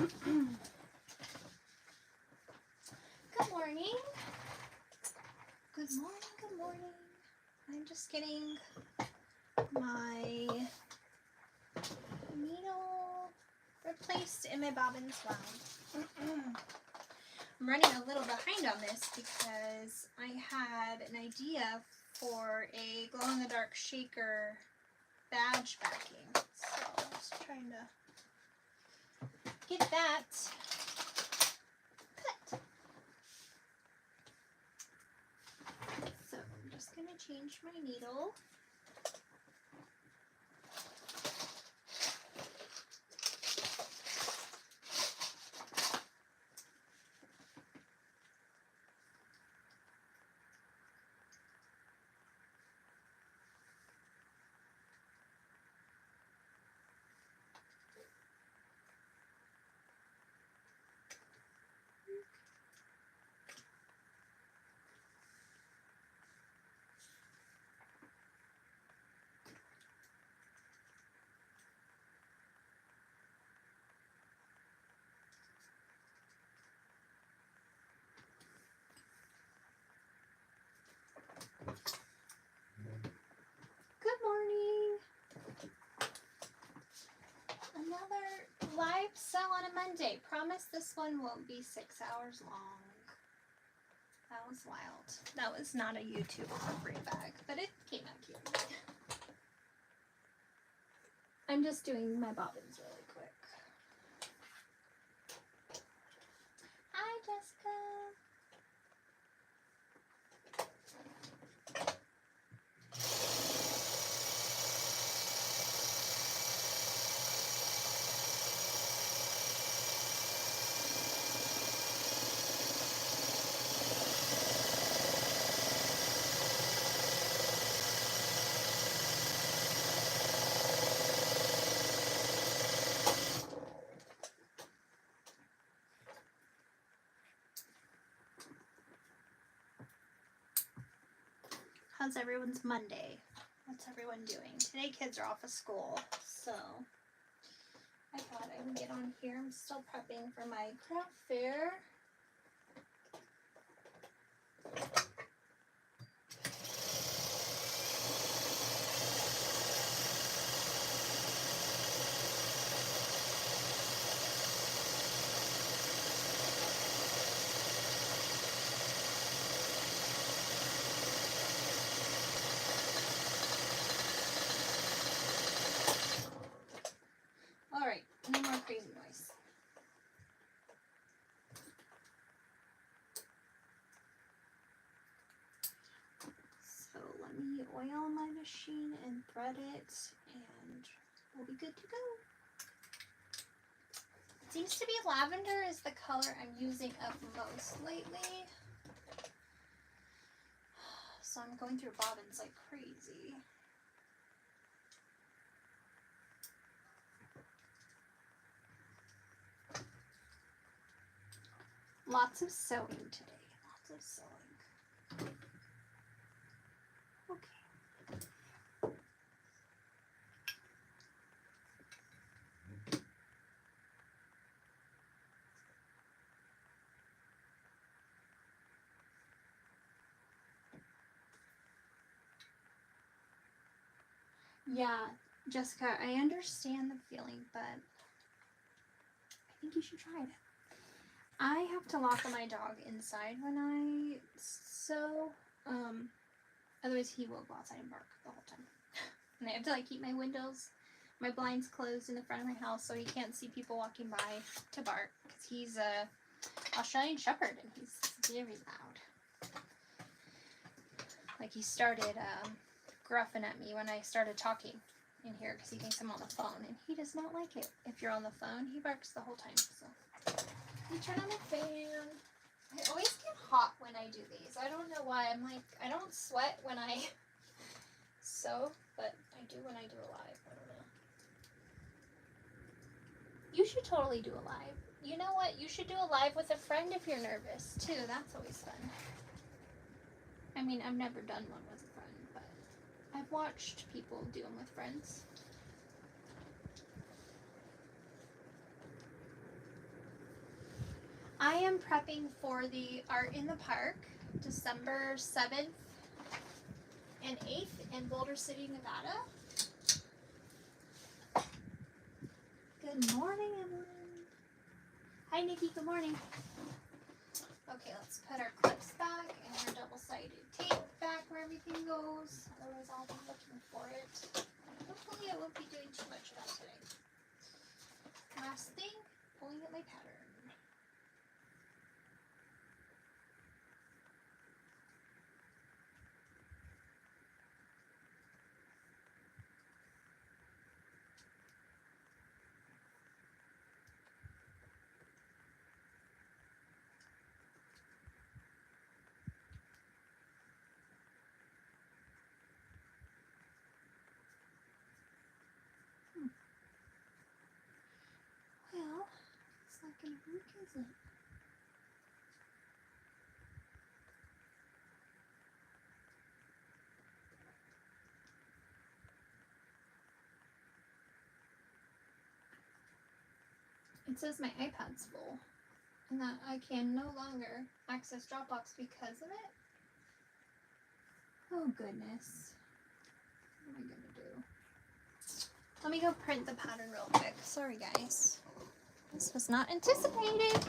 Good morning. Good morning, good morning. I'm just getting my needle replaced in my bobbins wound. I'm running a little behind on this because I had an idea for a glow-in-the-dark shaker badge backing. So I'm just trying to get that cut. So I'm just going to change my needle. Good morning. Another live sell on a Monday. Promise this one won't be 6 hours long. That was wild. That was not a YouTube appropriate bag, but it came out cute. I'm just doing my bobbins really quick. Hi, Jessica. How's everyone's Monday? What's everyone doing? Today kids are off of school, so I thought I would get on here. I'm still prepping for my craft fair. Alright, no more crazy noise. So let me oil my machine and thread it, and we'll be good to go. It seems to be lavender is the color I'm using up most lately. So I'm going through bobbins like crazy. Lots of sewing today. Lots of sewing. Okay. Yeah, Jessica, I understand the feeling, but I think you should try it. I have to lock my dog inside when I sew. Otherwise he will go outside and bark the whole time. And I have to like keep my windows, my blinds closed in the front of my house so he can't see people walking by to bark. Because he's a Australian Shepherd and he's very loud. Like he started gruffing at me when I started talking in here because he thinks I'm on the phone. And he does not like it. If you're on the phone, he barks the whole time. So you turn on the fan. I always get hot when I do these. I don't know why. I'm like, I don't sweat when I sew, but I do when I do a live. I don't know. You should totally do a live. You know what? You should do a live with a friend if you're nervous, too. That's always fun. I mean, I've never done one with a friend, but I've watched people do them with friends. I am prepping for the Art in the Park, December 7th and 8th in Boulder City, Nevada. Good morning, everyone. Hi, Nikki. Good morning. Okay, let's put our clips back and our double-sided tape back where everything goes. Otherwise, I'll be looking for it. Hopefully, I won't be doing too much of that today. Last thing, pulling up my pattern. Well, it's not gonna work, is it? It says my iPad's full and that I can no longer access Dropbox because of it. Oh goodness. What am I gonna do? Let me go print the pattern real quick. Sorry guys. This was not anticipated.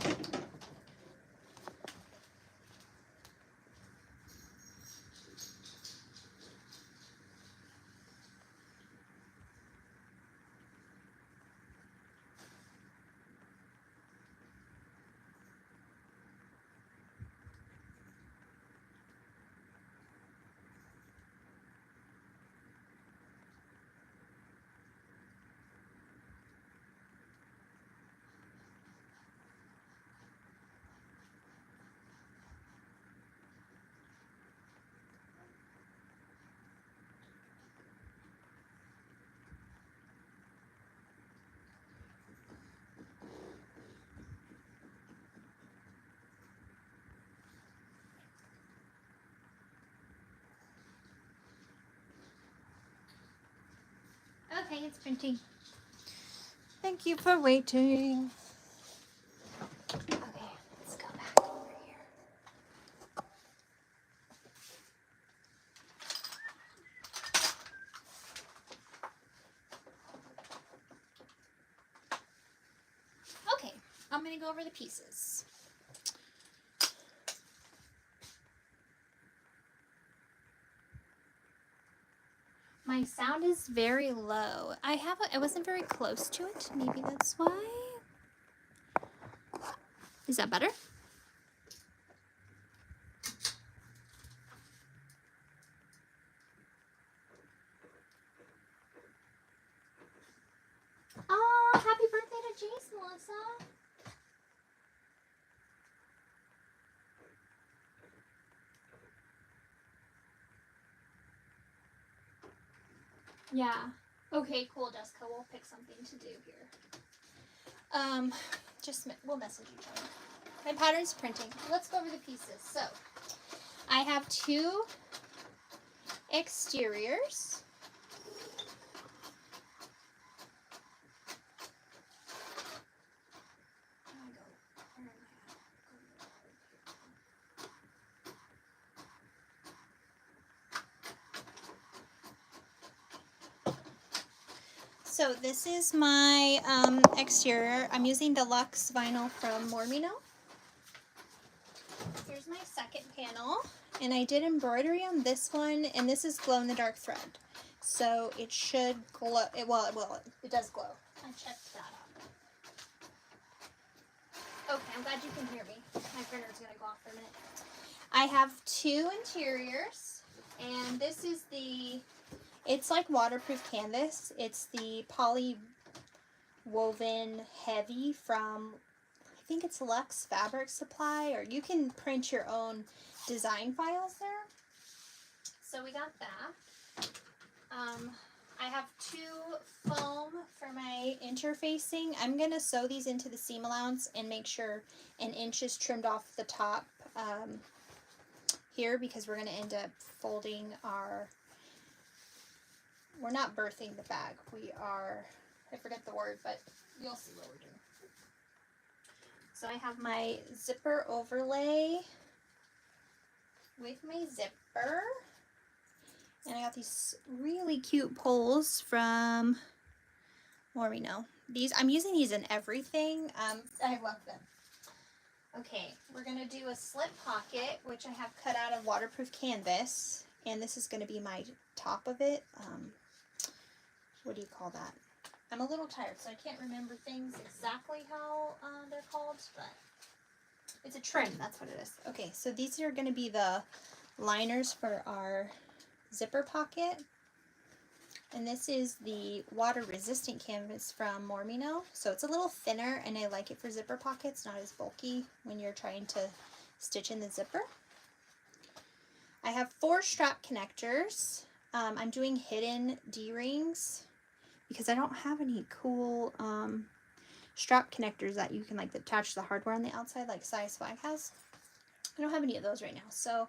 Okay, it's printing. Thank you for waiting. Okay, let's go back over here. Okay, I'm gonna go over the pieces. My sound is very low. I wasn't very close to it. Maybe that's why. Is that better? Oh, happy birthday to Jace, Melissa. Yeah. Okay, cool, Jessica. We'll pick something to do here. We'll message each other. My pattern's printing. Let's go over the pieces. So, I have 2 exteriors. So this is my exterior. I'm using deluxe vinyl from Mormino. Here's my second panel, and I did embroidery on this one, and this is glow-in-the-dark thread. So it should glow. It does glow. I checked that out. Okay, I'm glad you can hear me. My printer's gonna go off for a minute. I have 2 interiors, and this is it's like waterproof canvas. It's the poly woven heavy from, I think it's Luxe Fabric Supply, or you can print your own design files there. So we got that. I have 2 foam for my interfacing. I'm gonna sew these into the seam allowance and make sure an inch is trimmed off the top here, because we're gonna end up folding we're not birthing the bag. We are, I forget the word, but you'll see what we're doing. So I have my zipper overlay with my zipper. And I got these really cute pulls from Mormino. These, I'm using these in everything. I love them. Okay, we're going to do a slip pocket, which I have cut out of waterproof canvas. And this is going to be my top of it. What do you call that? I'm a little tired, so I can't remember things exactly how they're called, but it's a trim, that's what it is. Okay, so these are going to be the liners for our zipper pocket. And this is the water resistant canvas from Mormino. So it's a little thinner and I like it for zipper pockets, not as bulky when you're trying to stitch in the zipper. I have 4 strap connectors. I'm doing hidden D-rings because I don't have any cool strap connectors that you can like attach the hardware on the outside like Size 5 has. I don't have any of those right now, so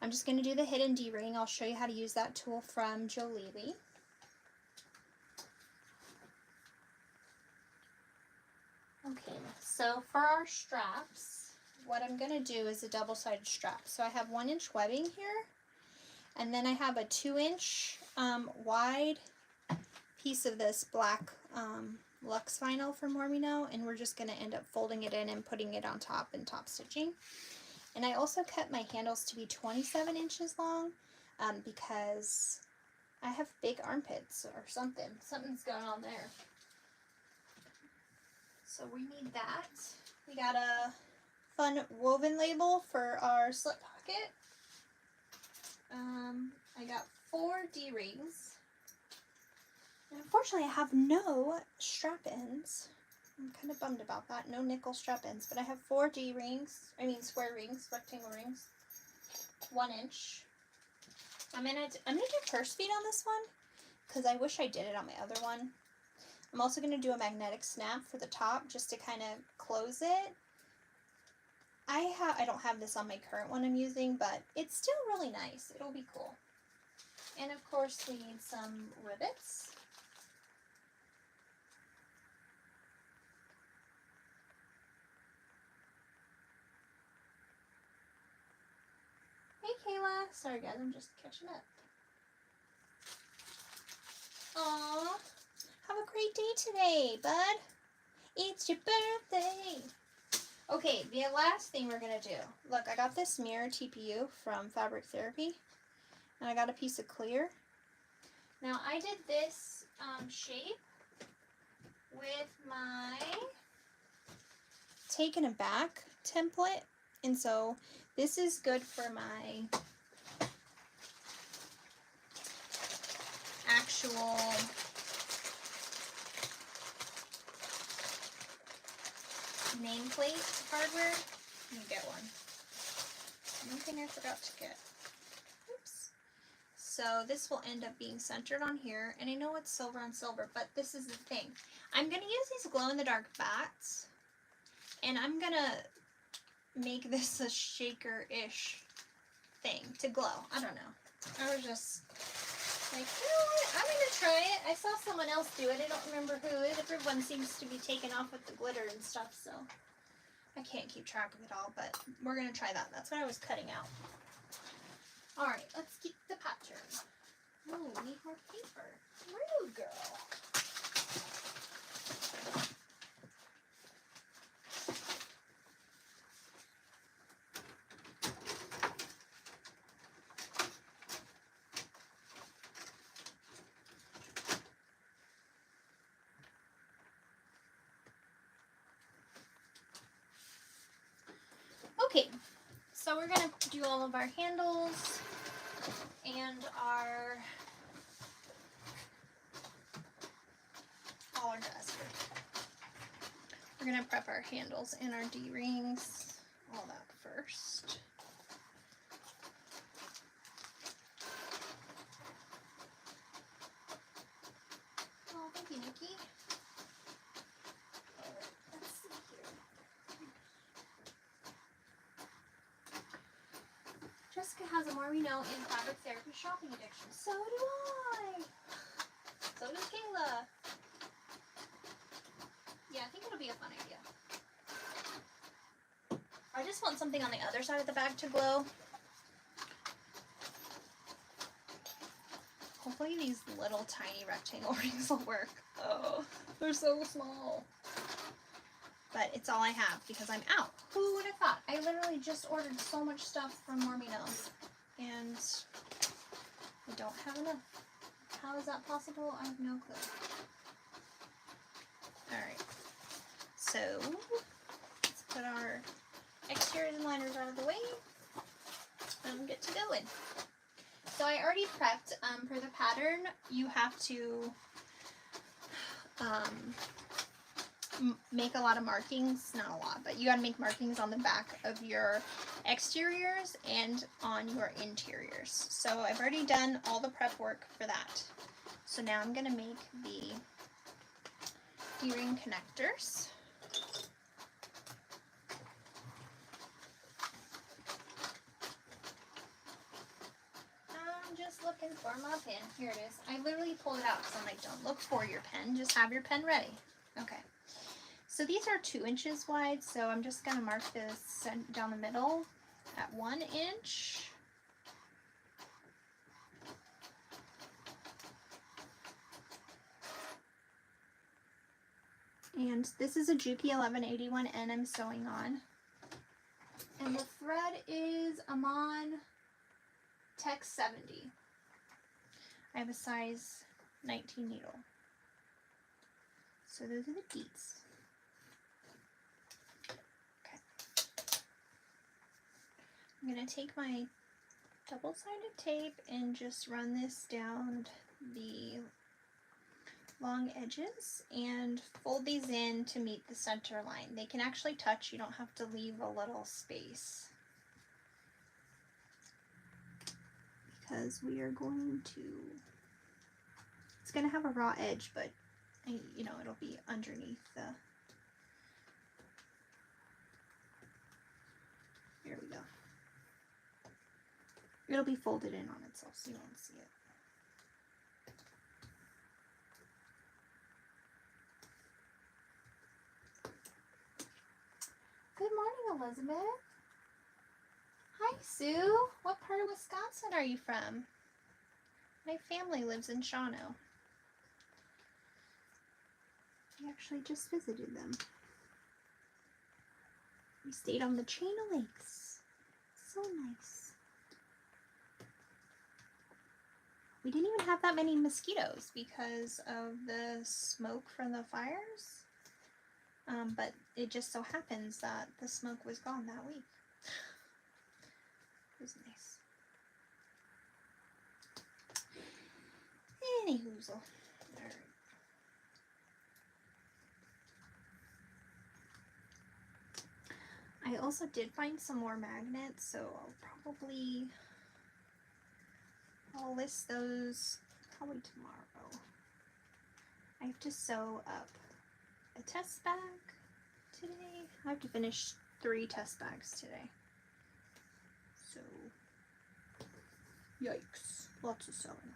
I'm just going to do the hidden D-ring. I'll show you how to use that tool from JoLeeLee. Okay, so for our straps, what I'm going to do is a double-sided strap. So I have 1-inch webbing here, and then I have a 2-inch wide piece of this black Luxe vinyl from Mormino, and we're just going to end up folding it in and putting it on top and top stitching. And I also cut my handles to be 27 inches long because I have big armpits or something. Something's going on there. So we need that. We got a fun woven label for our slip pocket. I got 4 D-rings. And unfortunately, I have no strap ends. I'm kind of bummed about that. No nickel strap ends, but I have 4 D-rings. I mean square rings, rectangle rings. 1 inch. I'm gonna do purse feet on this one because I wish I did it on my other one. I'm also gonna do a magnetic snap for the top just to kind of close it. I don't have this on my current one I'm using, but it's still really nice. It'll be cool. And of course, we need some rivets. Hey Kayla, sorry guys, I'm just catching up. Aww, have a great day today, bud. It's your birthday. Okay, the last thing we're gonna do. Look, I got this mirror TPU from Fabric Therapy, and I got a piece of clear. Now I did this shape with my Taken Aback template, and so this is good for my actual nameplate hardware. Let me get one. One thing I forgot to get. Oops. So this will end up being centered on here, and I know it's silver on silver, but this is the thing. I'm going to use these glow-in-the-dark bats, and I'm going to make this a shaker-ish thing to glow. I don't know. I was just like, you know what? I'm going to try it. I saw someone else do it. I don't remember who. Everyone seems to be taken off with the glitter and stuff, so I can't keep track of it all, but we're going to try that. That's what I was cutting out. All right, let's get the pattern. Oh, we need more paper. Rude girl. Okay, so we're going to do all of our handles and our collar duster. We're going to prep our handles and our D-rings, all that first. Oh, thank you, Nikki. Let's see here. Jessica has a Mormino in Fabric Therapy shopping addiction. So do I. So does Kayla. Yeah, I think it'll be a fun idea. just want something on the other side of the bag to glow. Hopefully these little tiny rectangle rings will work. Oh, they're so small. But it's all I have because I'm out. Who would have thought? I literally just ordered so much stuff from Mormino and I don't have enough. How is that possible? I have no clue. Alright, so let's put our exteriors and liners out of the way and get to going. So I already prepped for the pattern. You have to make a lot of markings, not a lot, but you gotta make markings on the back of your exteriors and on your interiors. So I've already done all the prep work for that. So now I'm gonna make the earring connectors. I'm just looking for my pen. Here it is. I literally pulled it out because I'm like, don't look for your pen, just have your pen ready. Okay. So these are 2 inches wide, so I'm just going to mark this down the middle at 1 inch. And this is a Juki 1181N I'm sewing on. And the thread is Amon Tech 70. I have a size 19 needle. So those are the deets. I'm going to take my double-sided tape and just run this down the long edges and fold these in to meet the center line. They can actually touch, you don't have to leave a little space. Because we are going to, it's going to have a raw edge, but you know, it'll be underneath the, here we go. It'll be folded in on itself, so you won't see it. Good morning, Elizabeth. Hi, Sue. What part of Wisconsin are you from? My family lives in Shawano. We actually just visited them. We stayed on the chain of lakes. So nice. We didn't even have that many mosquitoes because of the smoke from the fires. But it just so happens that the smoke was gone that week. It was nice. Anyhoozle. Alright. I also did find some more magnets, so I'll list those probably tomorrow. I have to sew up a test bag today. I have to finish 3 test bags today. So, yikes. Lots of sewing.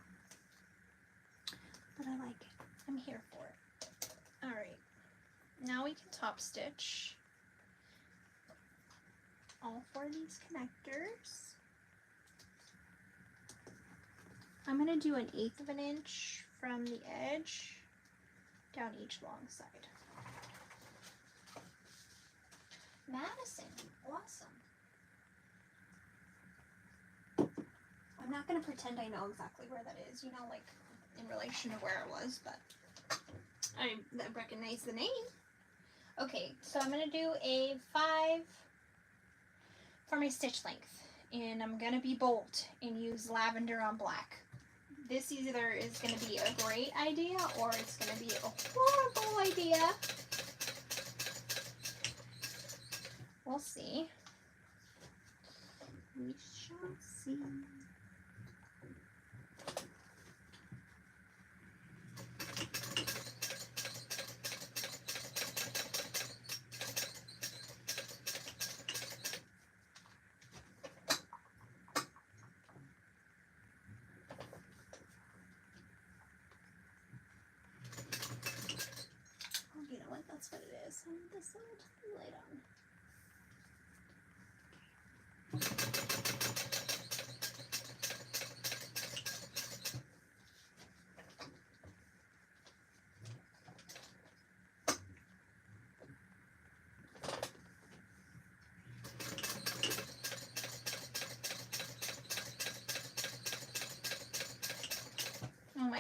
But I like it. I'm here for it. Alright. Now we can top stitch all 4 of these connectors. I'm going to do 1/8 of an inch from the edge down each long side. Madison, awesome. I'm not going to pretend I know exactly where that is, you know, like in relation to where it was, but I recognize the name. Okay, so I'm going to do a 5 for my stitch length, and I'm going to be bold and use lavender on black. This either is going to be a great idea or it's going to be a horrible idea. We'll see. We shall see. That's what it is. On this side, lay down.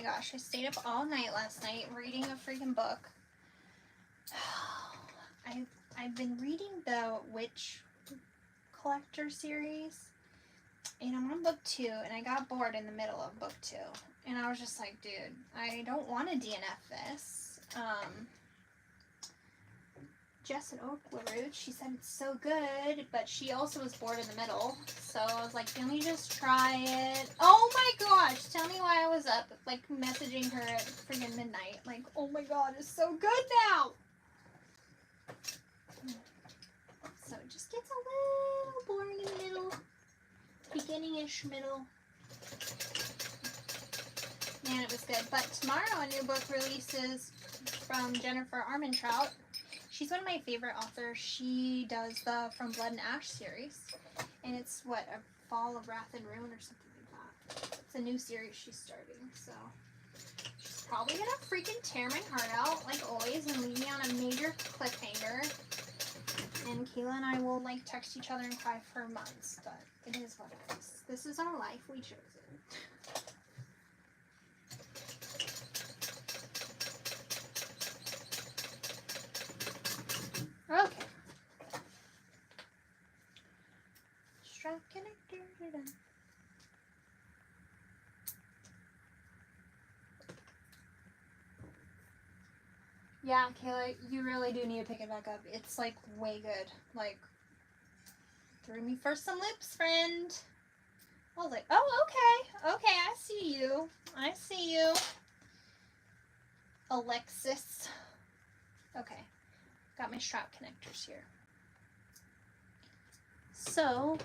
gosh, I stayed up all night last night reading a freaking book. I've been reading the Witch Collector series, and I'm on book 2, and I got bored in the middle of book 2, and I was just like, dude, I don't want to DNF this. Jess and Oakwood, she said it's so good, but she also was bored in the middle, so I was like, can we just try it? Oh my gosh, tell me why I was up, like, messaging her at freaking midnight, like, oh my god, it's so good now! So it just gets a little boring in the middle, beginning-ish middle. Man, it was good. But tomorrow a new book releases from Jennifer Armentrout. She's one of my favorite authors. She does the From Blood and Ash series. And it's, what, a Fall of Wrath and Ruin or something like that. It's a new series she's starting, so she's probably gonna freaking tear my heart out, like always, and leave me on a major cliffhanger. And Kayla and I will, like, text each other and cry for months, but it is what it is. This is our life. We chose it. Okay. Strap connector. Yeah, Kayla, you really do need to pick it back up. It's, like, way good. Like, threw me for some lips, friend. I was like, oh, okay. Okay, I see you. I see you. Alexis. Okay. Got my strap connectors here. So,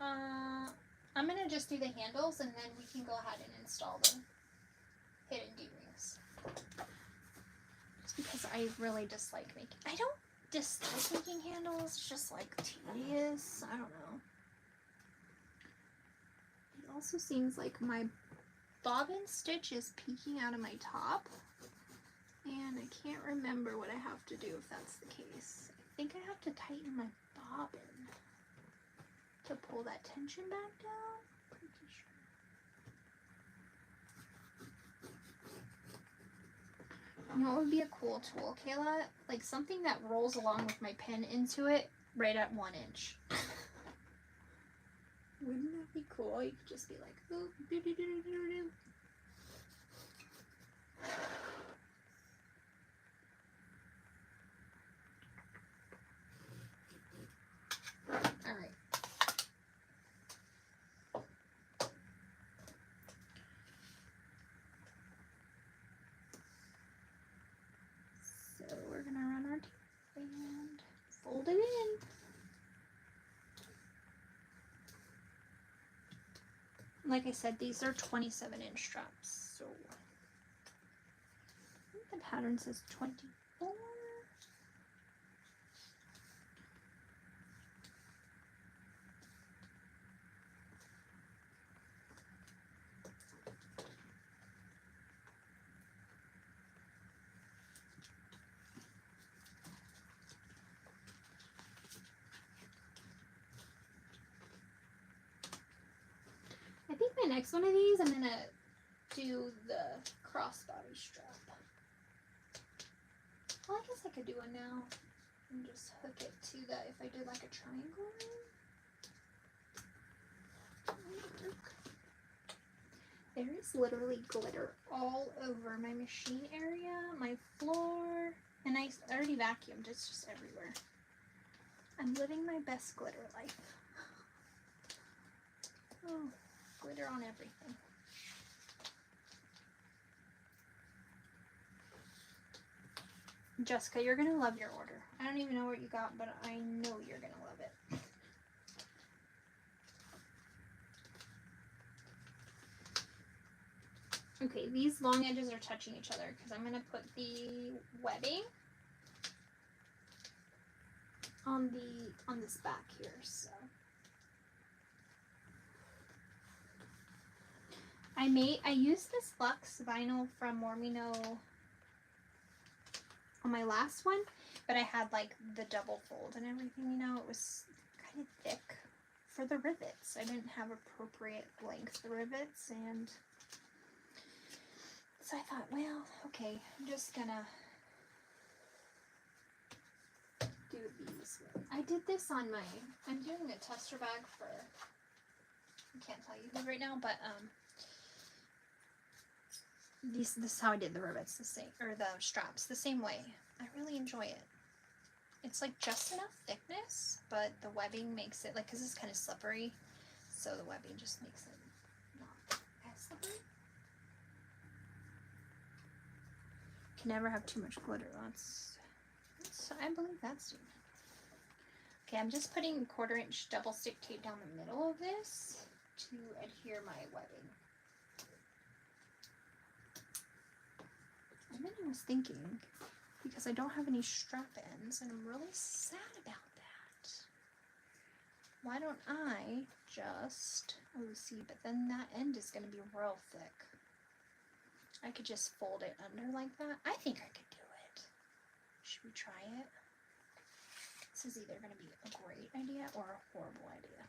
I'm going to just do the handles, and then we can go ahead and install the hidden D-rings. Just because I really dislike making... I don't dislike making handles, it's just, like, tedious. I don't know. It also seems like my bobbin stitch is peeking out of my top. And I can't remember what I have to do if that's the case. I think I have to tighten my bobbin to pull that tension back down. Pretty sure. You know what would be a cool tool, Kayla? Like something that rolls along with my pen into it right at 1 inch. Wouldn't that be cool? You could just be like, ooh, doo doo doo doo doo doo. Alright. So we're gonna run our tape and fold it in. Like I said, these are 27-inch straps, so I think the pattern says 24. I think my next one of these, I'm gonna do the crossbody strap. Well, I guess I could do one now and just hook it to the, if I did like a triangle ring. There is literally glitter all over my machine area, my floor, and I already vacuumed, it's just everywhere. I'm living my best glitter life. Oh. Glitter on everything. Jessica, you're gonna love your order. I don't even know what you got, but I know you're gonna love it. Okay, these long edges are touching each other because I'm gonna put the webbing on this back here, so. I used this Luxe vinyl from Mormino on my last one, but I had like the double fold and everything, you know, it was kind of thick for the rivets. I didn't have appropriate length rivets, and Okay, I'm just gonna do these. I did this on my, I'm doing a tester bag for, I can't tell you who right now, but this is how I did the rivets, the same, or the straps, the same way. I really enjoy it. It's like just enough thickness, but the webbing makes it, like, because it's kind of slippery, so the webbing just makes it not as slippery. Can never have too much glitter. That's I believe that's it. Okay, I'm just putting 1/4 inch double stick tape down the middle of this to adhere my webbing. And then I was thinking, because I don't have any strap ends, and I'm really sad about that. Why don't I just, oh see, but then that end is going to be real thick. I could just fold it under like that. I think I could do it. Should we try it? This is either going to be a great idea or a horrible idea.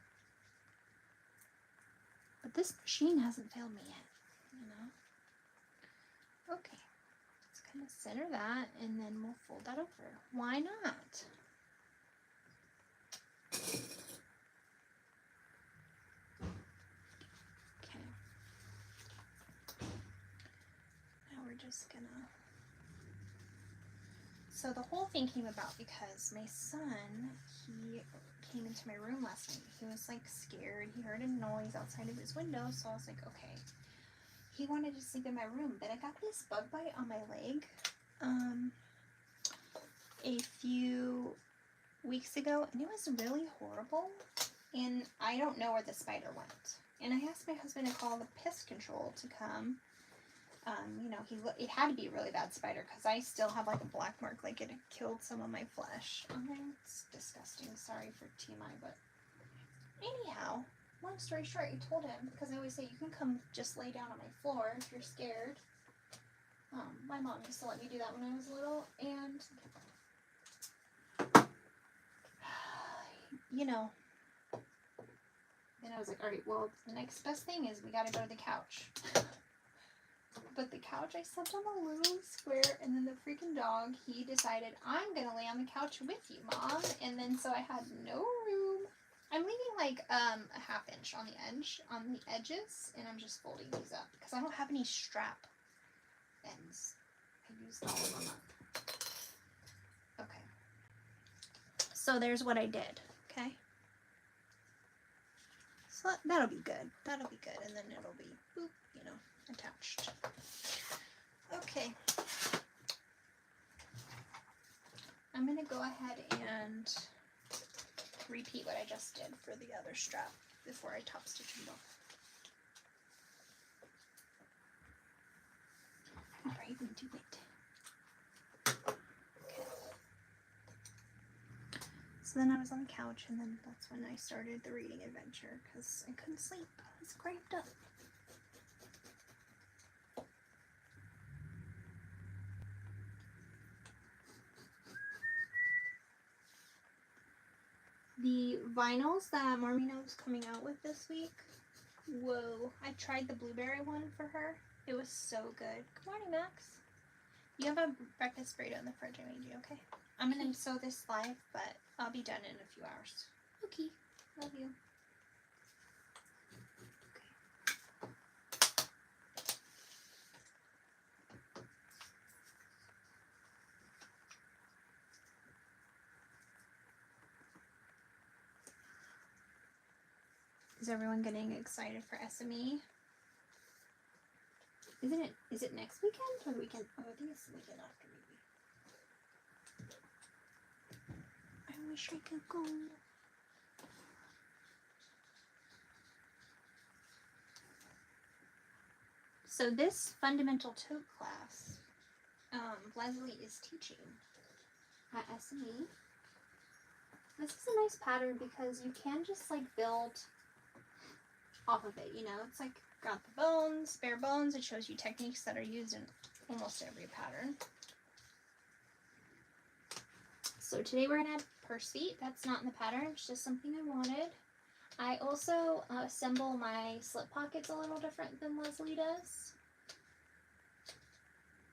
But this machine hasn't failed me yet, you know? Okay. Let's kind of center that, and then we'll fold that over. Why not? Okay. Now we're just gonna... So the whole thing came about because my son, he came into my room last night. He was like scared. He heard a noise outside of his window, so I was like, okay. He wanted to sleep in my room. Then I got this bug bite on my leg a few weeks ago, and it was really horrible. And I don't know where the spider went. And I asked my husband to call the pest control to come. You know, it had to be a really bad spider because I still have like a black mark, like it had killed some of my flesh. It's disgusting. Sorry for TMI, but anyhow, long story short, I told him, because I always say you can come just lay down on my floor if you're scared. My mom used to let me do that when I was little, and you know, then I was like, all right, well, the next best thing is we got to go to the couch. But the couch, I slept on a little square, and then the freaking dog, he decided, I'm going to lay on the couch with you, Mom. And then so I had no room. I'm leaving like a 1/2 inch on the edges, and I'm just folding these up because I don't have any strap ends. I used all of them up. Okay. So there's what I did, okay? So that'll be good. That'll be good, and then it'll be, boop, you know, attached. Okay. I'm going to go ahead and repeat what I just did for the other strap before I top stitch them both. Alright, we do it. Okay. So then I was on the couch, and then that's when I started the reading adventure because I couldn't sleep. I was cramped up. The vinyls that Marmina was coming out with this week, whoa, I tried the blueberry one for her. It was so good. Good morning, Max. You have a breakfast burrito in the fridge I made you, okay? I'm going to sew this live, but I'll be done in a few hours. Okay, love you. Is everyone getting excited for SME? Is it next weekend or the weekend? Oh, I think it's the weekend after maybe. I wish I could go. So this fundamental tote class, Leslie is teaching at SME. This is a nice pattern because you can just like build off of it, you know. It's like got the bones, bare bones. It shows you techniques that are used in almost every pattern. So today we're gonna add purse feet. That's not in the pattern, it's just something I wanted. I also assemble my slip pockets a little different than Leslie does.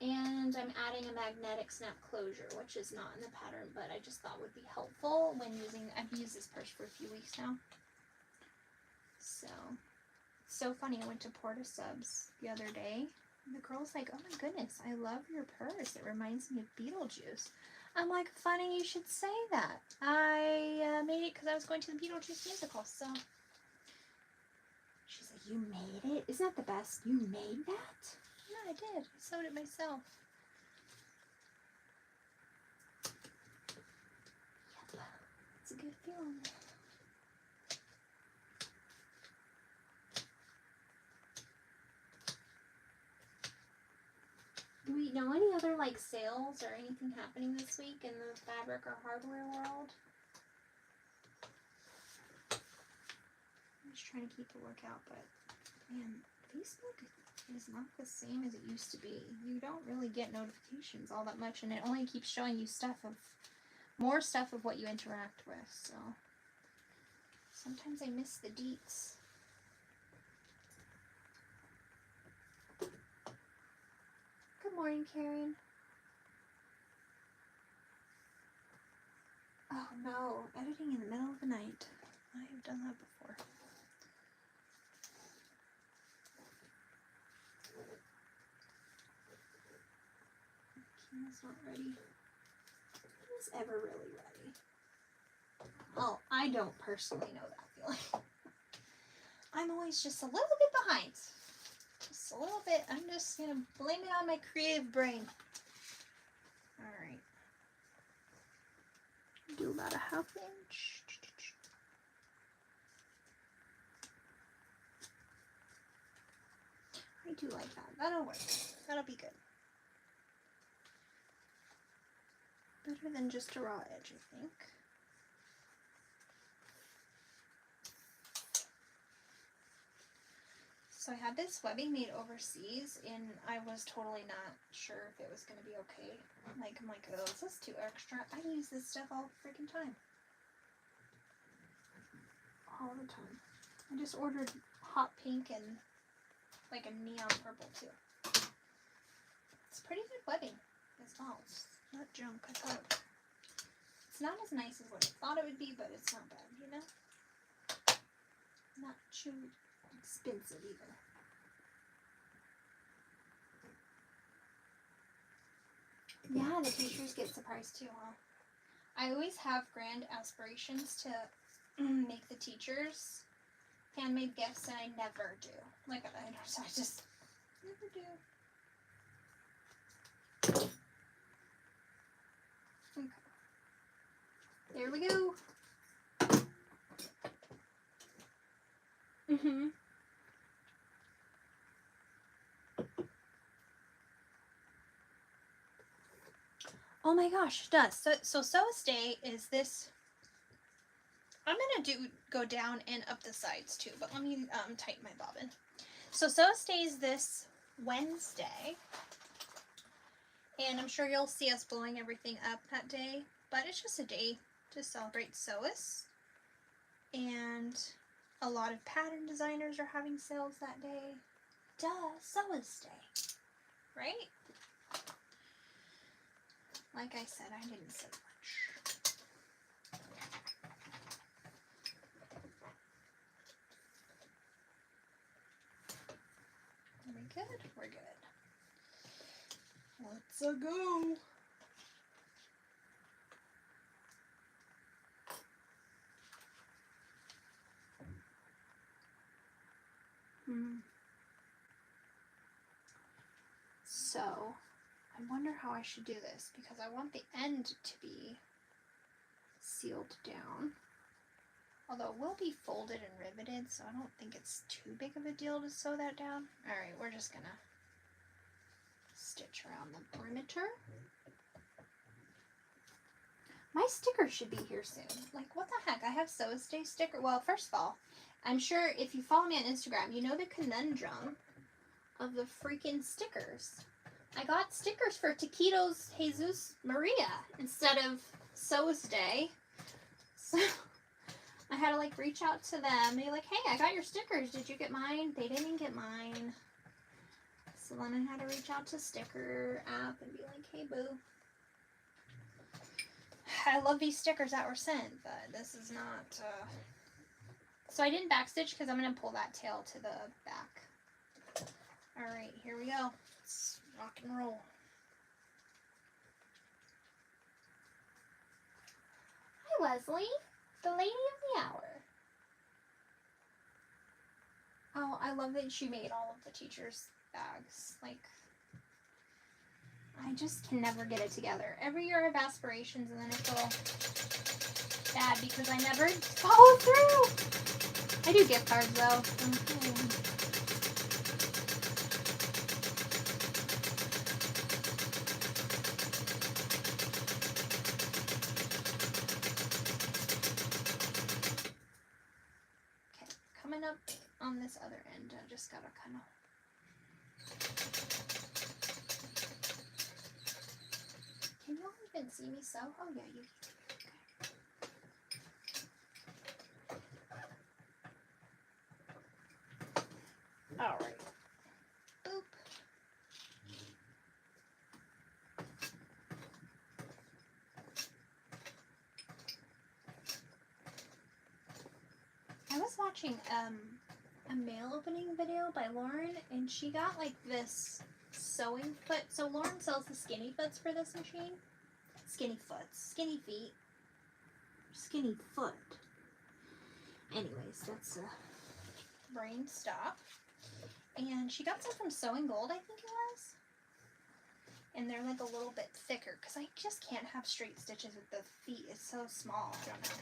And and I'm adding a magnetic snap closure, which is not in the pattern, but I just thought would be helpful when using, I've used this purse for a few weeks now. So, it's so funny, I went to Porta Subs the other day, and the girl's like, oh my goodness, I love your purse, it reminds me of Beetlejuice. I'm like, funny you should say that. I made it because I was going to the Beetlejuice musical, so. She's like, you made it? Isn't that the best? You made that? Yeah, I did. I sewed it myself. Yep. It's a good feeling. Do we know any other like sales or anything happening this week in the fabric or hardware world? I'm just trying to keep the lookout, but man, Facebook is not the same as it used to be. You don't really get notifications all that much, and it only keeps showing you more stuff of what you interact with, so sometimes I miss the deets. Good morning, Karen. Oh no, editing in the middle of the night. I have done that before. Kina's not ready. Who's ever really ready? Well, I don't personally know that feeling. I'm always just a little bit behind. Just a little bit. I'm just going to blame it on my creative brain. Alright. Do about a 1/2 inch. I do like that. That'll work. That'll be good. Better than just a raw edge, I think. So I had this webbing made overseas, and I was totally not sure if it was going to be okay. Like, I'm like, oh, is this too extra? I use this stuff all freaking time. All the time. I just ordered hot pink and like a neon purple too. It's pretty good webbing as well. It's not junk. I thought it's not as nice as what I thought it would be, but it's not bad, you know? Not too expensive either. Yeah, the teachers get surprised too, huh? I always have grand aspirations to make the teachers handmade gifts, and I never do. Like, I just never do. Okay. There we go. Oh my gosh, it does. So Sew Stay is this. I'm gonna go down and up the sides too, but let me tighten my bobbin. So Sew Stay is this Wednesday, and I'm sure you'll see us blowing everything up that day, but it's just a day to celebrate Sewist, and a lot of pattern designers are having sales that day. Duh, Sewist Day, right? Like I said, I didn't say much. Are we good? We're good. Let's go. So, I wonder how I should do this, because I want the end to be sealed down. Although it will be folded and riveted, so I don't think it's too big of a deal to sew that down. Alright, we're just gonna stitch around the perimeter. My sticker should be here soon. Like, what the heck? I have Sew Stay sticker. Well, first of all, I'm sure if you follow me on Instagram, you know the conundrum of the freaking stickers. I got stickers for Taquitos Jesus Maria instead of Sew Stay. So I had to like reach out to them and be like, hey, I got your stickers. Did you get mine? They didn't get mine. So then I had to reach out to Sticker app and be like, hey boo. I love these stickers that were sent, but this is not, So I didn't backstitch because I'm going to pull that tail to the back. Alright, here we go. Let's rock and roll. Hi Leslie, the lady of the hour. Oh, I love that she made all of the teachers' bags. Like, I just can never get it together. Every year I have aspirations and then I feel bad because I never follow through. I do gift cards though. Okay, coming up on this other end, I just gotta kind of. Can you all even see me sew? Oh yeah, you can. All right. Boop. I was watching a mail opening video by Lauren, and she got like this sewing foot. So Lauren sells the skinny foots for this machine. Skinny foots, skinny feet, skinny foot. Anyways, that's a brain stop. And she got some from Sewing Gold, I think it was. And they're like a little bit thicker because I just can't have straight stitches with the feet. It's so small. I don't know.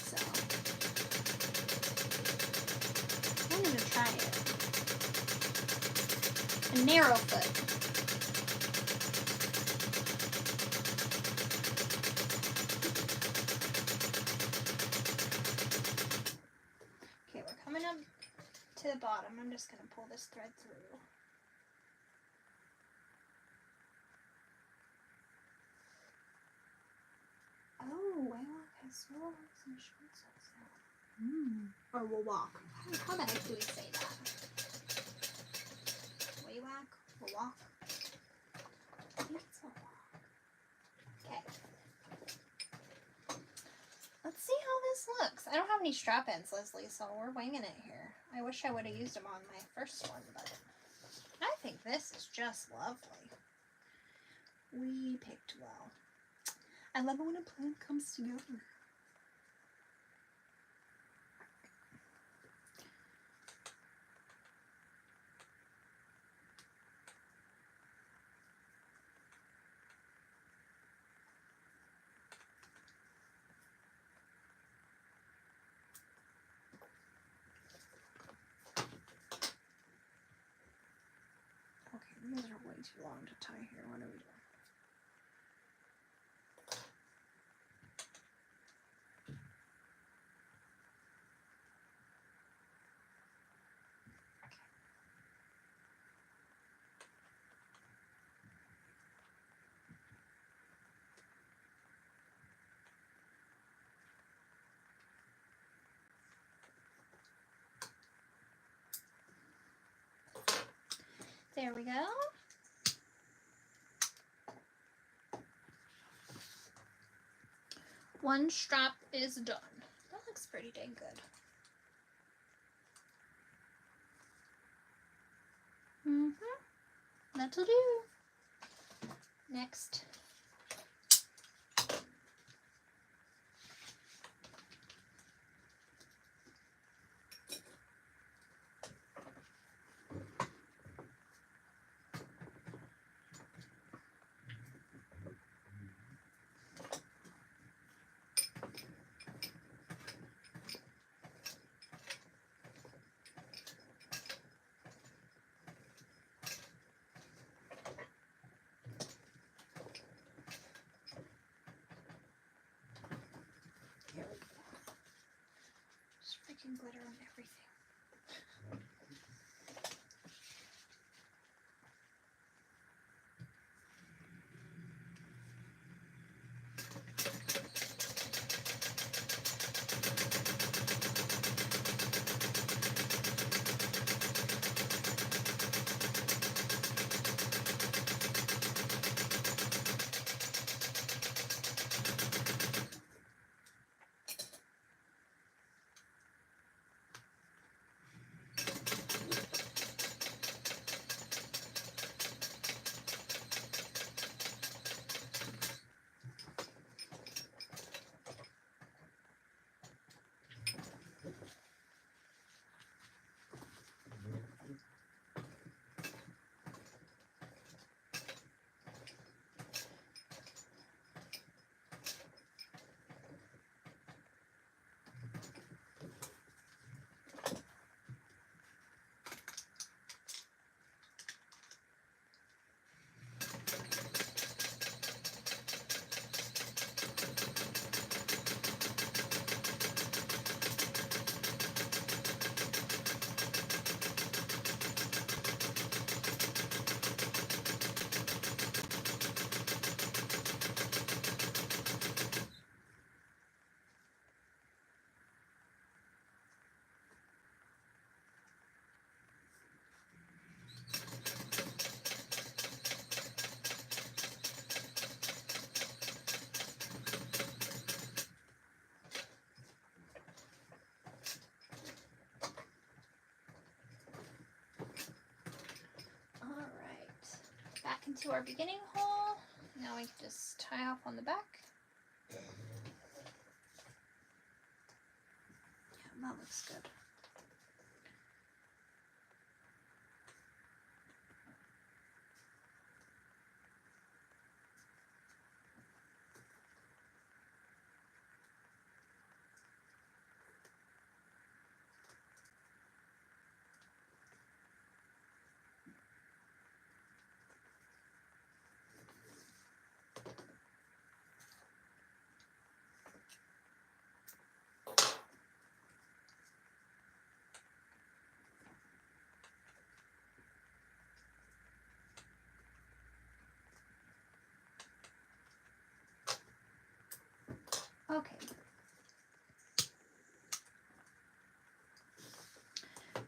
So I'm gonna try it. A narrow foot. Okay, we're coming up to the bottom. I'm just going to pull this thread through. Oh, I walk has swirls and short socks now. Or we'll walk. How the heck do we say that? Way whack? We'll walk? I think it's a walk. Okay. Let's see how this looks. I don't have any strap ends, Leslie, so we're winging it here. I wish I would have used them on my first one, but I think this is just lovely. We picked well. I love it when a plan comes together. These are way too long to tie here. What are we doing? There we go. One strap is done. That looks pretty dang good. That'll do. Next. Glitter on everything. into our beginning hole. Now we can just tie off on the back. Yeah, that looks good. Okay.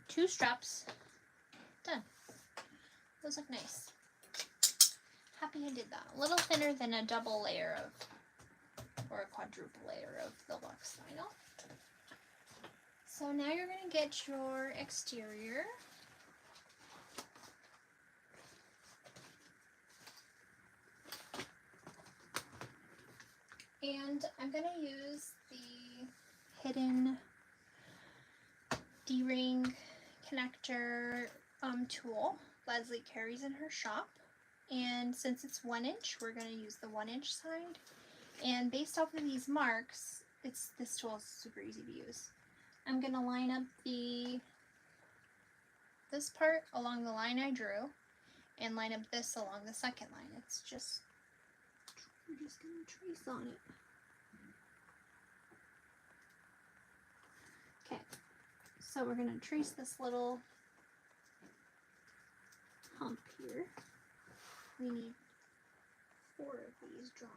Two straps. Done. Those look nice. Happy I did that. A little thinner than a double layer of, or a quadruple layer of the box vinyl. So now you're going to get your exterior. And I'm going to use the hidden D-ring connector tool Leslie carries in her shop. And since it's 1 inch, we're going to use the 1 inch side. And based off of these marks, this tool is super easy to use. I'm going to line up this part along the line I drew and line up this along the second line. We're just going to trace on it. Okay, so we're going to trace this little hump here. We need 4 of these drawn.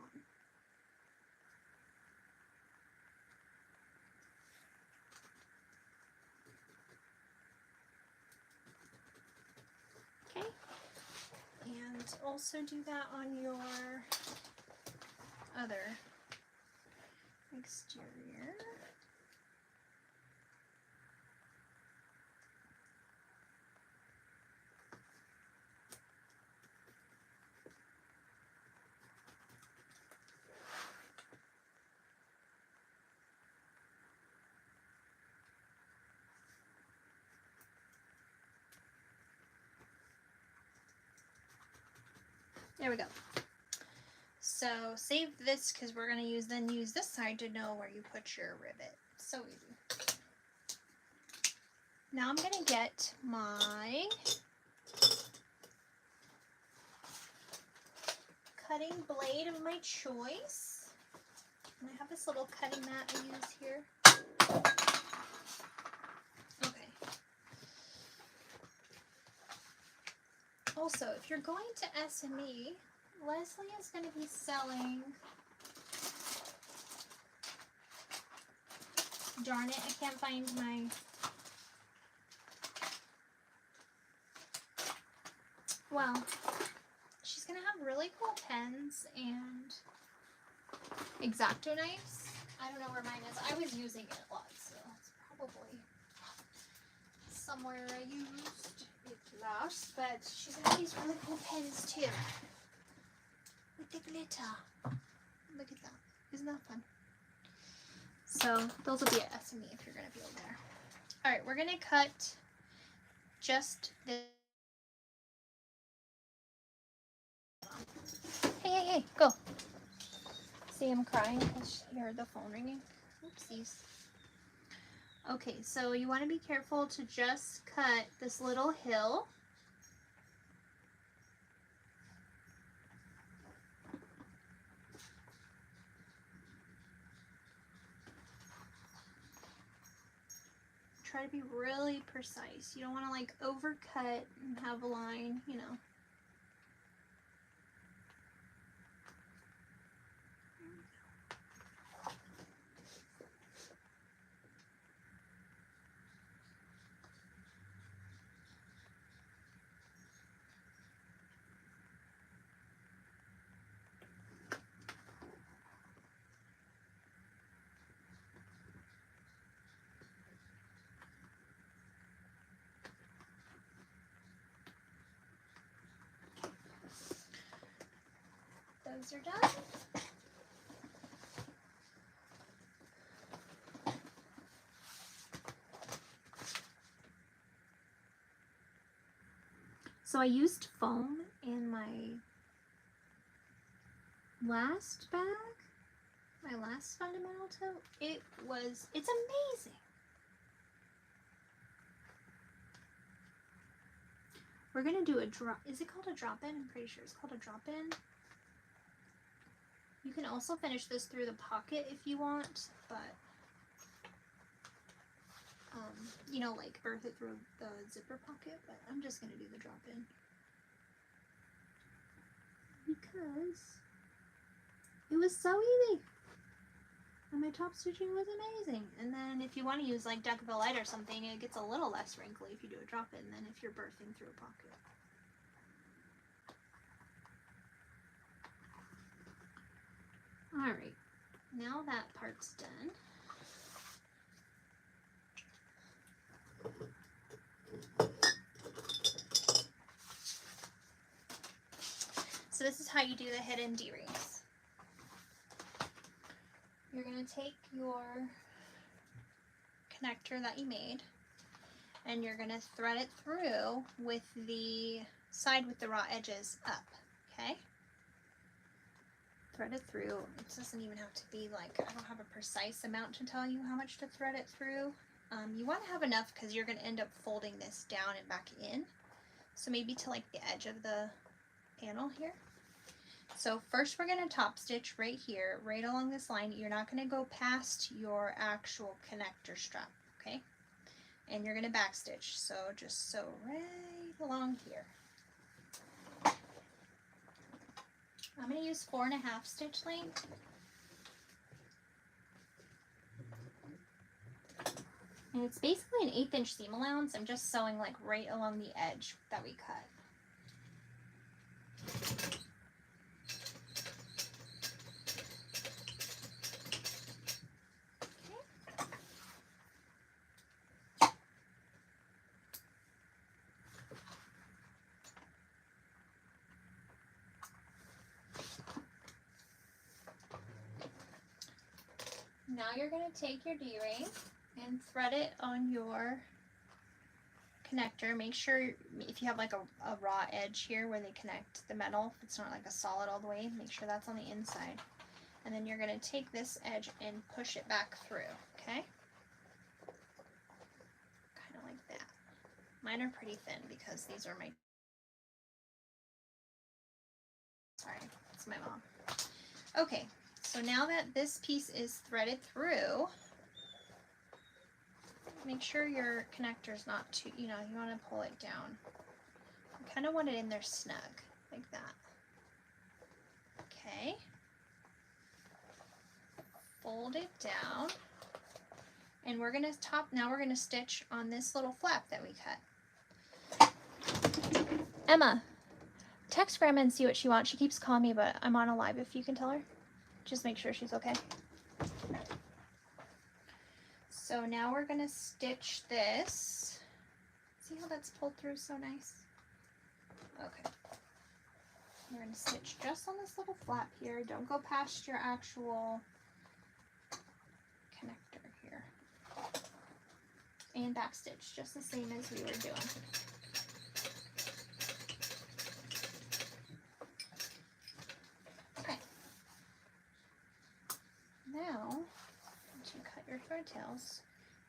Okay, and also do that on your other exterior. There we go. So save this because we're going to use this side to know where you put your rivet. So easy. Now I'm going to get my cutting blade of my choice. And I have this little cutting mat I use here. Okay. Also, if you're going to SME, Leslie is going to be selling, darn it, I can't find my, well, she's going to have really cool pens and X-Acto knives. I don't know where mine is. I was using it a lot, so it's probably somewhere I used it last, but she's going to have these really cool pens too. With the glitter. Look at that. Isn't that fun? So those will be at SME if you're going to be over there. Alright, we're going to cut just this. Hey, go. See, I'm crying because you heard the phone ringing. Oopsies. Okay, so you want to be careful to just cut this little hill. Try to be really precise. You don't want to like overcut and have a line, you know. those are done. So I used foam in my last bag, my last fundamental tote. It's amazing. We're gonna do a drop, is it called a drop-in? I'm pretty sure it's called a drop-in. You can also finish this through the pocket if you want, but you know, like earth it through the zipper pocket, but I'm just gonna do the drop-in because it was so easy and my top stitching was amazing. And then if you want to use like Deck of the Light or something, it gets a little less wrinkly if you do a drop-in than if you're birthing through a pocket. Alright, now that part's done. So this is how you do the hidden D-rings. You're going to take your connector that you made and you're going to thread it through with the side with the raw edges up, okay? Thread it through. It doesn't even have to be like, I don't have a precise amount to tell you how much to thread it through. You want to have enough because you're going to end up folding this down and back in. So maybe to like the edge of the panel here. So first we're going to top stitch right here, right along this line. You're not going to go past your actual connector strap, okay? And you're going to back stitch. So just sew right along here. I'm going to use 4.5 stitch length. And it's basically an 1/8 inch seam allowance. I'm just sewing like right along the edge that we cut. Now you're going to take your D-ring and thread it on your connector. Make sure if you have like a raw edge here where they connect the metal, if it's not like a solid all the way, make sure that's on the inside. And then you're going to take this edge and push it back through, okay? Kind of like that. Mine are pretty thin because these are my... Sorry, it's my mom. Okay, so now that this piece is threaded through, make sure your connector's not too, you know, you want to pull it down. You kind of want it in there snug, like that. Okay. Fold it down. And we're going to now we're going to stitch on this little flap that we cut. Emma, text Grandma and see what she wants. She keeps calling me, but I'm on a live if you can tell her. Just make sure she's okay. So now we're going to stitch this. See how that's pulled through so nice? Okay. We're going to stitch just on this little flap here. Don't go past your actual connector here. And back stitch, just the same as we were doing. Okay. Now, once you cut your thread tails,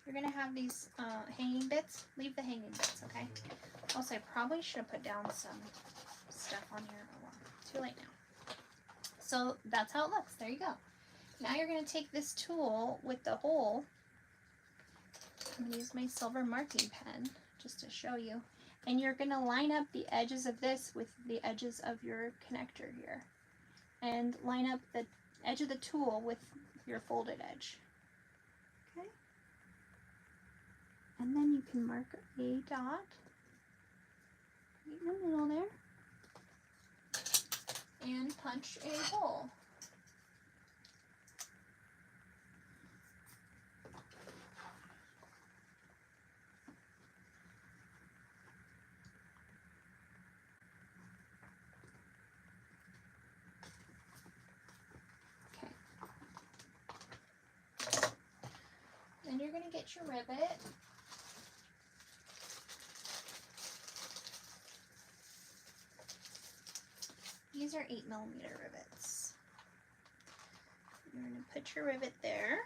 you're going to have these hanging bits. Leave the hanging bits, okay? Also, I probably should have put down some stuff on here. Oh, well, too late now. So that's how it looks. There you go. Now you're going to take this tool with the hole. I'm going to use my silver marking pen just to show you. And you're going to line up the edges of this with the edges of your connector here. And line up the edge of the tool with your folded edge. Okay? And then you can mark a dot right in the middle there. And punch a hole. you're going to get your rivet. These are 8mm rivets. You're going to put your rivet there.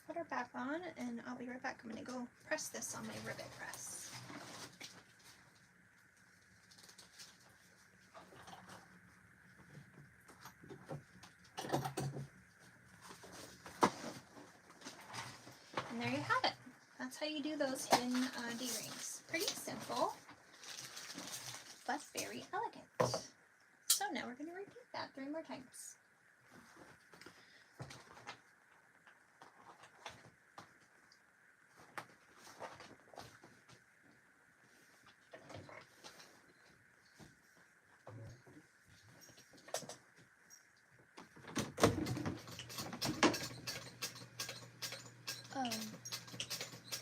Put her back on, and I'll be right back. I'm going to go press this on my rivet press. And there you have it. That's how you do those hidden D-rings. Pretty simple, but very elegant. So now we're going to repeat that 3 more times.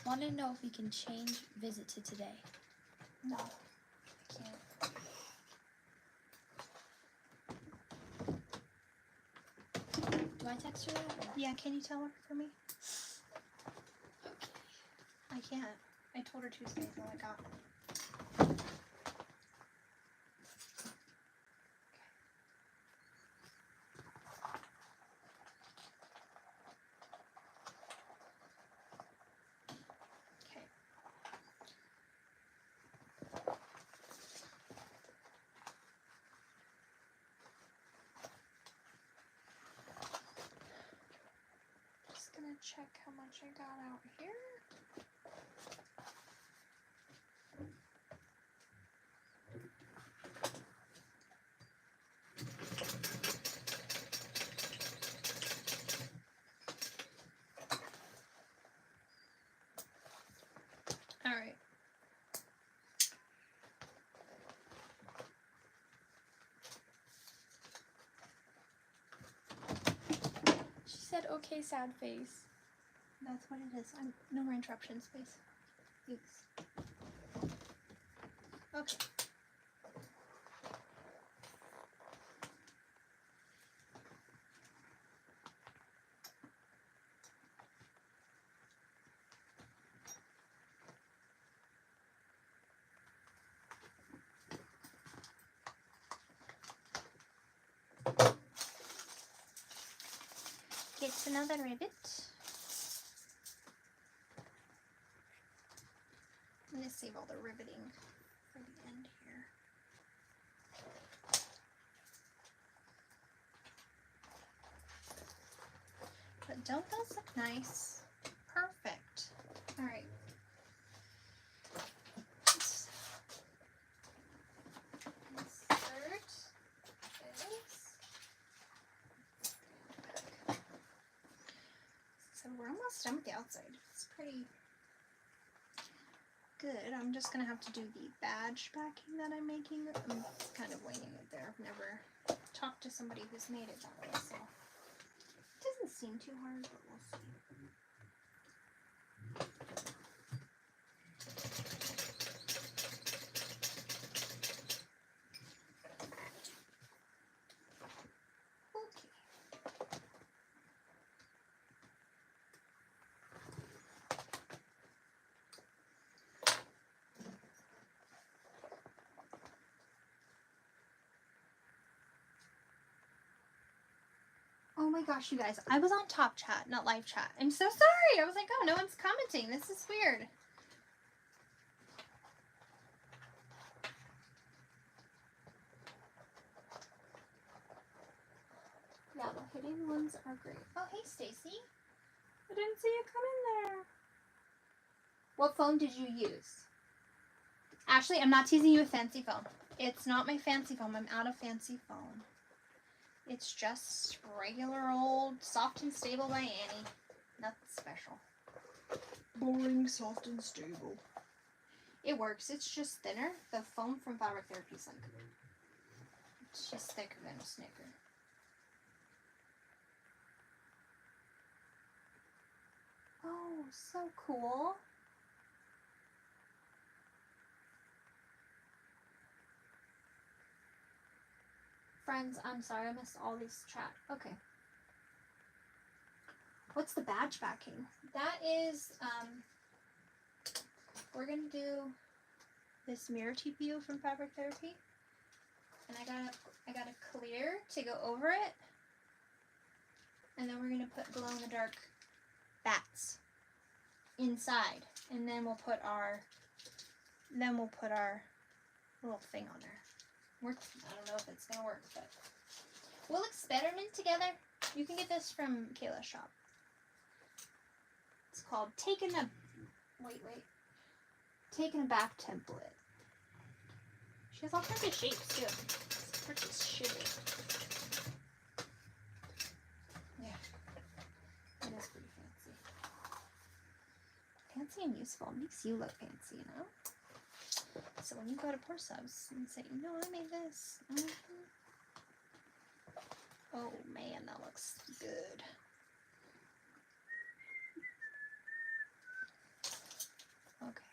Want to know if we can change visit to today? No, I can't. Do I text her that? Yeah, can you tell her for me? Okay. I can't. I told her Tuesday is all I got. Check how much I got out here. All right. She said, okay, sad face. That's what it is. No more interruptions, please. Thanks. Okay. Get another rivet. I'm going to save all the riveting for the end here. But don't those look nice? Perfect. All right. Insert this. So we're almost done with the outside. It's pretty good. I'm just going to have to do the badge backing that I'm making. I'm kind of winging it there. I've never talked to somebody who's made it that way, so it doesn't seem too hard, but we'll see. Oh my gosh, you guys. I was on Top Chat, not Live Chat. I'm so sorry. I was like, oh, no one's commenting. This is weird. Yeah, the hidden ones are great. Oh, hey, Stacy. I didn't see you come in there. What phone did you use? Ashley, I'm not teasing you with fancy phone. It's not my fancy phone. I'm out of fancy phone. It's just regular old Soft and Stable by Annie. Nothing special. Boring, soft, and stable. It works. It's just thinner. The foam from Fabric Therapy is like, it's just thicker than a Snicker. Oh, so cool. Friends, I'm sorry I missed all these chat. Okay. What's the badge backing? That is, we're gonna do this mirror TPU from Fabric Therapy. And I got a clear to go over it. And then we're gonna put glow in the dark bats inside. And then we'll put our little thing on there. I don't know if it's gonna work, but we'll experiment together. You can get this from Kayla's shop. It's called Taking a Back template. She has all kinds of shapes too. It's pretty shitty. Yeah, it is pretty fancy. Fancy and useful. It makes you look fancy, you know? So when you go to Pour Subs and say, you know, I made this. Oh man, that looks good. Okay.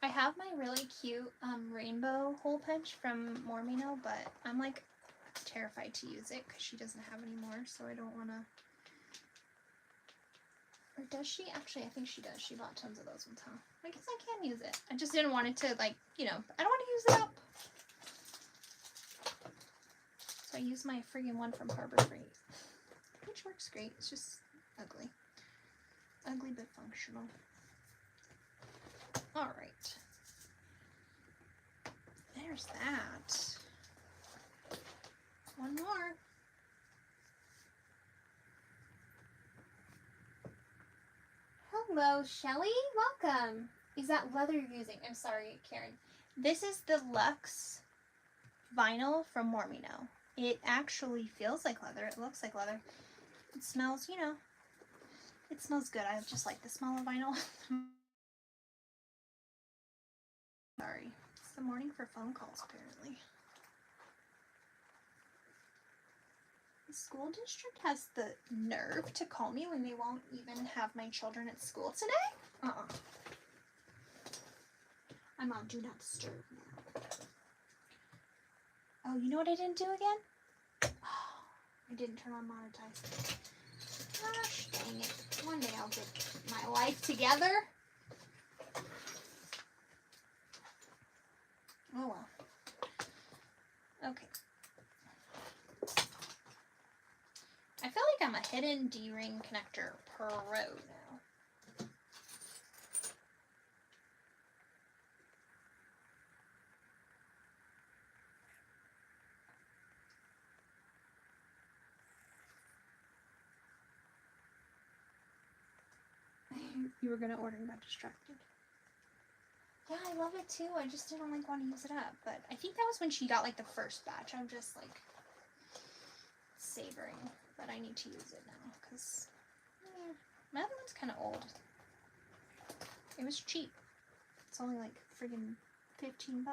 I have my really cute rainbow hole punch from Mormino, but I'm like terrified to use it because she doesn't have any more, so I don't want to. Or does she? Actually, I think she does. She bought tons of those ones, huh? I guess I can use it. I just didn't want it to, like, you know, I don't want to use it up. So I use my friggin' one from Harbor Freight, which works great. It's just ugly. Ugly but functional. Alright. There's that. One more. Hello, Shelly. Welcome. Is that leather you're using? I'm sorry, Karen. This is the Luxe vinyl from Mormino. It actually feels like leather. It looks like leather. It smells, you know, it smells good. I just like the smell of vinyl. Sorry. It's the morning for phone calls, apparently. The school district has the nerve to call me when they won't even have my children at school today? I'm on Do Not Disturb now. Oh, you know what I didn't do again? Oh, I didn't turn on monetize. Gosh dang it. One day I'll get my life together. Oh well. Okay. I feel like I'm a hidden D-ring connector pro now. You were gonna order and got distracted. Yeah, I love it too. I just didn't like want to use it up, but I think that was when she got like the first batch. I'm just like savoring that I need to use it now because my other one's kind of old. It was cheap. It's only like friggin' $15.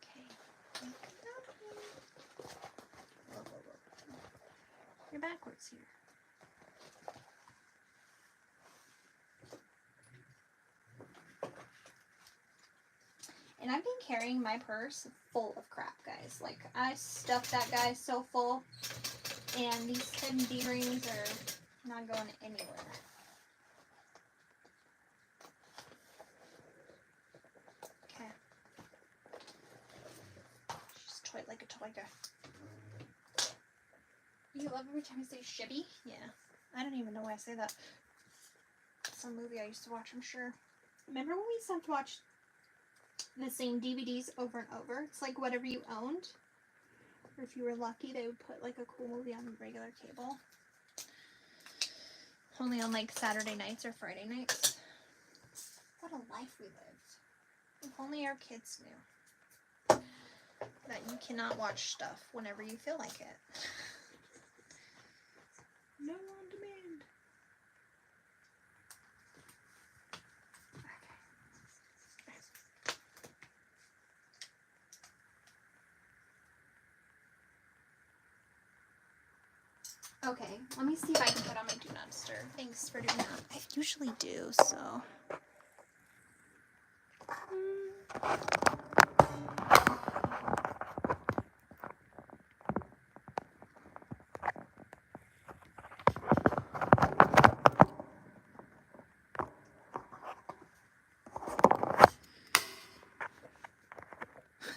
Okay. Whoa. You're backwards here. And I've been carrying my purse full of crap, guys. Like, I stuffed that guy so full. And these hidden D-rings are not going anywhere. Okay. She's toy like a toy. You love every time I say shibby? Yeah. I don't even know why I say that. Some movie I used to watch, I'm sure. Remember when we used to have to watch the same DVDs over and over? It's like whatever you owned. Or if you were lucky, they would put like a cool movie on regular cable. Only on like Saturday nights or Friday nights. What a life we lived. If only our kids knew that you cannot watch stuff whenever you feel like it. No on demand. Okay, let me see if I can put on my Do Not Disturb. Thanks for doing that. I usually do, so.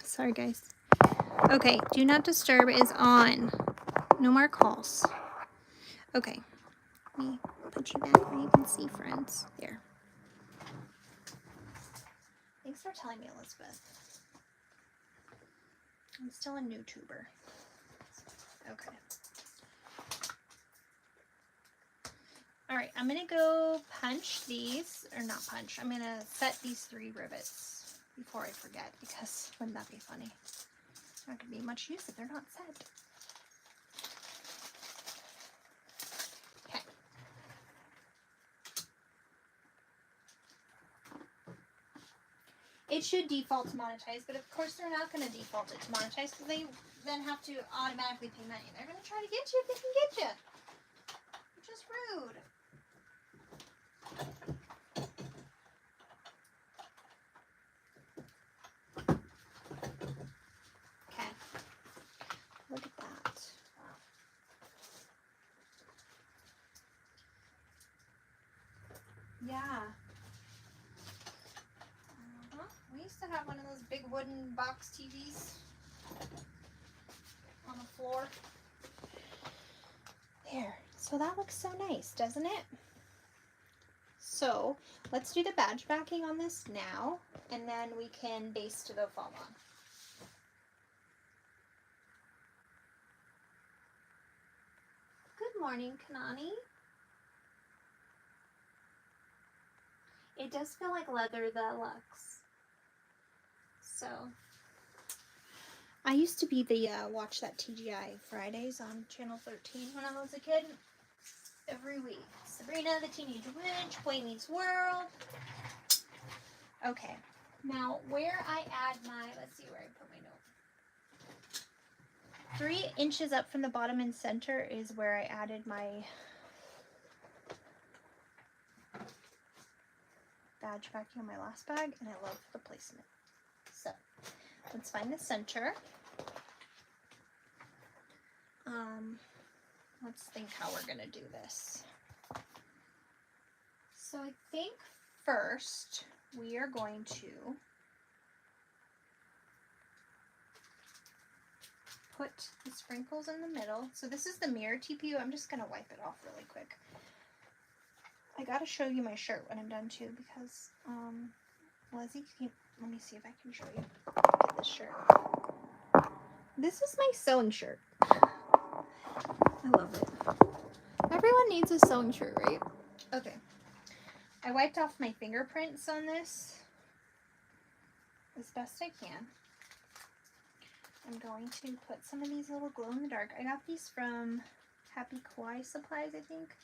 Sorry, guys. Okay, do not disturb is on. No more calls. Okay, let me put you back where you can see friends. There. Thanks for telling me, Elizabeth. I'm still a YouTuber. Okay. Alright, I'm going to go punch these, or not punch, I'm going to set these 3 rivets before I forget, because wouldn't that be funny? Not going to be much use if they're not set. Okay. It should default to monetize, but of course they're not going to default it to monetize because they then have to automatically pay money. They're going to try to get you if they can get you. Which is rude. Okay. Look at that. Yeah. We used to have one of those big wooden box TVs on the floor. There. So that looks so nice, doesn't it? So let's do the badge backing on this now, and then we can baste the foam on. Good morning, Kanani. It does feel like leather, the Lux. So, I used to be the watch that TGI Fridays on Channel 13 when I was a kid. Every week. Sabrina, the Teenage Witch, Boy Meets World. Okay. Now, where I add my, let's see where I put my note. 3 inches up from the bottom and center is where I added my badge backing on my last bag, and I love the placement. So, let's find the center. Let's think how we're gonna do this. So I think first we are going to put the sprinkles in the middle. So this is the mirror TPU. I'm just gonna wipe it off really quick. I gotta show you my shirt when I'm done too, because Lizzie, let me see if I can show you. Look at this shirt. This is my sewing shirt. I love it. Everyone needs a sewing shirt, right? Okay. I wiped off my fingerprints on this as best I can. I'm going to put some of these little glow in the dark. I got these from Happy Kawaii Supplies, I think.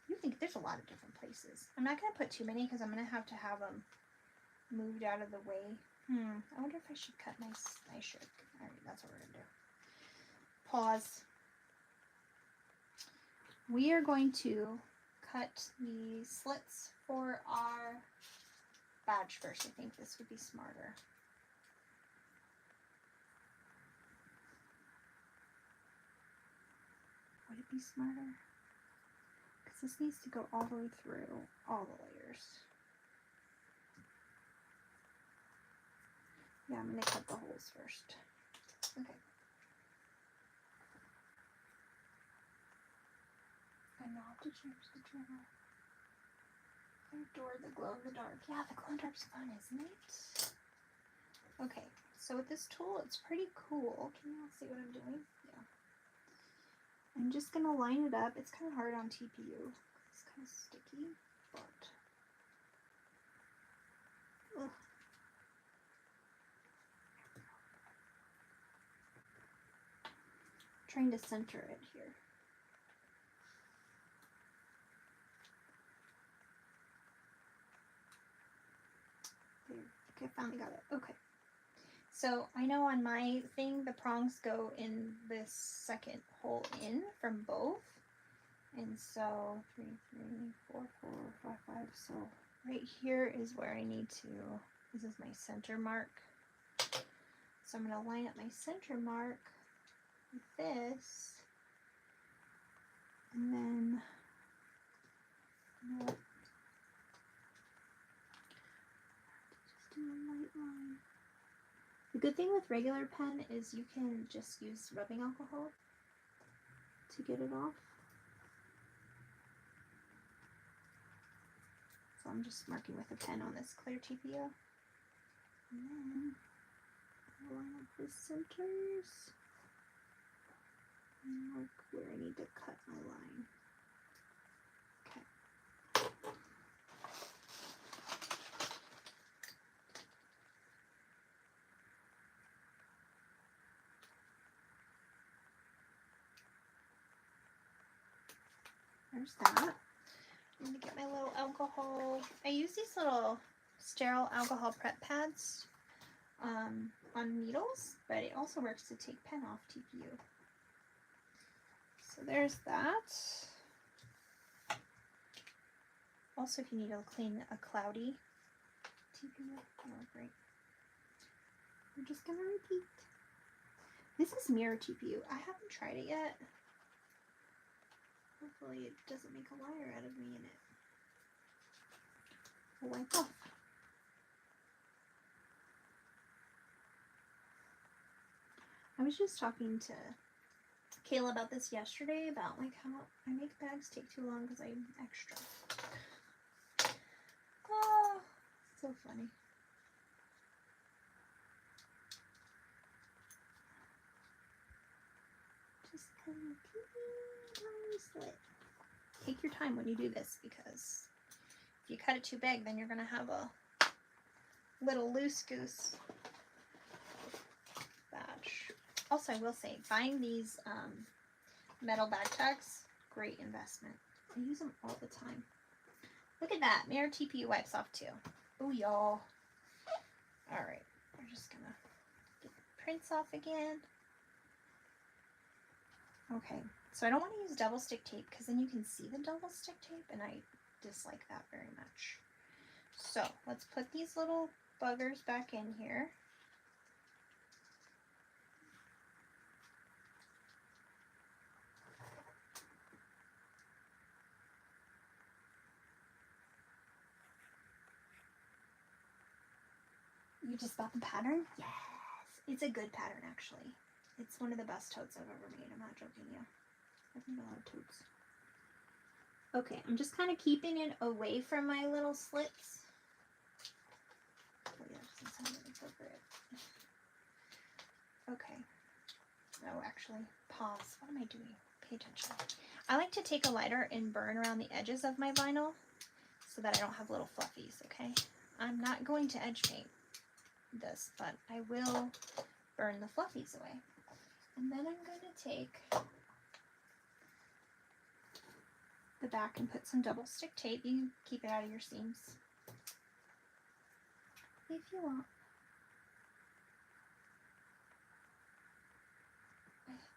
You think there's a lot of different places. I'm not going to put too many because I'm going to have them moved out of the way. I wonder if I should cut my shirt. Alright, that's what we're going to do. Pause. We are going to cut the slits for our badge first. I think this would be smarter. Would it be smarter? Because this needs to go all the way through all the layers. Yeah, I'm going to cut the holes first. Okay. I know how to change the channel. I adore the glow in the dark. Yeah, the glow in the dark's fun, isn't it? Okay, so with this tool, it's pretty cool. Can you all see what I'm doing? Yeah. I'm just gonna line it up. It's kind of hard on TPU. It's kind of sticky, but ugh. Trying to center it here. Okay, I finally got it. Okay. So I know on my thing, the prongs go in this second hole in from both. And so 3, 3, 4, 4, 5, 5. So right here is where I need to This is my center mark. So I'm going to line up my center mark with this. And then just do a light line. The good thing with regular pen is you can just use rubbing alcohol to get it off. So I'm just marking with a pen on this clear TPO. And then I'll line up the centers and mark where I need to cut my line. Okay. There's that. I'm gonna get my little alcohol. I use these little sterile alcohol prep pads on needles, but it also works to take pen off TPU. So there's that. Also, if you need to clean a cloudy TPU, that'll work great. We're just gonna repeat. This is mirror TPU. I haven't tried it yet. Hopefully it doesn't make a liar out of me in it. I'll wipe off. I was just talking to Kayla about this yesterday, about like how I make bags take too long because I'm extra. Oh, so funny. Just kind of slit. Take your time when you do this, because if you cut it too big, then you're going to have a little loose goose badge. Also, I will say, buying these metal bag tags, great investment. I use them all the time. Look at that. Mirror TPU wipes off too. Oh, y'all. Alright, we're just going to get the prints off again. Okay, so I don't want to use double stick tape because then you can see the double stick tape, and I dislike that very much. So let's put these little buggers back in here. You just bought the pattern? Yes! It's a good pattern, actually. It's one of the best totes I've ever made. I'm not joking you. I've made a lot of totes. Okay, I'm just kind of keeping it away from my little slits. Oh yeah, it doesn't sound really appropriate. Okay. No, actually, pause. What am I doing? Pay attention. I like to take a lighter and burn around the edges of my vinyl so that I don't have little fluffies, okay? I'm not going to edge paint this, but I will burn the fluffies away. And then I'm going to take the back and put some double stick tape. You keep it out of your seams if you want.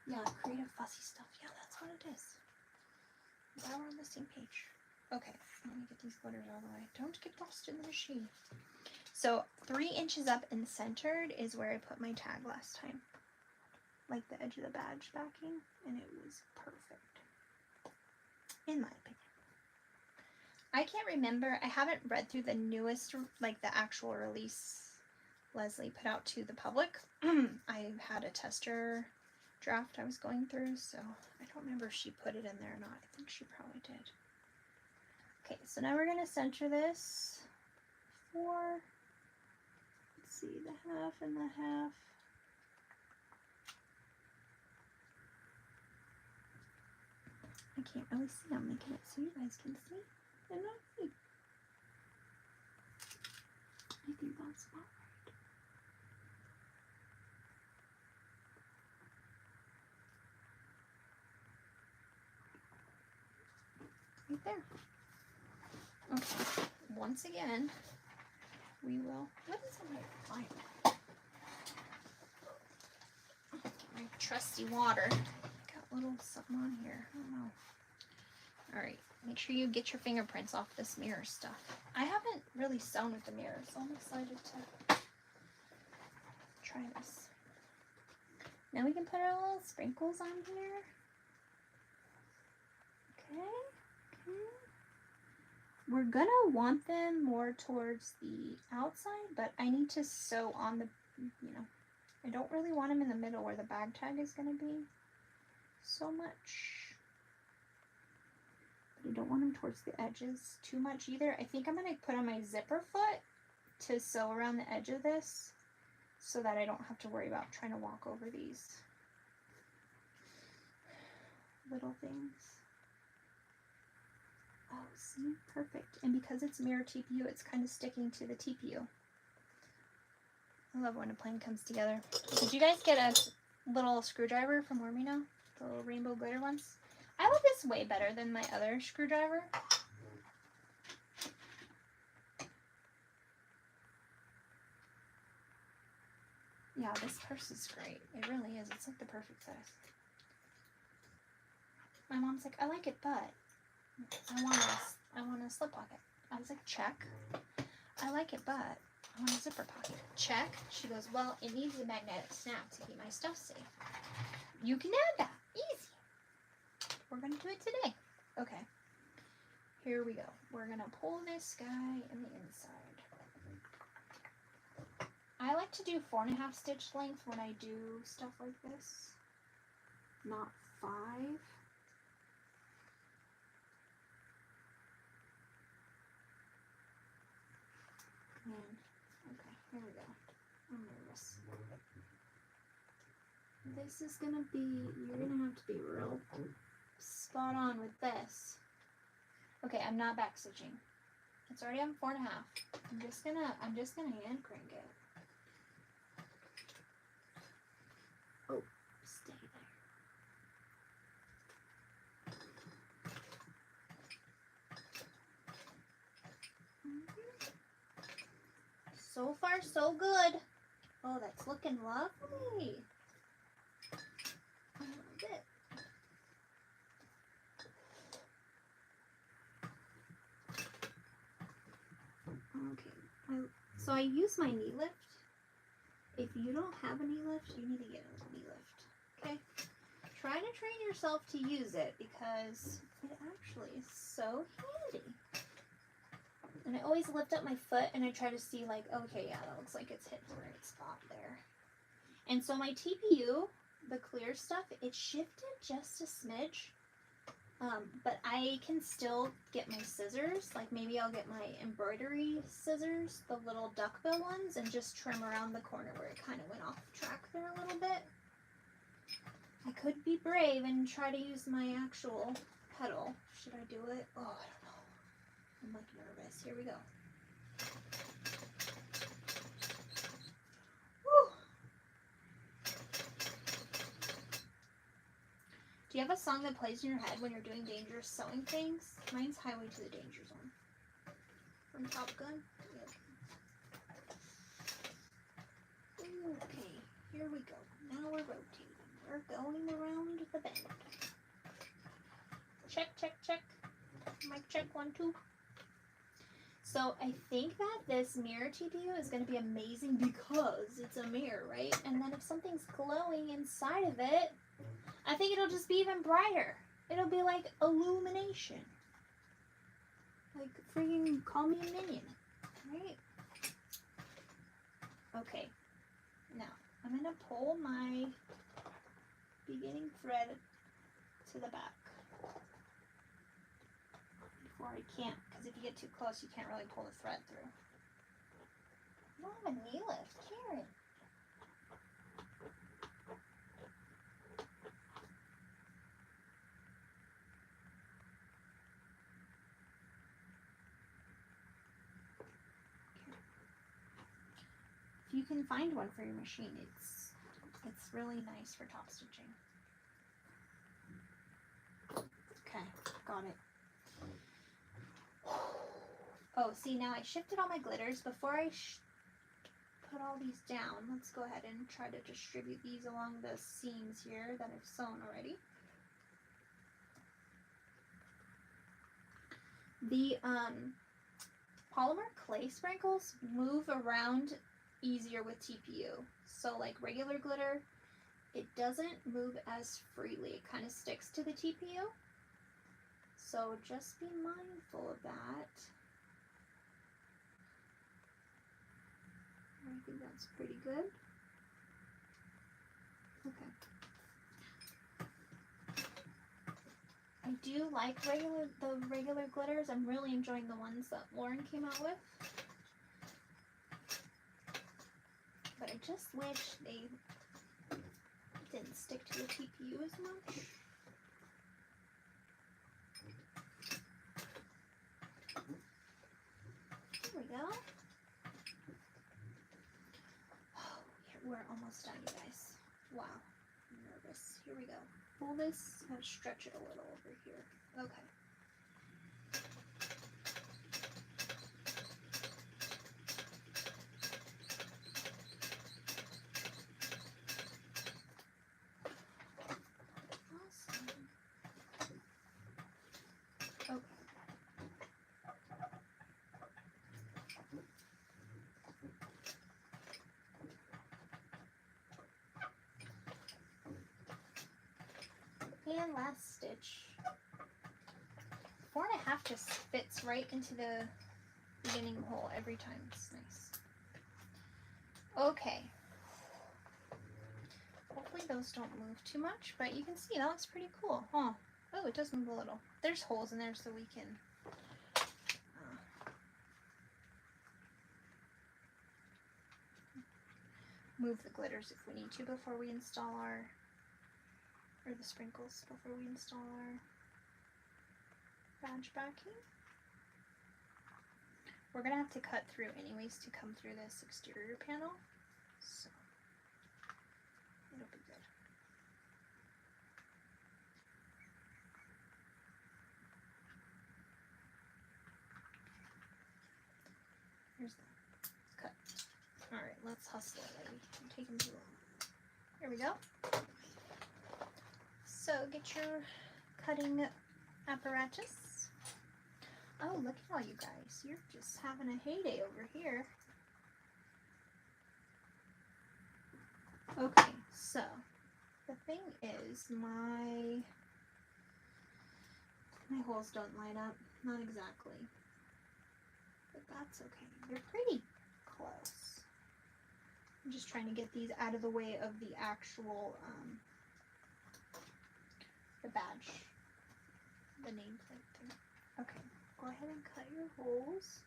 Yeah, creative fussy stuff. Yeah, that's what it is. Now we're on the same page. Okay, let me get these glitters out of the way. Don't get lost in the machine. So 3 inches up and centered is where I put my tag last time. Like the edge of the badge backing, and it was perfect. In my opinion. I can't remember, I haven't read through the newest, like the actual release Leslie put out to the public. I had a tester draft I was going through, so I don't remember if she put it in there or not. I think she probably did. Okay, so now we're going to center this for, let's see, the half and the half. I can't really see. I'm making it so you guys can see and not see. I think that's about right. Right there. Okay. Once again, we will. What is in my fire? My trusty water. Got a little something on here. I don't know. Alright, Make sure you get your fingerprints off this mirror stuff. I haven't really sewn with the mirror, so I'm excited to try this. Now we can put our little sprinkles on here. Okay. We're gonna want them more towards the outside, but I need to sew on the, I don't really want them in the middle where the bag tag is gonna be so much. I don't want them towards the edges too much either. I think I'm going to put on my zipper foot to sew around the edge of this so that I don't have to worry about trying to walk over these little things. Oh, see? Perfect. And because it's mirror TPU, it's kind of sticking to the TPU. I love when a plan comes together. Did you guys get a little screwdriver from Ormino? The little rainbow glitter ones? I like this way better than my other screwdriver. Yeah, this purse is great. It really is. It's like the perfect size. My mom's like, I like it, but I want a slip pocket. I was like, check. I like it, but I want a zipper pocket. Check. She goes, well, it needs a magnetic snap to keep my stuff safe. You can add that. Easy. We're going to do it today. Okay. Here we go. We're going to pull this guy in the inside. I like to do 4.5 stitch length when I do stuff like this. Not 5. Okay, here we go. I'm nervous. This is going to be, you're going to have to be real spot on with this. Okay, I'm not back stitching. It's already on 4.5. I'm just gonna hand crank it. Oh, stay there. So far, so good. Oh, that's looking lovely. I love it. Okay, so I use my knee lift. If you don't have a knee lift, you need to get a knee lift, okay? Try to train yourself to use it because it actually is so handy. And I always lift up my foot and I try to see like, okay, yeah, that looks like it's hit the right spot there. And so my TPU, the clear stuff, it shifted just a smidge. But I can still get my scissors, like maybe I'll get my embroidery scissors, the little duckbill ones, and just trim around the corner where it kind of went off track there a little bit. I could be brave and try to use my actual pedal. Should I do it? Oh, I don't know. I'm like nervous. Here we go. Do you have a song that plays in your head when you're doing dangerous sewing things? Mine's Highway to the Danger Zone. From Top Gun? Yep. Okay, here we go. Now we're rotating. We're going around the bend. Check, check, check. Mic check, 1, 2. So I think that this mirror TPU is going to be amazing because it's a mirror, right? And then if something's glowing inside of it, I think it'll just be even brighter. It'll be like illumination. Like freaking call me a minion, right? Okay, now I'm gonna pull my beginning thread to the back. Before I can't, because if you get too close, you can't really pull the thread through. I don't have a knee lift, Karen. If you can find one for your machine, it's really nice for top stitching. Okay, got it. Oh, see, now I shifted all my glitters. Before I put all these down, let's go ahead and try to distribute these along the seams here that I've sewn already. The polymer clay sprinkles move around easier with TPU. So like regular glitter, it doesn't move as freely. It kind of sticks to the TPU. So just be mindful of that. I think that's pretty good. Okay. I do like the regular glitters. I'm really enjoying the ones that Lauren came out with. But I just wish they didn't stick to the TPU as much. There we go. Oh, we're almost done, you guys. Wow, I'm nervous. Here we go. Pull this and stretch it a little over here. Okay. Awesome. Okay. And last stitch. 4.5 just fits right into the beginning hole every time. It's nice. Okay. Hopefully those don't move too much, but you can see that looks pretty cool, huh? Oh, it does move a little. There's holes in there so we can move the glitters if we need to before we install our, or the sprinkles before we install our badge backing. We're gonna have to cut through anyways to come through this exterior panel, so it'll be good. Here's that. It's cut. Alright, let's hustle it, lady. I'm taking too long. Here we go. So get your cutting apparatus. Oh, look at all you guys. You're just having a heyday over here. Okay, so the thing is my holes don't line up. Not exactly. But that's okay. They're pretty close. I'm just trying to get these out of the way of the actual the badge. The nameplate thing. Okay. Go ahead and cut your holes.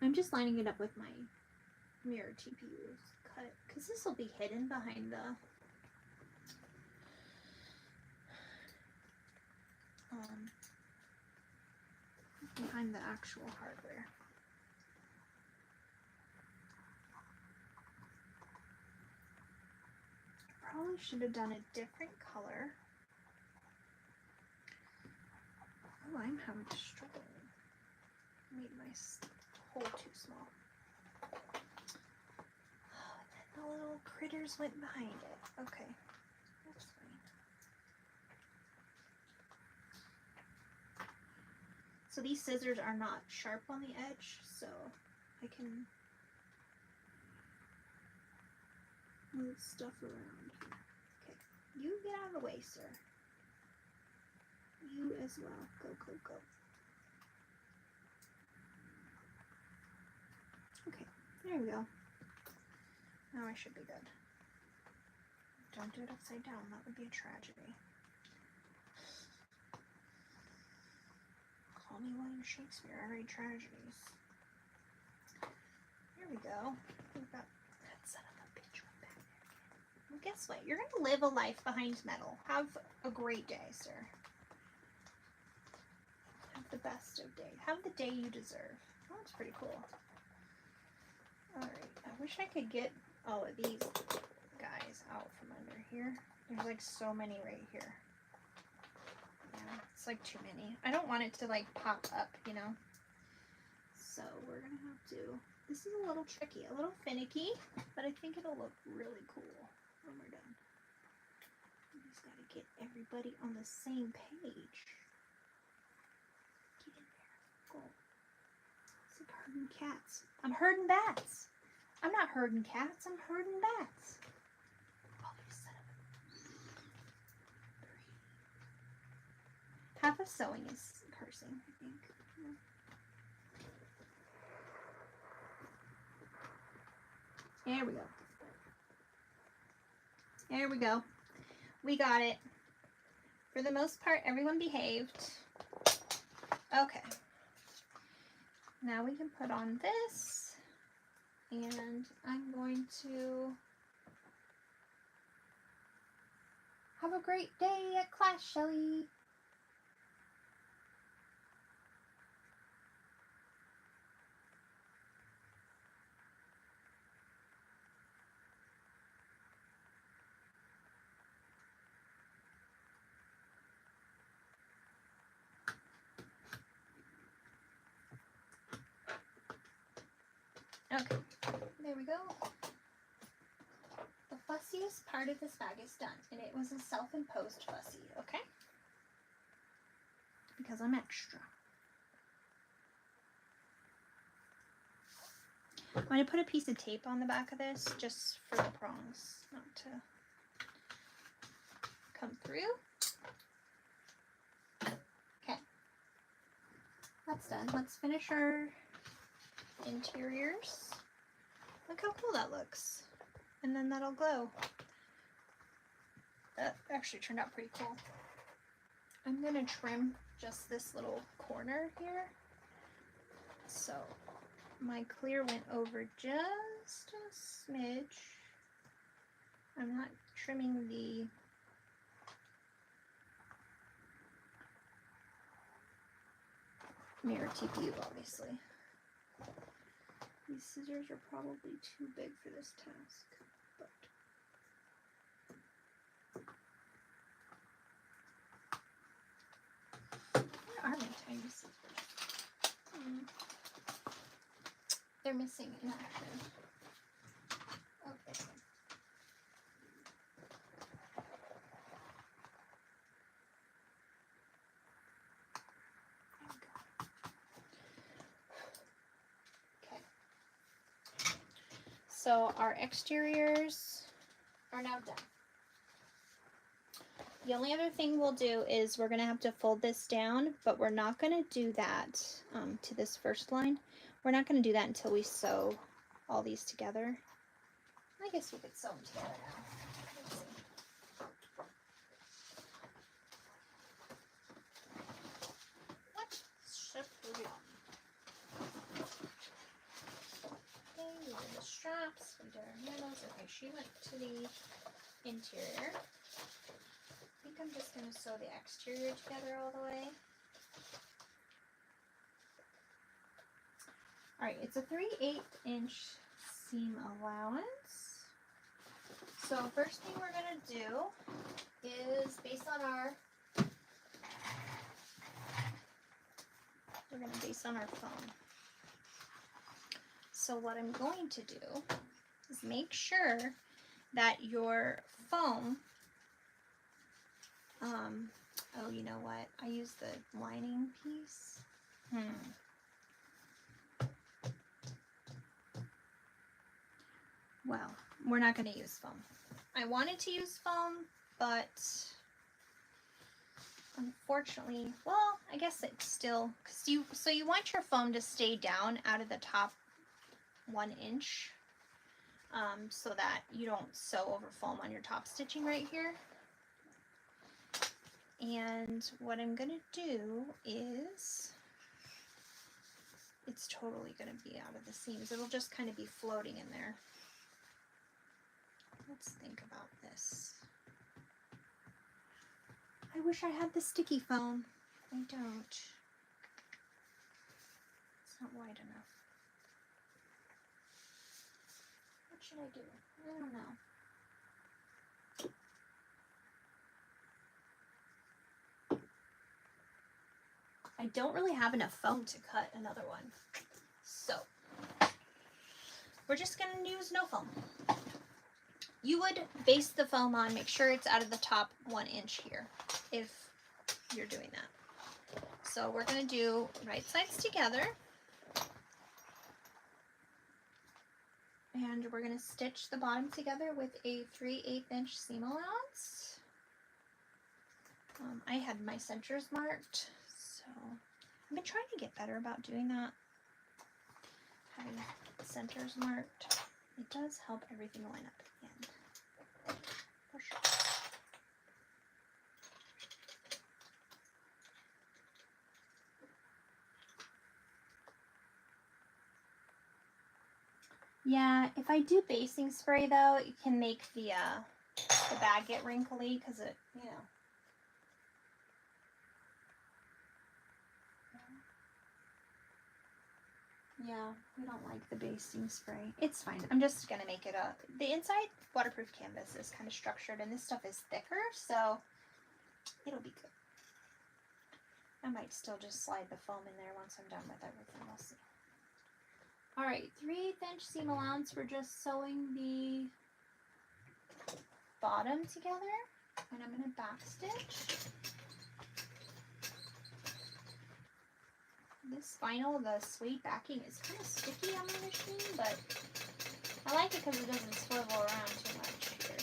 I'm just lining it up with my mirror TPUs cut because this will be hidden behind the actual hardware. Probably should have done a different color. Oh, I'm having trouble. Made my hole too small. Oh, and then the little critters went behind it. Okay, that's fine. So these scissors are not sharp on the edge, so I can move stuff around here. Okay, you get out of the way, sir. You as well. Go, go, go. Okay, there we go. Now I should be good. Don't do it upside down. That would be a tragedy. Call me William Shakespeare. I write tragedies. Here we go. We've got that son of a bitch right back there. Well, guess what? You're going to live a life behind metal. Have a great day, sir. Have the best of day. Have the day you deserve. Oh, that's pretty cool. Alright. I wish I could get all of these guys out from under here. There's like so many right here. Yeah, it's like too many. I don't want it to like pop up, you know. So we're gonna have to. This is a little tricky, a little finicky, but I think it'll look really cool when we're done. gotta get everybody on the same page. Get in there. Go. It's like herding cats. I'm herding bats. I'm not herding cats. I'm herding bats. Oh, there's son of a... Half of sewing is cursing, I think. There we go. There we go. We got it. For the most part, everyone behaved. Okay. Now we can put on this. And I'm going to have a great day at class, Shelly. Okay, there we go. The fussiest part of this bag is done, and it was a self-imposed fussy, okay? Because I'm extra. I'm going to put a piece of tape on the back of this just for the prongs not to come through. Okay, that's done. Let's finish our interiors. Look how cool that looks. And then that'll glow. That actually turned out pretty cool. I'm going to trim just this little corner here. So my clear went over just a smidge. I'm not trimming the mirror TPU, obviously. These scissors are probably too big for this task, but where are my tiny scissors? They're missing in action. Okay. So our exteriors are now done. The only other thing we'll do is we're going to have to fold this down, but we're not going to do that to this first line. We're not going to do that until we sew all these together. I guess we could sew them together now. Let's see. What? Shift Okay, we did the straps, we did our handles. Okay, she went to the interior. I think I'm just going to sew the exterior together all the way. Alright, it's a 3/8" seam allowance. So first thing we're going to do is base on our foam. So what I'm going to do is make sure that your foam, oh, you know what? I used the lining piece. Well, we're not going to use foam. I wanted to use foam, but unfortunately, well, I guess it's still, so you want your foam to stay down out of the top 1 inch, so that you don't sew over foam on your top stitching right here. And what I'm going to do is, it's totally going to be out of the seams. It'll just kind of be floating in there. Let's think about this. I wish I had the sticky foam. I don't. It's not wide enough. What should I do? I don't know. I don't really have enough foam to cut another one. So we're just gonna use no foam. you would base the foam on, make sure it's out of the top 1 inch here if you're doing that. So we're going to do right sides together. And we're going to stitch the bottom together with a 3/8 inch seam allowance. I had my centers marked, so I've been trying to get better about doing that. Having centers marked, it does help everything line up at the end. For sure. Yeah, if I do basing spray though, it can make the bag get wrinkly because it, you know. Yeah, we don't like the basting spray. It's fine. I'm just gonna make it the inside waterproof canvas is kind of structured and this stuff is thicker, so it'll be good. I might still just slide the foam in there once I'm done with everything. We'll see. All right, 3/8 inch seam allowance. We're just sewing the bottom together, and I'm gonna back stitch. This vinyl, the suede backing, is kind of sticky on my machine, but I like it because it doesn't swivel around too much here.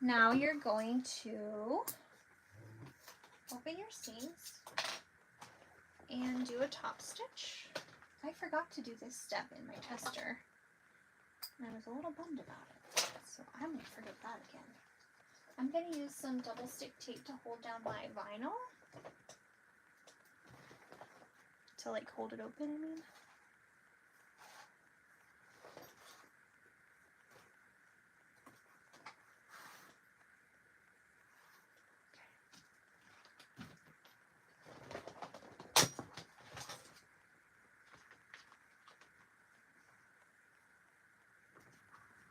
Now you're going to open your seams and do a top stitch. I forgot to do this step in my tester, and I was a little bummed about it, so I'm going to forget that again. I'm going to use some double stick tape to hold down my vinyl, to like hold it open, I mean.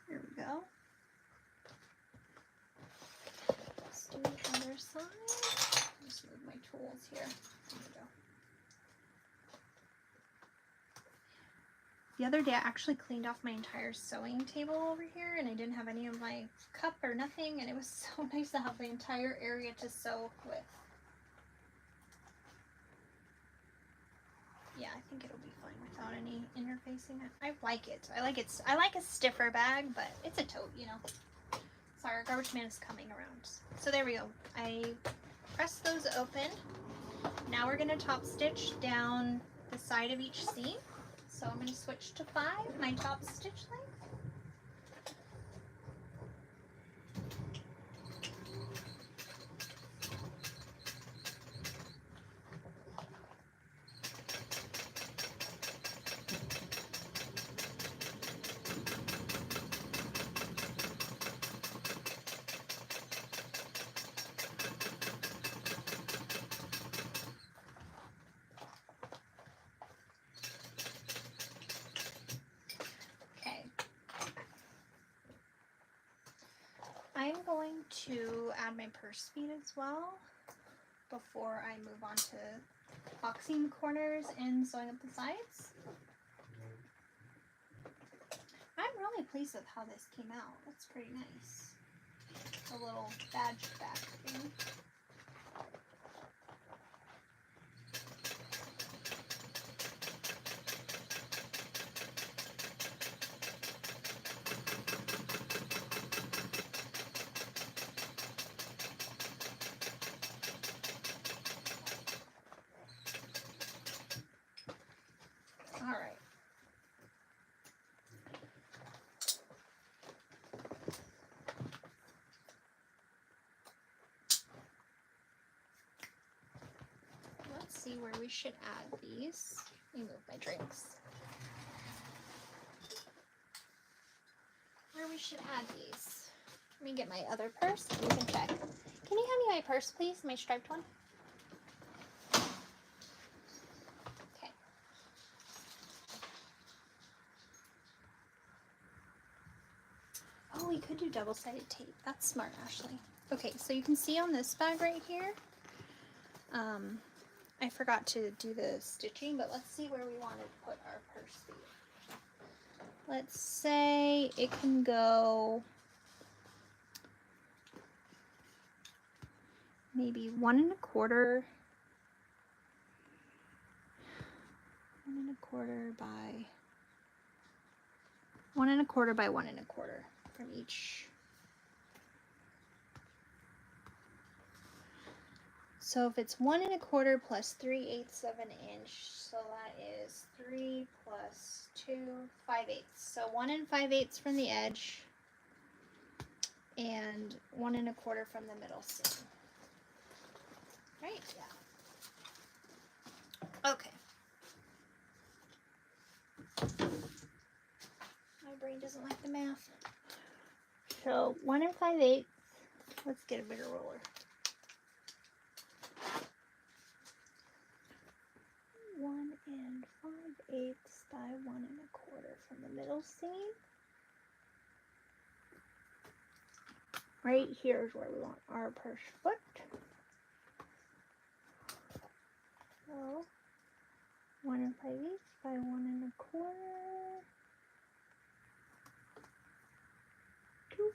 Here we go. Let's do the other side. Just move my tools here. There we go. The other day I actually cleaned off my entire sewing table over here and I didn't have any of my cup or nothing, and it was so nice to have the entire area to sew with. Yeah, I think it'll be fine without any interfacing. I like it. I like a stiffer bag, but it's a tote, you know. Sorry, our garbage man is coming around. So there we go. I pressed those open. Now we're gonna top stitch down the side of each seam. So I'm gonna switch to 5, my top stitch length. I'm going to add my purse feet as well before I move on to boxing the corners and sewing up the sides. I'm really pleased with how this came out. That's pretty nice. A little badge back thing. All right. Let's see where we should add these. Let me move my drinks. Where we should add these. Let me get my other purse. You can check. Can you hand me my purse, please? My striped one. Okay. Oh, we could do double-sided tape. That's smart, Ashley. Okay, so you can see on this bag right here, I forgot to do the stitching, but let's see where we want to put our purse feet. Let's say it can go maybe 1 1/4 by 1 1/4 by 1 1/4 from each. So if it's 1 1/4 plus 3/8 of an inch, so that is 3 plus 2, 5/8. So 1 5/8 from the edge and 1 1/4 from the middle seam. Right? Yeah. Okay. My brain doesn't like the math. So 1 5/8. Let's get a bigger roller. 1 5/8 by 1 1/4 from the middle seam. Right here is where we want our purse foot. So 1 5/8 by 1 1/4. 2.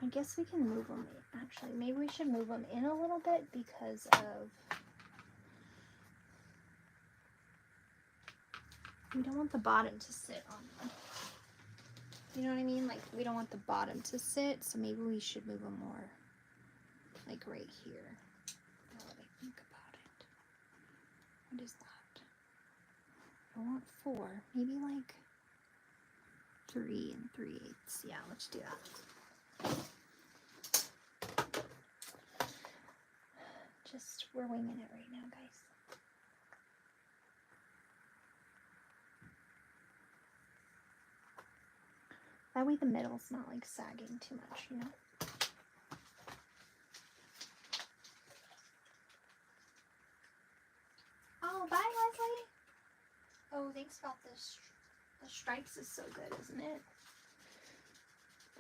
I guess we can move them. Actually, maybe we should move them in a little bit because of. We don't want the bottom to sit on them. You know what I mean? Like, we don't want the bottom to sit, so maybe we should move them more, like, right here. Now that I think about it. What is that? I want 4. Maybe, like, 3 3/8. Yeah, let's do that. Just, we're winging it right now, guys. That way the middle's not like sagging too much, you know? Oh, bye, Leslie. Oh, thanks about this. The stripes is so good, isn't it?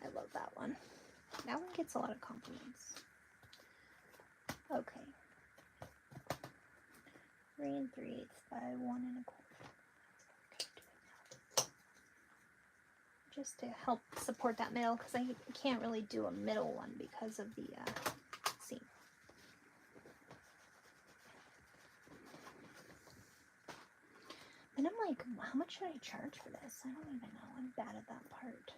I love that one. That one gets a lot of compliments. Okay. 3 3/8 by 1 1/4. Just to help support that middle, because I can't really do a middle one because of the seam. And I'm like, how much should I charge for this? I don't even know. I'm bad at that part.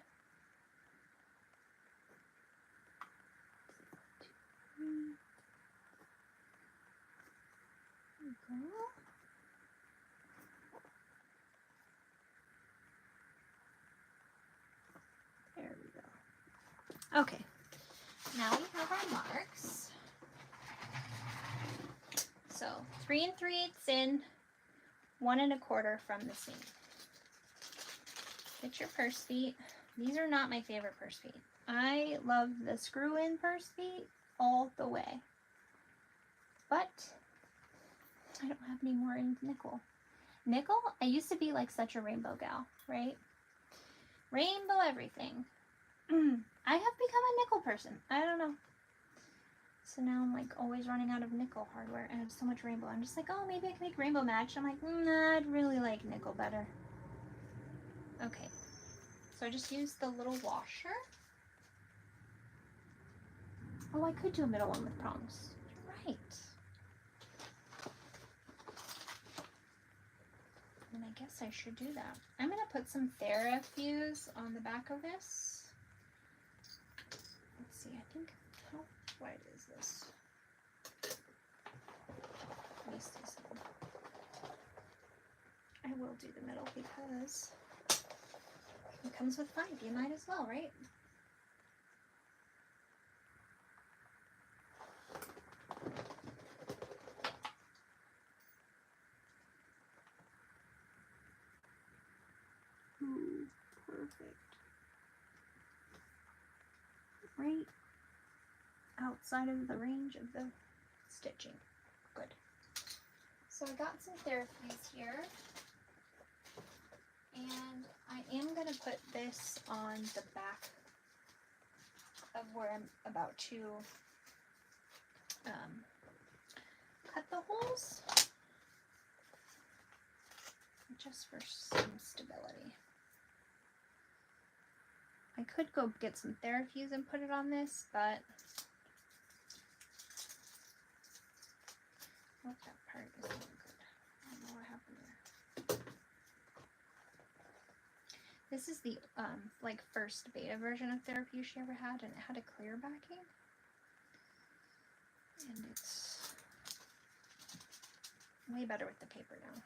1, 2, 3. There we go. There we go. Okay. Now we have our marks. So 3 3/8 in, 1 1/4 from the seam. Get your purse feet. These are not my favorite purse feet. I love the screw-in purse feet all the way. But I don't have any more in nickel. Nickel, I used to be like such a rainbow gal, right? Rainbow everything. I have become a nickel person. I don't know. So now I'm like always running out of nickel hardware and I have so much rainbow. I'm just like, oh, maybe I can make rainbow match. I'm like, nah, I'd really like nickel better. Okay. So I just used the little washer. Oh, I could do a middle one with prongs. You're right. And I guess I should do that. I'm going to put some Therafuse on the back of this. Let's see, I think, how wide is this? Besties. I will do the middle because it comes with 5. You might as well, right? Ooh, perfect. perfect. Right outside of the range of the stitching. Good. So I got some therapies here. And I am going to put this on the back of where I'm about to cut the holes. Just for some stability. I could go get some therapies and put it on this, but oh, that part is not good. I don't know what happened there. This is the like first beta version of therapy she ever had, and it had a clear backing. And it's way better with the paper now.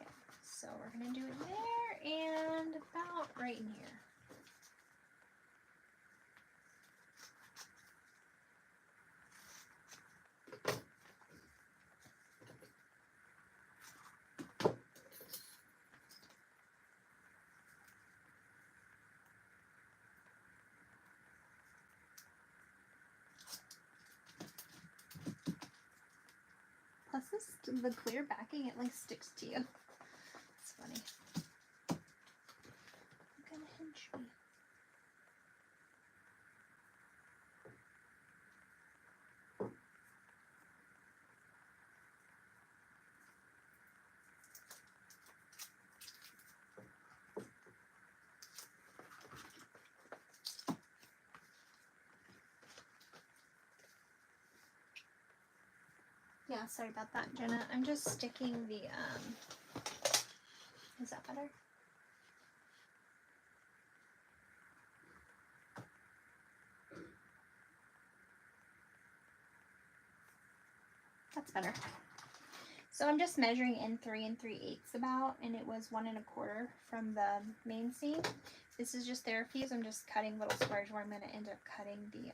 Okay, so we're gonna do it there and about right in here. Plus the clear backing, it like sticks to you. It's funny. You're gonna hinge me. Yeah, sorry about that, Jenna. I'm just sticking the, is that better? That's better. So I'm just measuring in 3 3/8 about, and it was 1 1/4 from the main seam. This is just therapies. I'm just cutting little squares where I'm going to end up cutting the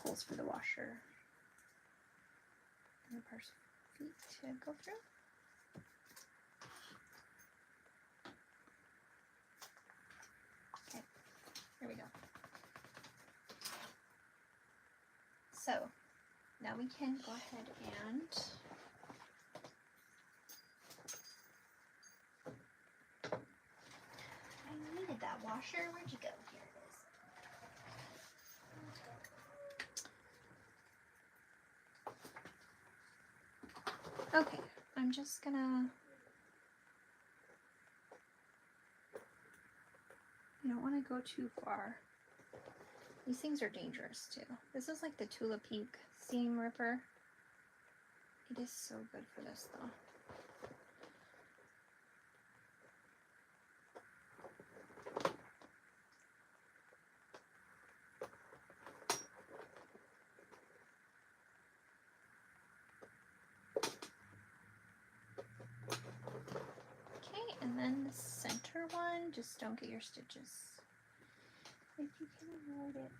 holes for the washer and the purse feet to go through. Okay, here we go. So now we can go ahead and I needed that washer. Where'd you go? Here it is. Okay, I'm just gonna, you don't want to go too far. These things are dangerous too. This is like the Tula Pink seam ripper. It is so good for this though. Okay, and then the center one, just don't get your stitches if you can avoid it.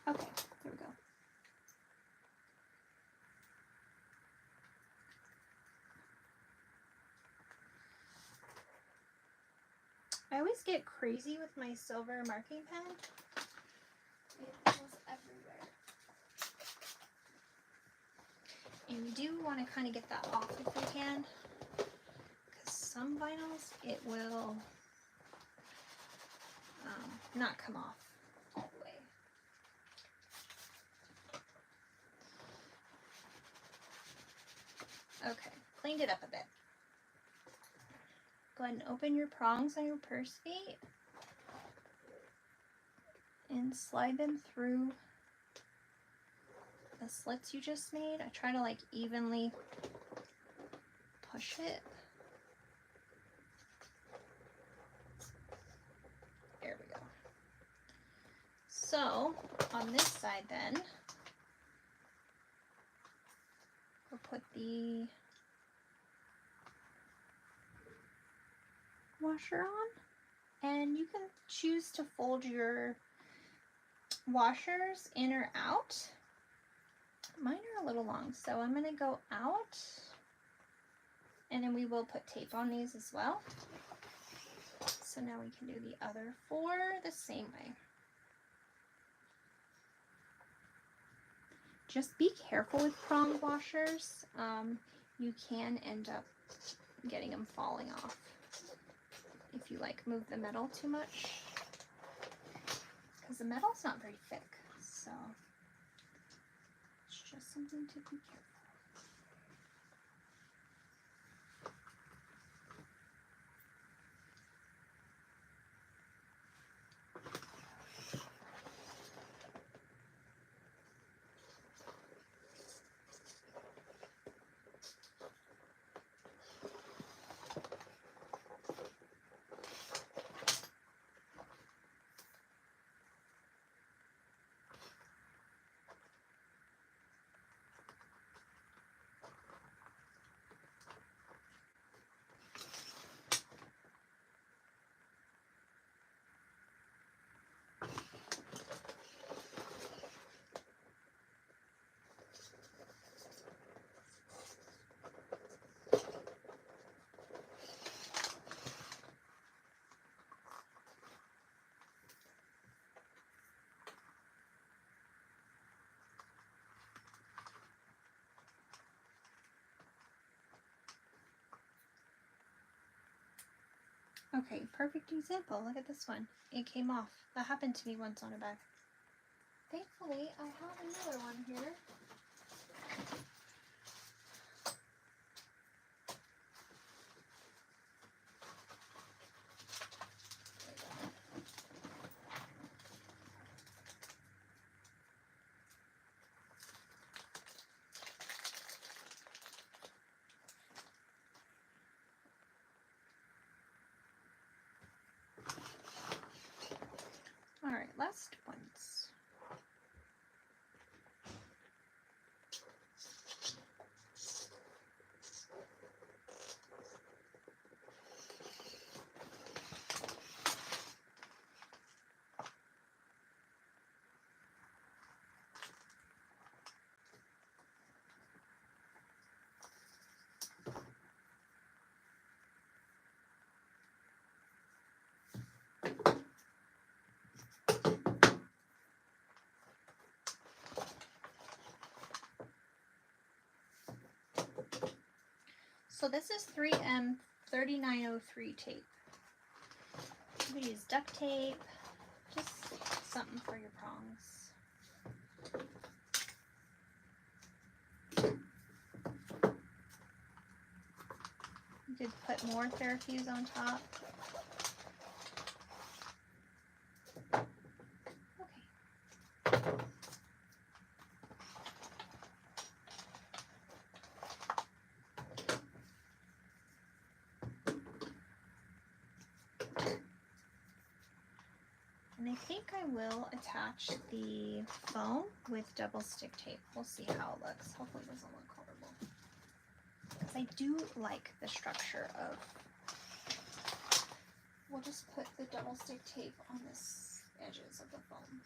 Okay, there we go. I always get crazy with my silver marking pen. It goes everywhere. And you do want to kind of get that off if you can, because some vinyls, it will not come off all the way. Okay, cleaned it up a bit. Go ahead and open your prongs on your purse feet and slide them through the slits you just made. I try to like evenly push it. There we go. So on this side then, we'll put the washer on, and you can choose to fold your washers in or out. Mine are a little long, so I'm going to go out, and then we will put tape on these as well. So now we can do the other 4 the same way. Just be careful with prong washers. You can end up getting them falling off if you like move the metal too much, because the metal's not very thick, so it's just something to be careful. Okay, perfect example. Look at this one. It came off. That happened to me once on a bag. Thankfully, I have another one here. Alright, last ones. So this is 3M 3903 tape. You can use duct tape, just something for your prongs. You could put more Therafuse on top. And I think I will attach the foam with double stick tape. We'll see how it looks. Hopefully it doesn't look horrible. Because I do like the structure of... We'll just put the double stick tape on the edges of the foam.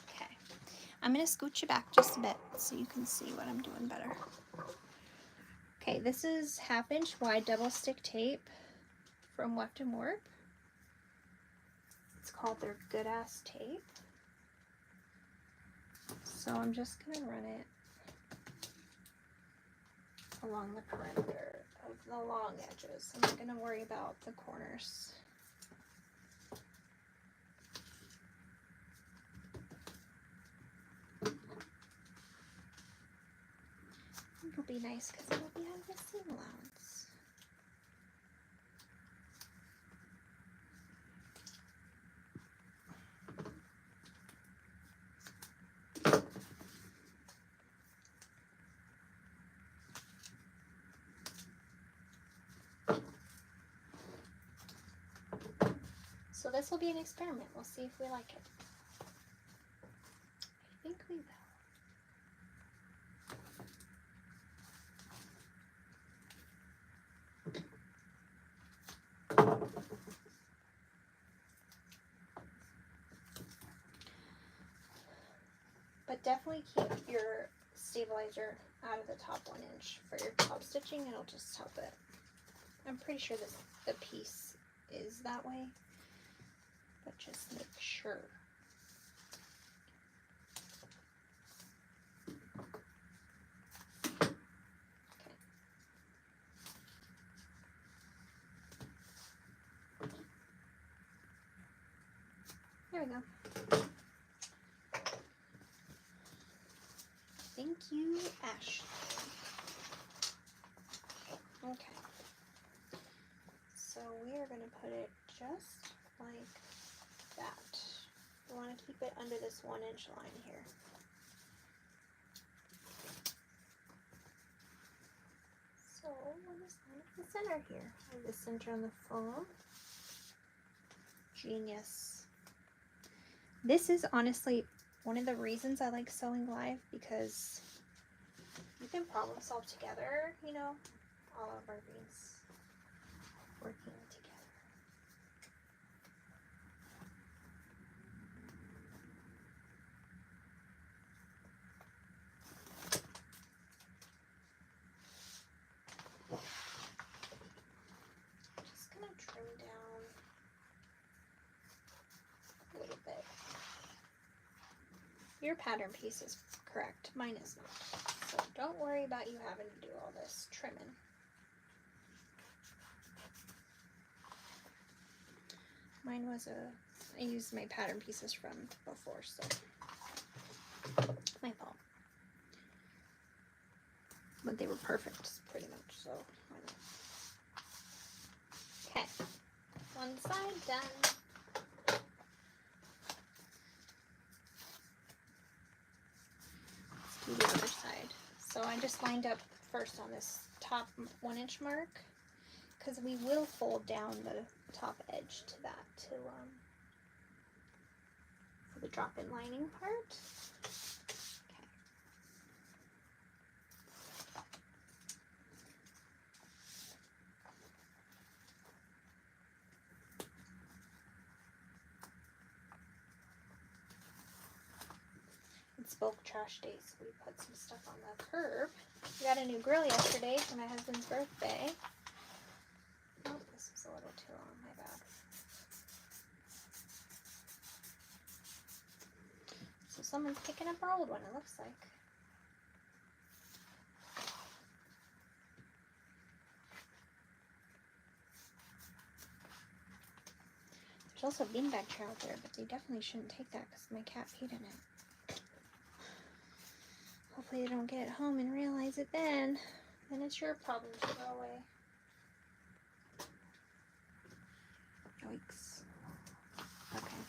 Okay. I'm going to scooch it back just a bit so you can see what I'm doing better. Okay, this is 1/2 inch wide double stick tape from Weft and Warp. It's called their Good Ass Tape. So I'm just going to run it along the perimeter of the long edges. I'm not going to worry about the corners. It'll be nice because it'll be out of the seam allowance. So this will be an experiment. We'll see if we like it. I think we will. definitely keep your stabilizer out of the top 1 inch for your top stitching. It'll just help it. I'm pretty sure this the piece is that way, but just make sure. There we go. Thank you, Ashley. Okay. So we are going to put it just like that. We want to keep it under this 1 inch line here. So we'll just line up the center here. The center on the foam. Genius. This is honestly one of the reasons I like sewing live, because you can problem solve together, you know, all of our beans working together. Just gonna trim down a little bit. Your pattern piece is correct, mine is not. So don't worry about you having to do all this trimming. Mine was I used my pattern pieces from before, so my fault. But they were perfect, pretty much, so why not? Okay, one side done. Let's do the other side. So I just lined up first on this top 1 inch mark, because we will fold down the top edge to that for the drop-in lining part. Okay. It's bulk trash day, so we put some stuff on the curb. We got a new grill yesterday for my husband's birthday. Oh, this is a little too long, my bad. So someone's picking up our old one, it looks like. There's also a beanbag tray out there, but they definitely shouldn't take that because my cat peed in it. Hopefully they don't get it home and realize it then. Then it's your problem to throw away. Yikes. Okay.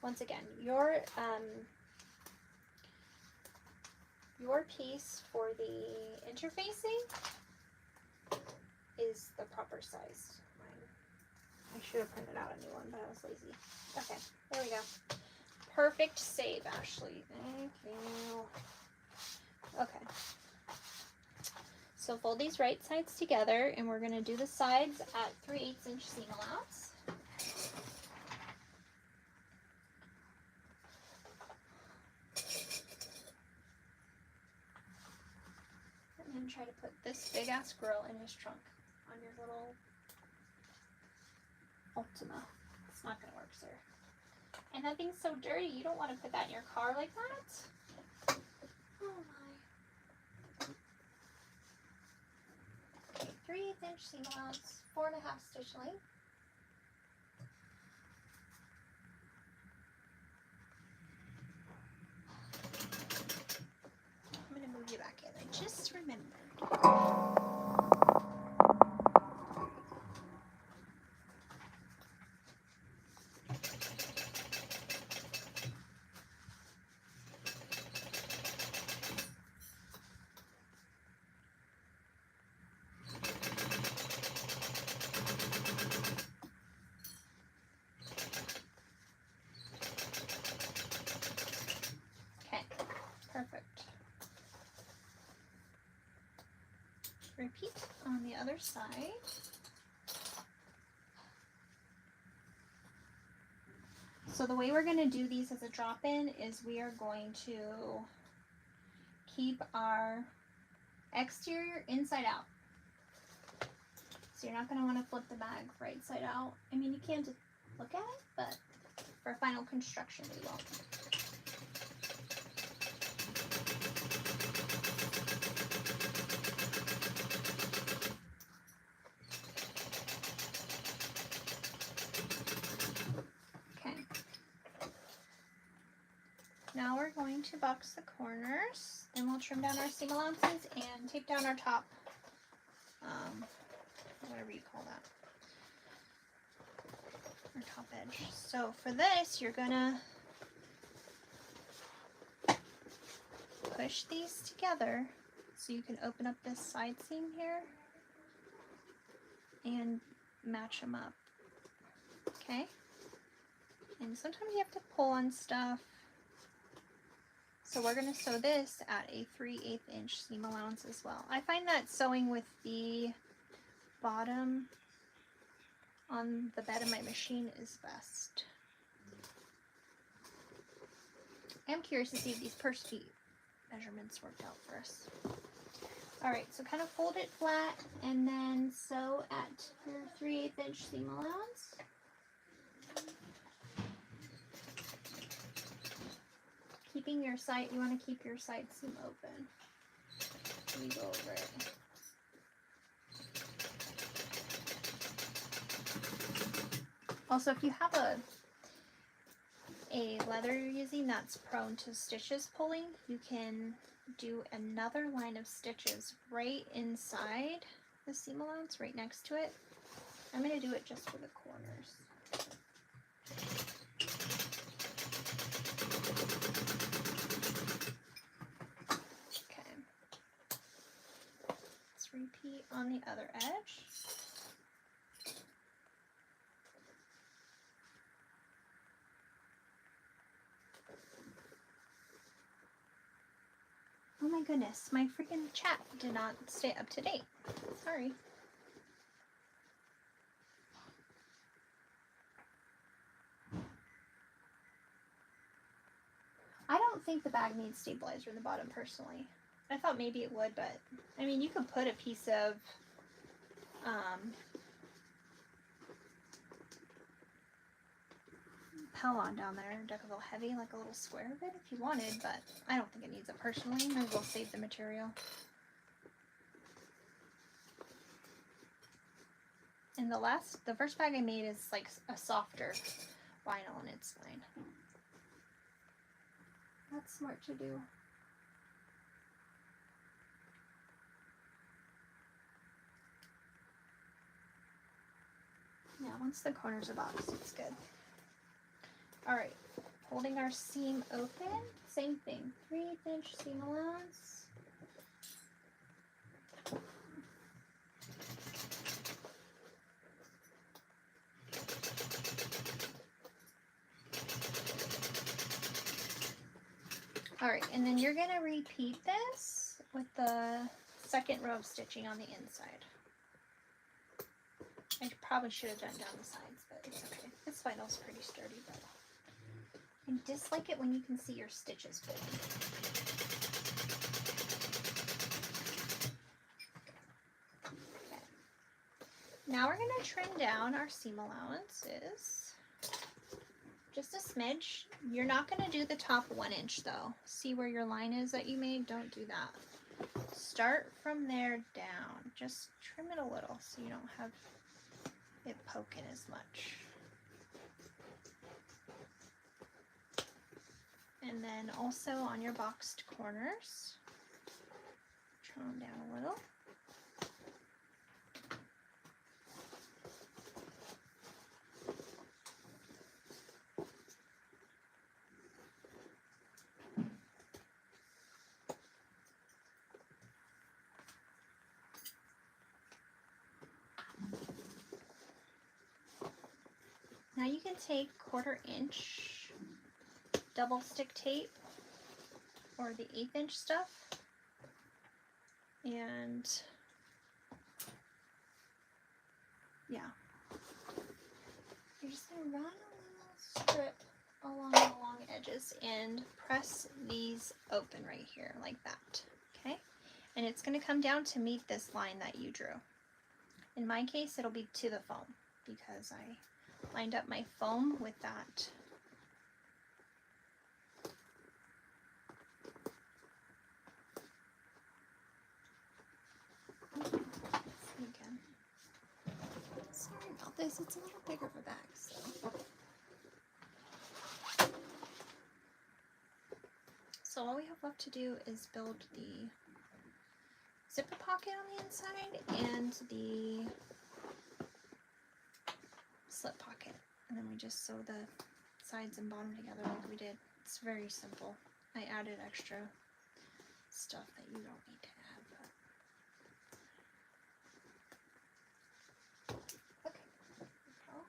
Once again, your piece for the interfacing is the proper size. I should have printed out a new one, but I was lazy. Okay, there we go. Perfect save, Ashley. Thank you. Okay. So fold these right sides together, and we're going to do the sides at 3/8 inch seam allowance. And then try to put this big ass squirrel in his trunk on your little Ultima. It's not going to work, sir. And that thing's so dirty, you don't want to put that in your car like that. Oh my. Okay, 3/8 inch seam allowance, 4.5 stitch length. I'm going to move you back in. I just remembered. Perfect. Repeat on the other side. So the way we're going to do these as a drop-in is we are going to keep our exterior inside out. So you're not going to want to flip the bag right side out. I mean, you can just look at it, but for final construction we won't. Now we're going to box the corners, then we'll trim down our seam allowances and tape down our top, whatever you call that, our top edge. So for this, you're gonna push these together so you can open up this side seam here and match them up, okay? And sometimes you have to pull on stuff. So we're going to sew this at a 3/8 inch seam allowance as well. I find that sewing with the bottom on the bed of my machine is best. I'm curious to see if these purse feet measurements worked out for us. Alright, so kind of fold it flat and then sew at your 3/8 inch seam allowance. Keeping your side, you want to keep your side seam open. Let me go over it. Also, if you have a leather you're using that's prone to stitches pulling, you can do another line of stitches right inside the seam allowance, right next to it. I'm going to do it just for the corners. Repeat on the other edge. Oh my goodness, my freaking chat did not stay up to date. Sorry. I don't think the bag needs stabilizer in the bottom personally. I thought maybe it would, but I mean, you could put a piece of Pellon down there, Decaville Heavy, like a little square of it if you wanted, but I don't think it needs it personally. Might as well save the material. And the first bag I made is like a softer vinyl and it's fine. That's smart to do. Yeah, once the corners are boxed, it's good. Alright, holding our seam open, same thing, 3/8 inch seam allowance. Alright, and then you're going to repeat this with the second row of stitching on the inside. I probably should have done down the sides, but it's okay. This vinyl's pretty sturdy, but I dislike it when you can see your stitches fitting. Okay. Now we're going to trim down our seam allowances. Just a smidge. You're not going to do the top 1 inch though. See where your line is that you made? Don't do that. Start from there down. Just trim it a little so you don't have it poking as much. And then also on your boxed corners, trim them down a little. Now you can take 1/4 inch double stick tape or the 1/8 inch stuff and yeah, you're just gonna run a little strip along the long edges and press these open right here like that, okay? And it's going to come down to meet this line that you drew. In my case, it'll be to the foam because I lined up my foam with that. Again. Sorry about this, it's a little bigger of a bag, so. So all we have left to do is build the zipper pocket on the inside and the slip pocket. And then we just sew the sides and bottom together like we did. It's very simple. I added extra stuff that you don't need to add. But... okay. There we go.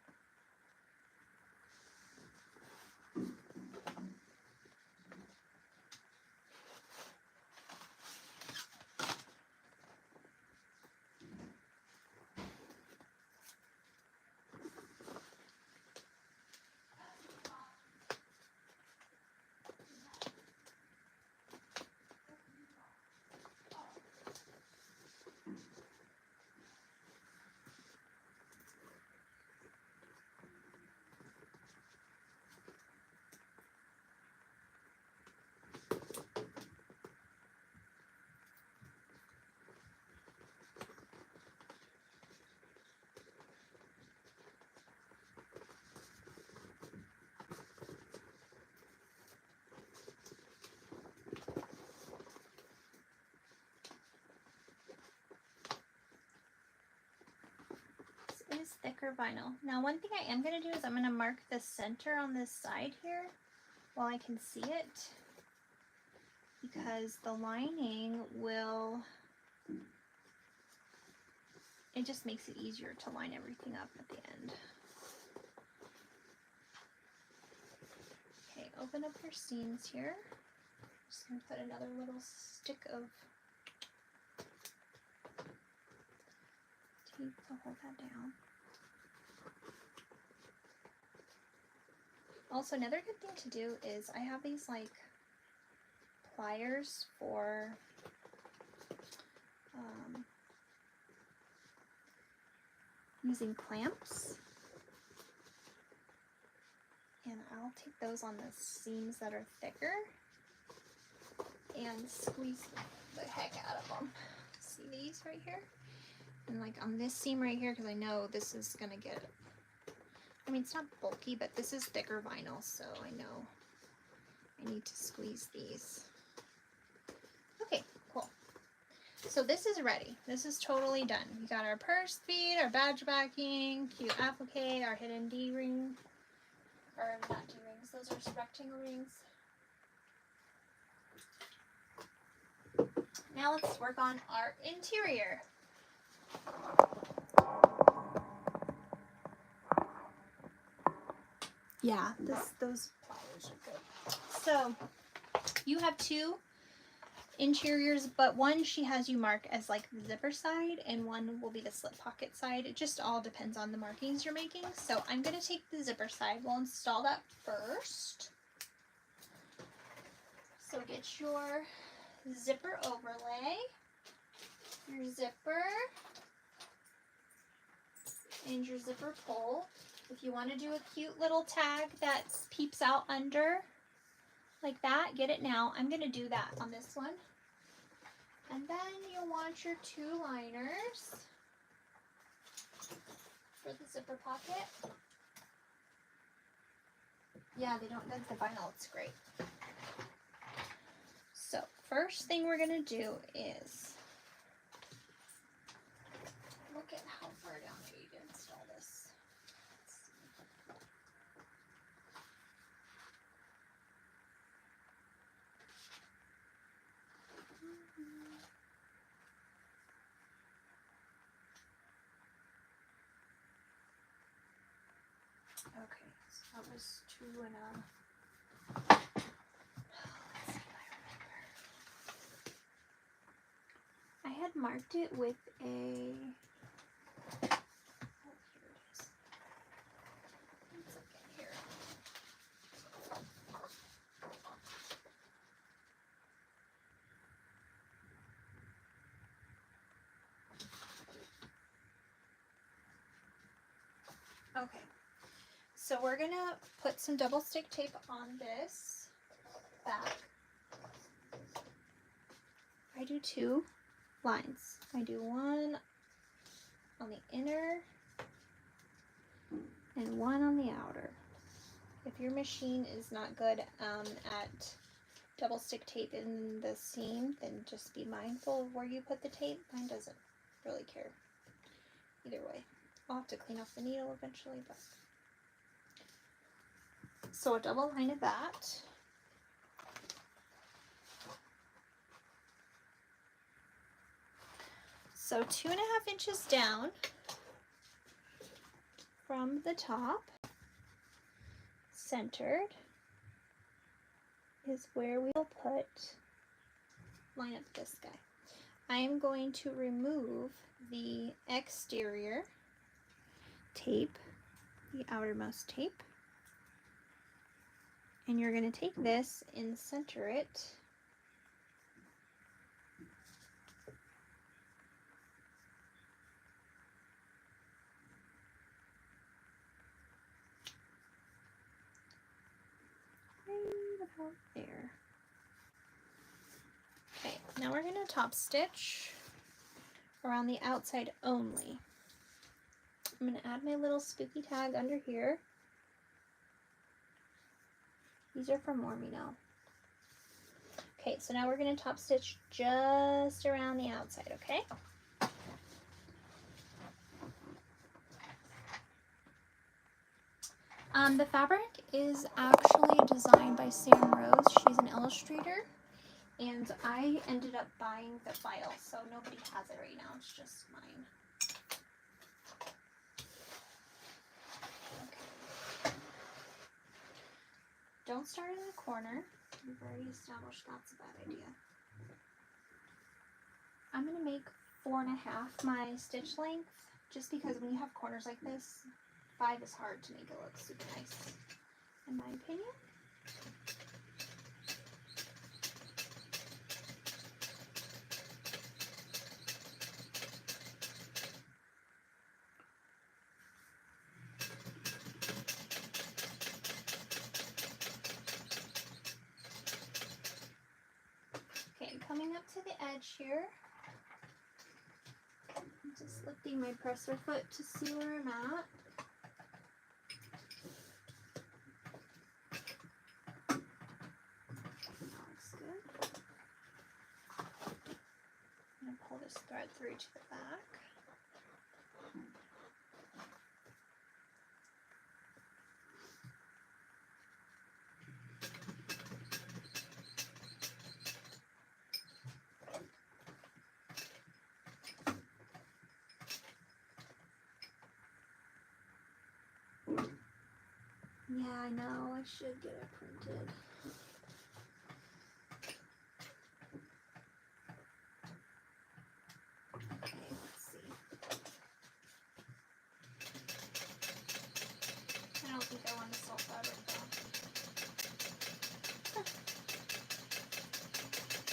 Is thicker vinyl. Now one thing I am going to do is I'm going to mark the center on this side here while I can see it, because the lining will, it just makes it easier to line everything up at the end. Okay, open up your seams here. Just going to put another little stick of tape to hold that down. Also, another good thing to do is I have these like pliers for using clamps, and I'll take those on the seams that are thicker and squeeze the heck out of them. See these right here? And like on this seam right here, because I know this is gonna get, I mean, it's not bulky, but this is thicker vinyl, so I know I need to squeeze these. Okay, cool. So this is ready. This is totally done. We got our purse feet, our badge backing, cute applique, our hidden D-ring, or not D-rings, those are rectangle rings. Now let's work on our interior. Yeah, those pliers are good. So you have two interiors, but one she has you mark as like the zipper side and one will be the slip pocket side. It just all depends on the markings you're making. So I'm going to take the zipper side. We'll install that first. So get your zipper overlay, your zipper, and your zipper pull. If you want to do a cute little tag that peeps out under like that, get it now. I'm going to do that on this one. And then you'll want your two liners for the zipper pocket. Yeah, they don't dent the vinyl. It's great. So first thing we're going to do is look at how far down I need to install this. Okay, so that was 2 and a... let's see if I remember. I had marked it with a... oh, here it is. One second here. Okay, so we're gonna put some double stick tape on this back. I do 2 lines. I do one on the inner and one on the outer. If your machine is not good at double stick tape in the seam, then just be mindful of where you put the tape. Mine doesn't really care either way. I'll have to clean off the needle eventually, but so a double line of that. So 2.5 inches down from the top, centered, is where we will line up this guy. I am going to remove the exterior tape, the outermost tape, and you're going to take this and center it right about there. Okay, now we're going to top stitch around the outside only. I'm going to add my little spooky tag under here. These are from Warmy now. Okay, so now we're going to top stitch just around the outside, okay? The fabric is actually designed by Sam Rose. She's an illustrator, and I ended up buying the file, so nobody has it right now. It's just mine. Okay. Don't start in the corner. We've already established that's a bad idea. I'm going to make 4.5 my stitch length, just because when you have corners like this, 5 is hard to make it look super nice, in my opinion. Okay, coming up to the edge here, I'm just lifting my presser foot to see where I'm at. Pull this thread through to the back. Yeah, I know, I should get it printed. Okay, let's see. I don't think I want to sell fabric though.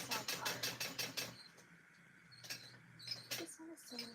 Sounds hard. Just want to see.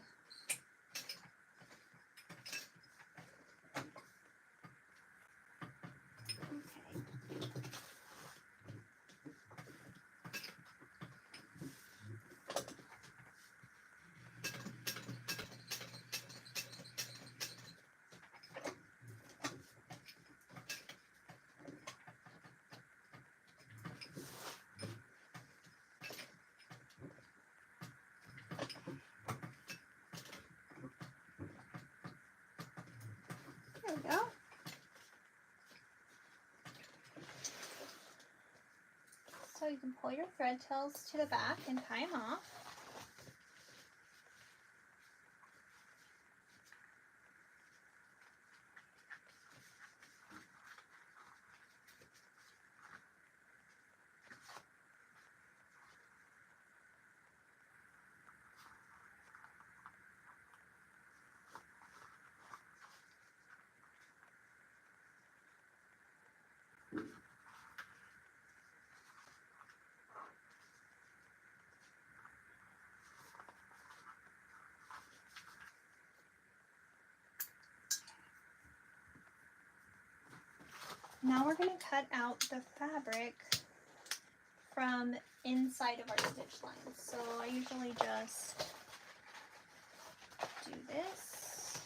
There we go. So you can pull your thread tails to the back and tie them off. Now we're going to cut out the fabric from inside of our stitch lines. So I usually just do this.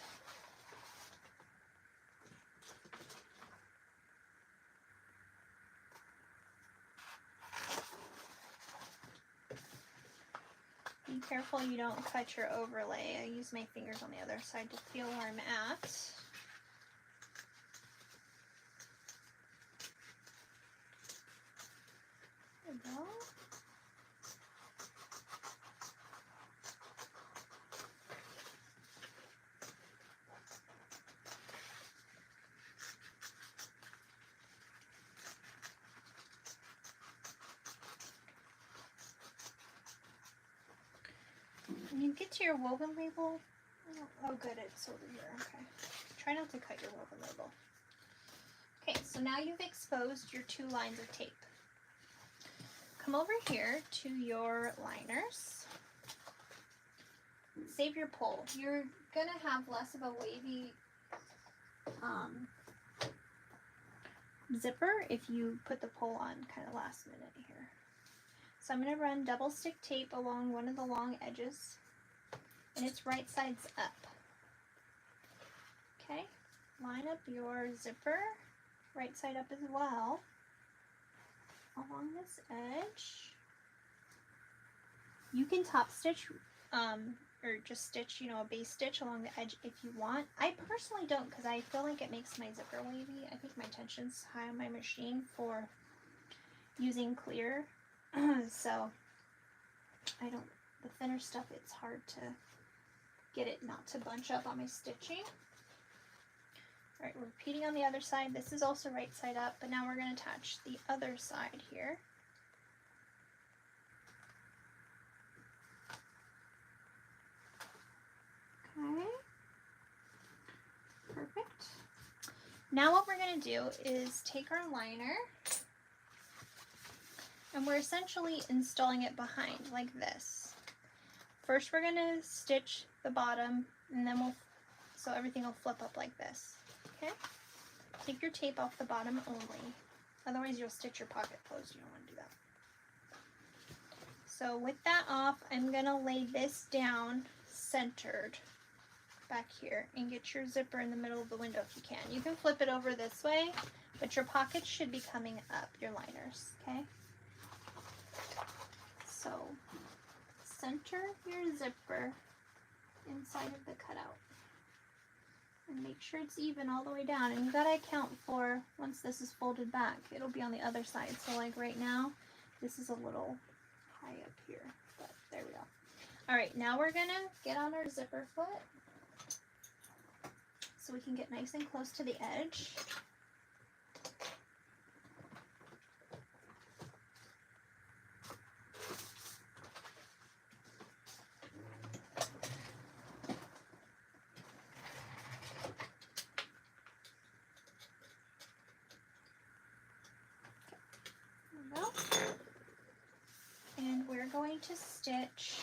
Be careful you don't cut your overlay. I use my fingers on the other side to feel where I'm at. There we go. When you get to your woven label, oh good, it's over here, okay. Try not to cut your woven label. Okay, so now you've exposed your 2 lines of tape. Come over here to your liners. Save your pole. You're gonna have less of a wavy zipper if you put the pole on kind of last minute here. So I'm gonna run double stick tape along one of the long edges, and it's right sides up. Okay, line up your zipper right side up as well along this edge. You can top stitch or just stitch, you know, a base stitch along the edge if you want. I personally don't, because I feel like it makes my zipper wavy. I think my tension's high on my machine for using clear. So I don't, the thinner stuff, it's hard to get it not to bunch up on my stitching. All right, we're repeating on the other side. This is also right side up, but now we're going to attach the other side here. Okay, perfect. Now what we're going to do is take our liner, and we're essentially installing it behind like this. First we're going to stitch the bottom, and then so everything will flip up like this. Okay? Take your tape off the bottom only, otherwise you'll stitch your pocket closed. You don't want to do that. So with that off, I'm going to lay this down centered back here and get your zipper in the middle of the window if you can. You can flip it over this way, but your pockets should be coming up, your liners, okay? So center your zipper inside of the cutout and make sure it's even all the way down. And you gotta account for, once this is folded back, it'll be on the other side. So like right now, this is a little high up here, but there we go. All right, now we're gonna get on our zipper foot so we can get nice and close to the edge. And we're going to stitch,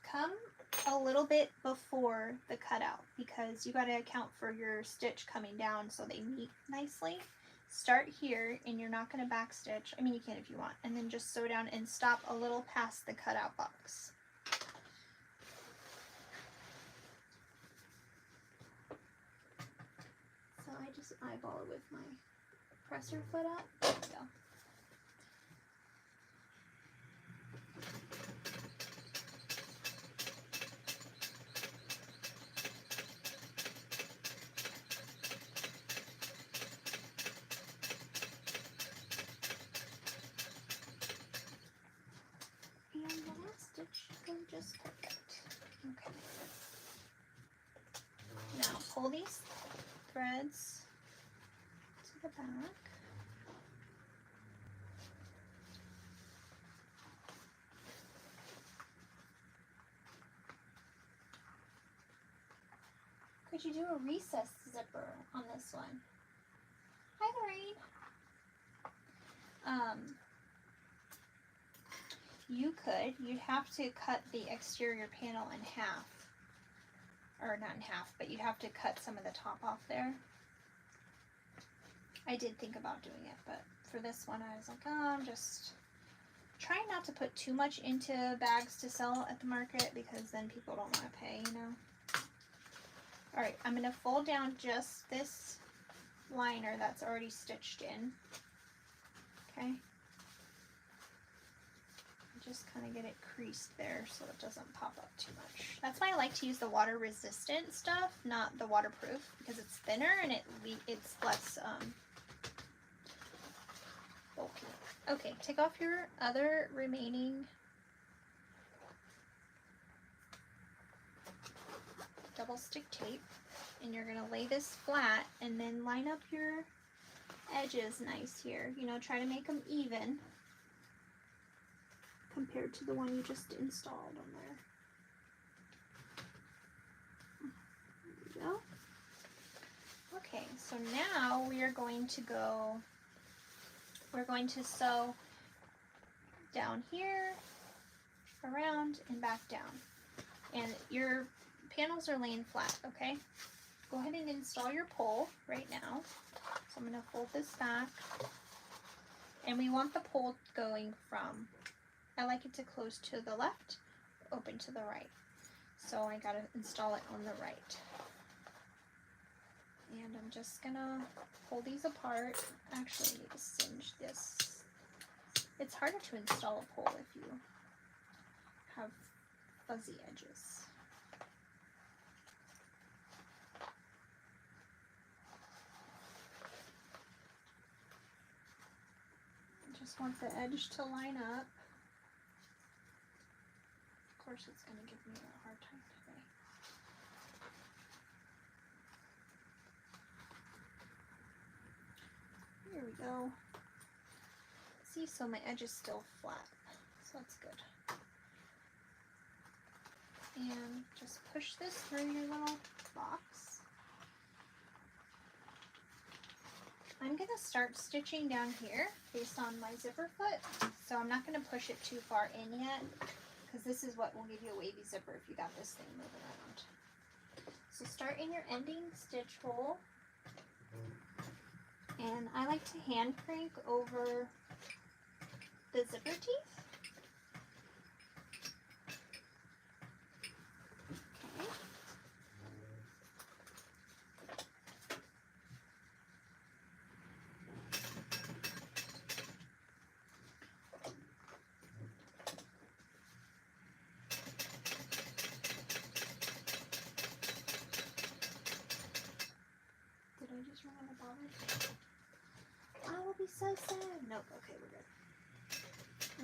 come a little bit before the cutout because you got to account for your stitch coming down so they meet nicely. Start here and you're not going to back stitch. I mean, you can if you want, and then just sew down and stop a little past the cutout box. So I just eyeball it with my presser foot up. There we go. And the last stitch will just perfect. Okay. Now pull these threads to the back. Could you do a recess zipper on this one? Hi, Lorraine. You could. You'd have to cut the exterior panel in half. Or not in half, but you'd have to cut some of the top off there. I did think about doing it, but for this one I was like, oh, I'm just trying not to put too much into bags to sell at the market because then people don't want to pay, you know. Alright, I'm going to fold down just this liner that's already stitched in. Okay. Just kind of get it creased there so it doesn't pop up too much. That's why I like to use the water resistant stuff, not the waterproof, because it's thinner and it's less bulky. Okay, take off your other remaining double stick tape and you're gonna lay this flat and then line up your edges nice here. You know, try to make them even compared to the one you just installed on there. There we go. Okay, so now we are going to we're going to sew down here, around, and back down. And your panels are laying flat, okay? Go ahead and install your pole right now. So I'm going to fold this back. And we want the pole going from, I like it to close to the left, open to the right. So I got to install it on the right. And I'm just going to pull these apart. Actually, I need to singe this. It's harder to install a pole if you have fuzzy edges. I just want the edge to line up. Of course, it's going to give me a hard time today. Here we go. See, so my edge is still flat, so that's good. And just push this through your little box. I'm going to start stitching down here based on my zipper foot, so I'm not going to push it too far in yet, because this is what will give you a wavy zipper if you got this thing moving around. So start in your ending stitch hole, and I like to hand crank over the zipper teeth. Okay. Did I just run out of bobbin? I will be so sad. Nope, okay, we're good.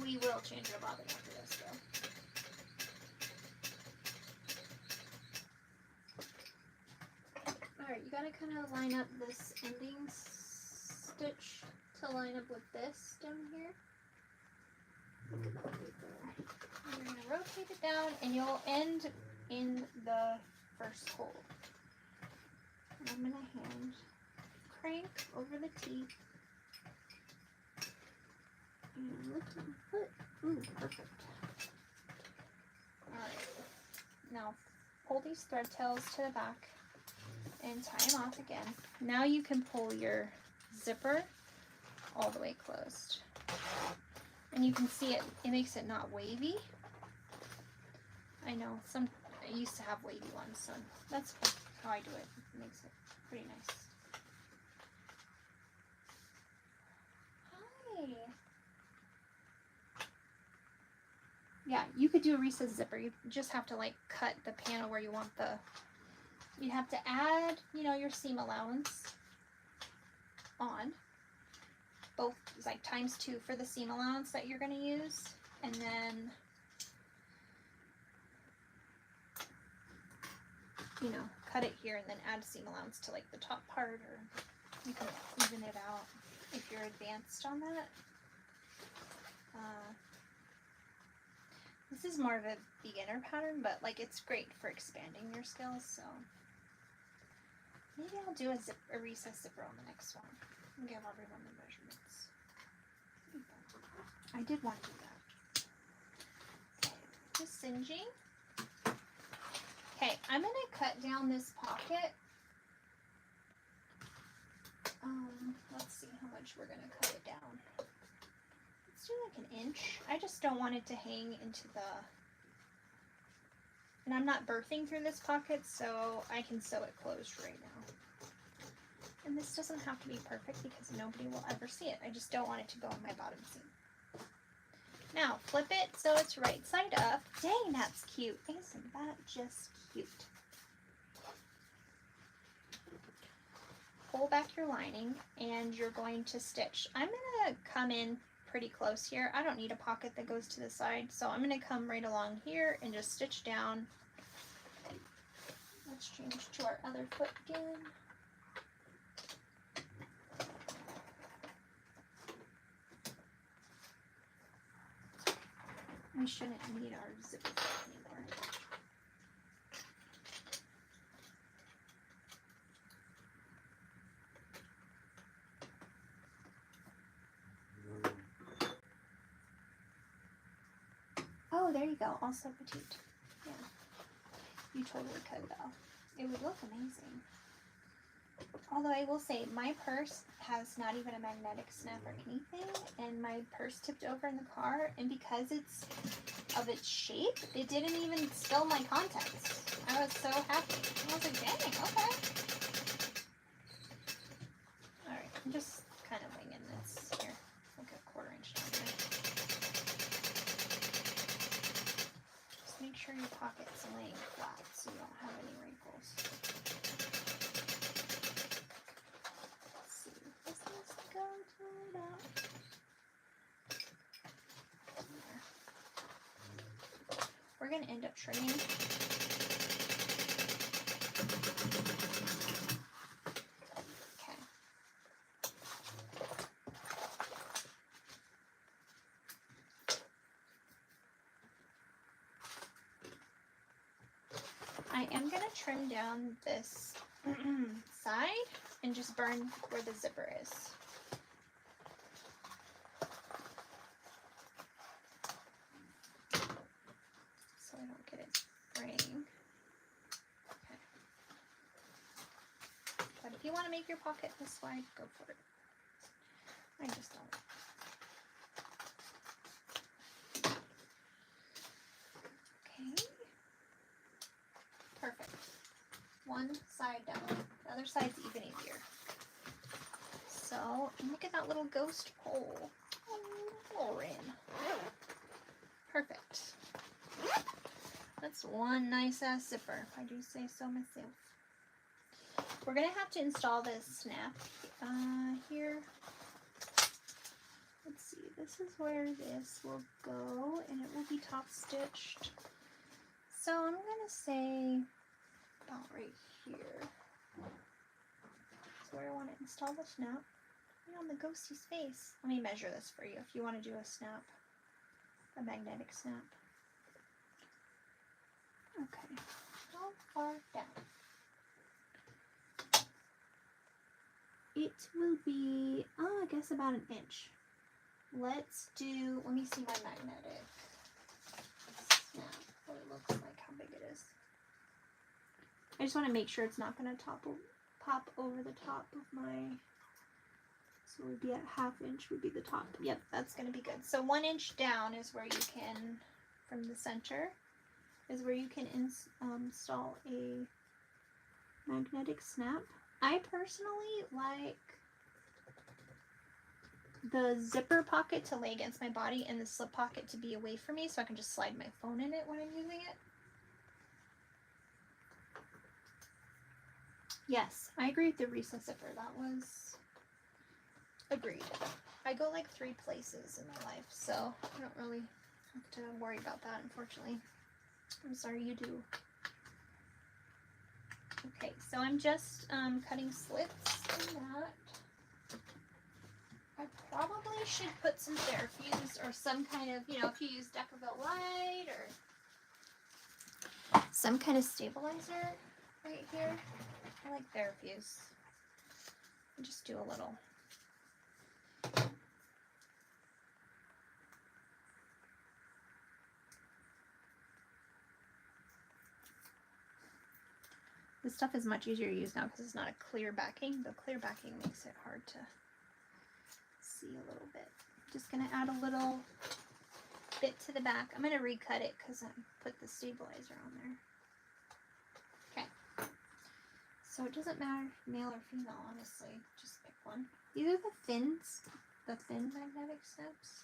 We will change our bobbin after this though. Alright, you gotta kind of line up this ending stitch to line up with this down here. You're gonna rotate it down and you'll end in the first hole. And I'm gonna hand crank over the teeth. And lift my foot. Ooh, perfect. Alright. Now pull these thread tails to the back and tie them off again. Now you can pull your zipper all the way closed. And you can see it makes it not wavy. I know, I used to have wavy ones, so that's how I do it. It makes it pretty nice. Hi. Yeah, you could do a recessed zipper. You just have to like cut the panel where you want you have to add, you know, your seam allowance on. Both, like ×2 for the seam allowance that you're going to use. And then, you know, cut it here and then add seam allowance to like the top part, or you can even it out if you're advanced on that. This is more of a beginner pattern, but like it's great for expanding your skills, so maybe I'll do a recessed zipper on the next one and give everyone the measurements. I did want to do that. Okay, just singeing. Okay, I'm going to cut down this pocket Let's see how much we're gonna cut it down. Let's do like an inch. I just don't want it to hang into the, and I'm not birthing through this pocket, so I can sew it closed right now. And this doesn't have to be perfect because nobody will ever see it. I just don't want it to go in my bottom seam. Now flip it so it's right side up. Dang, that's cute. Isn't that just cute? Pull back your lining and you're going to stitch. I'm gonna come in pretty close here. I don't need a pocket that goes to the side, so I'm gonna come right along here and just stitch down. Let's change to our other foot again. We shouldn't need our zipper anymore. Oh, there you go. Also petite. Yeah. You totally could though. It would look amazing. Although I will say, my purse has not even a magnetic snap or anything, and my purse tipped over in the car, and because it's of its shape, it didn't even spill my contents. I was so happy. I was like, dang, okay. Alright, I'm just kind of winging this here. Like a 1/4 inch down there. Just make sure your pocket's laying flat so you don't have any wrinkles. We're going to end up trimming. Okay. I am going to trim down this side and just burn where the zipper is. So I don't get it fraying. Okay. But if you want to make your pocket this wide, go for it. I just don't. Okay. Perfect. One side down. The other side's even easier. So, look at that little ghost pole. Oh, Lauren. Perfect. That's one nice ass zipper, if I do say so myself. We're gonna have to install this snap here. Let's see, this is where this will go, and it will be top stitched. So I'm gonna say about right here. That's where I want to install the snap. Right on the ghosty's face. Let me measure this for you if you want to do a snap, a magnetic snap. Okay, how far down? It will be, I guess about an inch. Let's do, let me see my magnetic snap, what it looks like, how big it is. I just want to make sure it's not going to pop over the top of my, so it would be at 1/2 inch would be the top. Yep, that's going to be good. So 1 inch down is where you can, from the center, is where you can install a magnetic snap. I personally like the zipper pocket to lay against my body and the slip pocket to be away from me so I can just slide my phone in it when I'm using it. Yes, I agree with the recess zipper. That was agreed. I go like 3 places in my life, so I don't really have to worry about that, unfortunately. I'm sorry you do. Okay, so I'm just cutting slits in that. I probably should put some Therafuse or some kind of, you know, if you use Decaville Light or some kind of stabilizer right here. I like Therafuse. I'll just do a little. This stuff is much easier to use now because it's not a clear backing. The clear backing makes it hard to see a little bit. Just gonna add a little bit to the back. I'm gonna recut it because I put the stabilizer on there. Okay. So it doesn't matter male or female, honestly. Just pick one. These are the fins, the thin magnetic snips.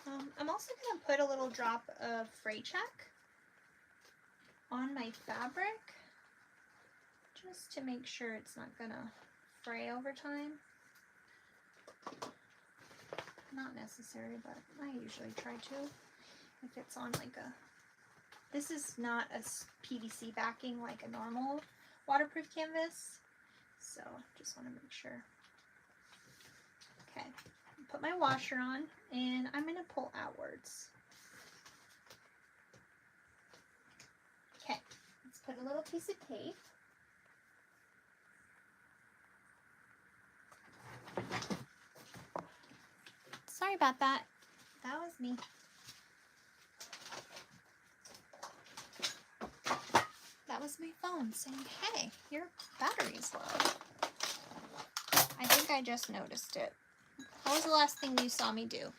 I'm also going to put a little drop of fray check on my fabric just to make sure it's not going to fray over time. Not necessary, but I usually try to. If it's on like a... This is not a PVC backing like a normal waterproof canvas, so just want to make sure. Okay. Put my washer on and I'm going to pull outwards. Okay, let's put a little piece of tape. Sorry about that. That was me. That was my phone saying, hey, your battery's low. I think I just noticed it. What was the last thing you saw me do?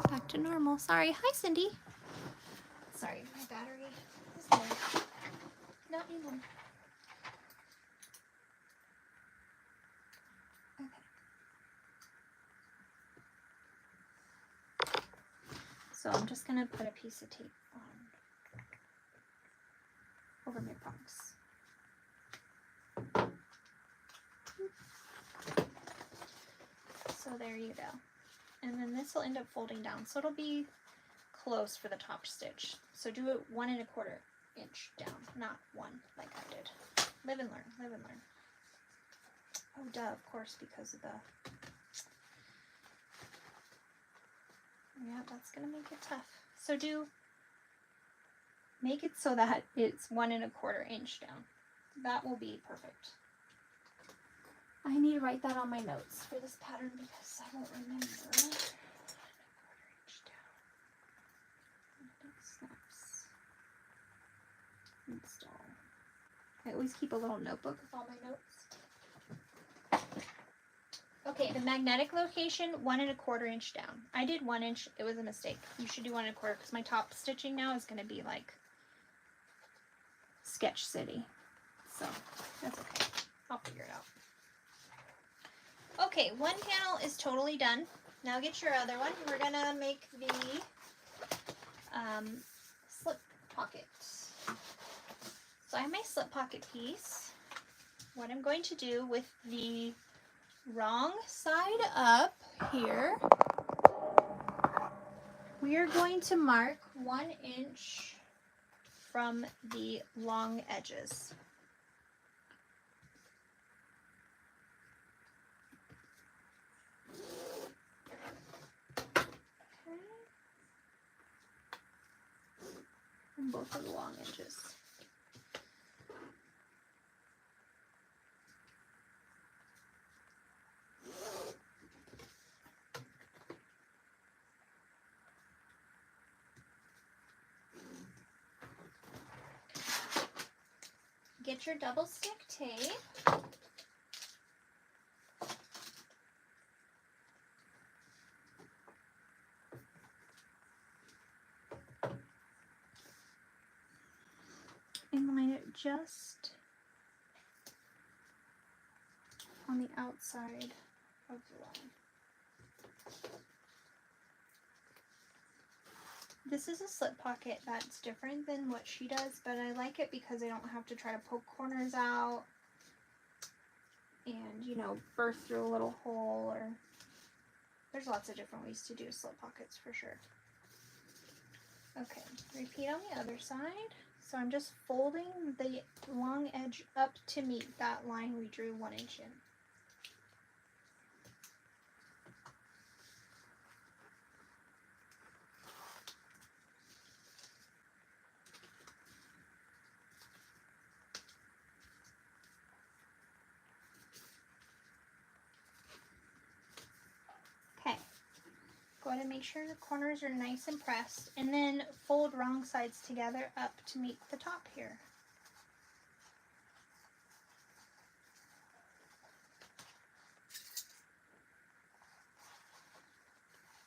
Back to normal. Sorry. Hi, Cindy. Sorry, my battery is low. Not anymore. Okay. So I'm just going to put a piece of tape on over my box. So there you go. And then this will end up folding down. So it'll be close for the top stitch. So do it 1 1/4 inch down, not 1 like I did. Live and learn, live and learn. Oh duh, of course, because of the... Yeah, that's gonna make it tough. So make it so that it's 1 1/4 inch down. That will be perfect. I need to write that on my notes for this pattern because I won't remember. 1 1/4 inch down. Snaps. Install. I always keep a little notebook with all my notes. Okay, the magnetic location, 1 1/4 inch down. I did 1 inch. It was a mistake. You should do 1 1/4 because my top stitching now is going to be like Sketch City. So that's okay. I'll figure it out. Okay, one panel is totally done. Now get your other one. We're going to make the slip pocket. So I have my slip pocket piece. What I'm going to do with the wrong side up here, we are going to mark 1 inch from the long edges. And both of the long edges. Get your double stick tape. And line it just on the outside of the line. This is a slip pocket that's different than what she does, but I like it because I don't have to try to poke corners out and, you know, burst through a little hole, or there's lots of different ways to do slip pockets for sure. Okay, repeat on the other side. So I'm just folding the long edge up to meet that line we drew 1 inch in. Okay, Go ahead and make sure your corners are nice and pressed, and then fold wrong sides together up to make the top here.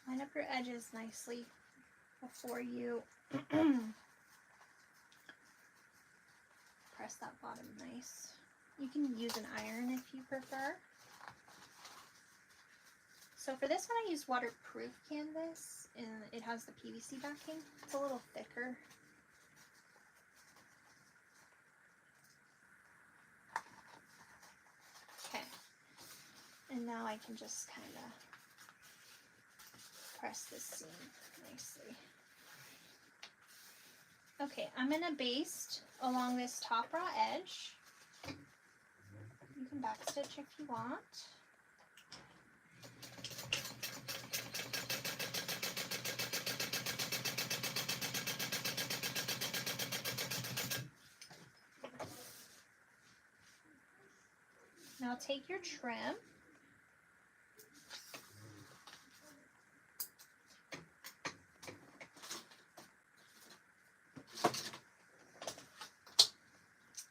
Line up your edges nicely before you press that bottom nice. You can use an iron if you prefer. So for this one I used waterproof canvas, and it has the PVC backing. It's a little thicker. Okay, and now I can just kind of press this seam nicely. Okay, I'm going to baste along this top raw edge. You can backstitch if you want. Now take your trim.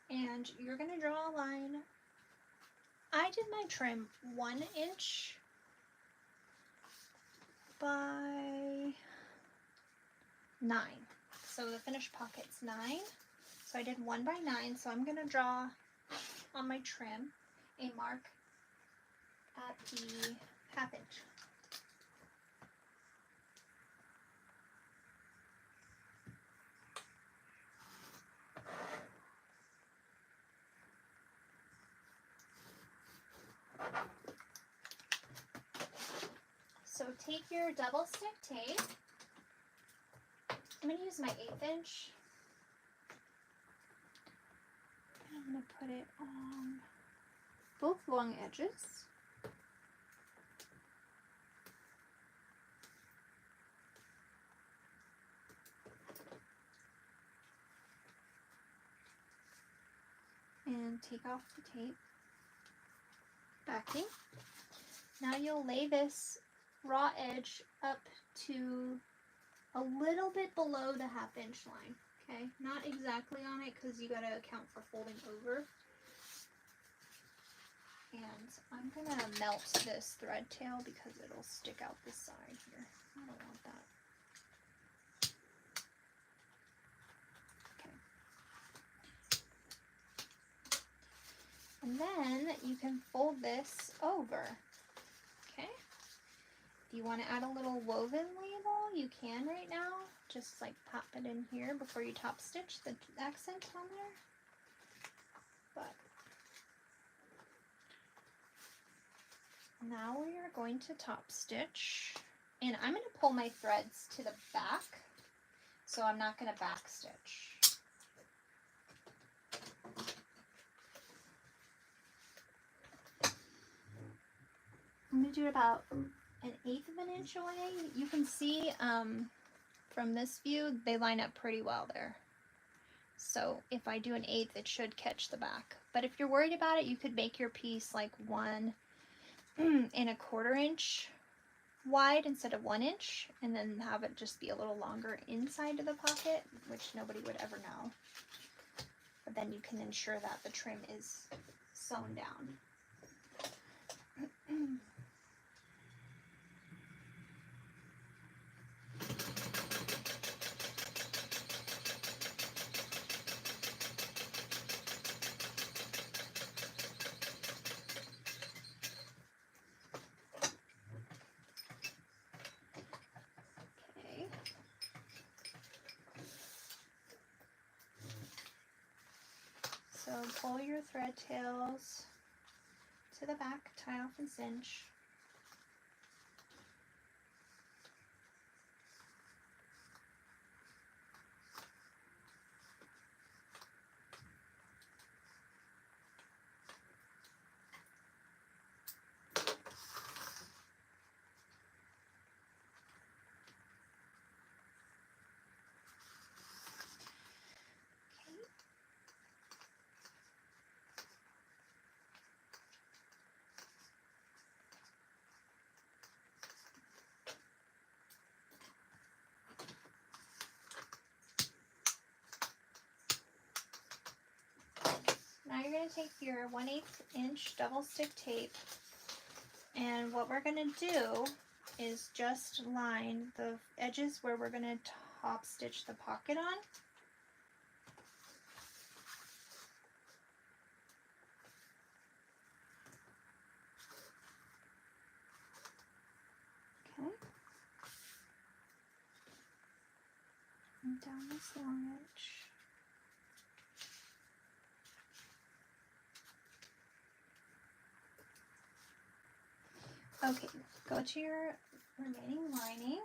And you're going to draw a line. I did my trim 1 inch by 9. So the finished pocket's 9. So I did 1 by 9. So I'm going to draw on my trim a mark at the 1/2 inch. So take your double stick tape. I'm going to use my 1/8 inch. And I'm going to put it on both long edges. And take off the tape backing. Now you'll lay this raw edge up to a little bit below the 1/2 inch line. Okay, not exactly on it because you got to account for folding over. And I'm going to melt this thread tail because it'll stick out the side here. I don't want that. Okay. And then you can fold this over. Okay. If you want to add a little woven label, you can right now. Just like pop it in here before you top stitch the accent on there. But now we are going to top stitch, and I'm going to pull my threads to the back, so I'm not going to back stitch. I'm going to do it about 1/8 of an inch away. You can see from this view, they line up pretty well there. So if I do 1/8, it should catch the back. But if you're worried about it, you could make your piece like 1 1/4 inch wide instead of 1 inch, and then have it just be a little longer inside of the pocket, which nobody would ever know. But then you can ensure that the trim is sewn down. So pull your thread tails to the back, tie off and cinch. going to take your 1/8 inch double stick tape, and what we're going to do is just line the edges where we're going to top stitch the pocket on. Okay. And down this long edge. Okay, go to your remaining lining.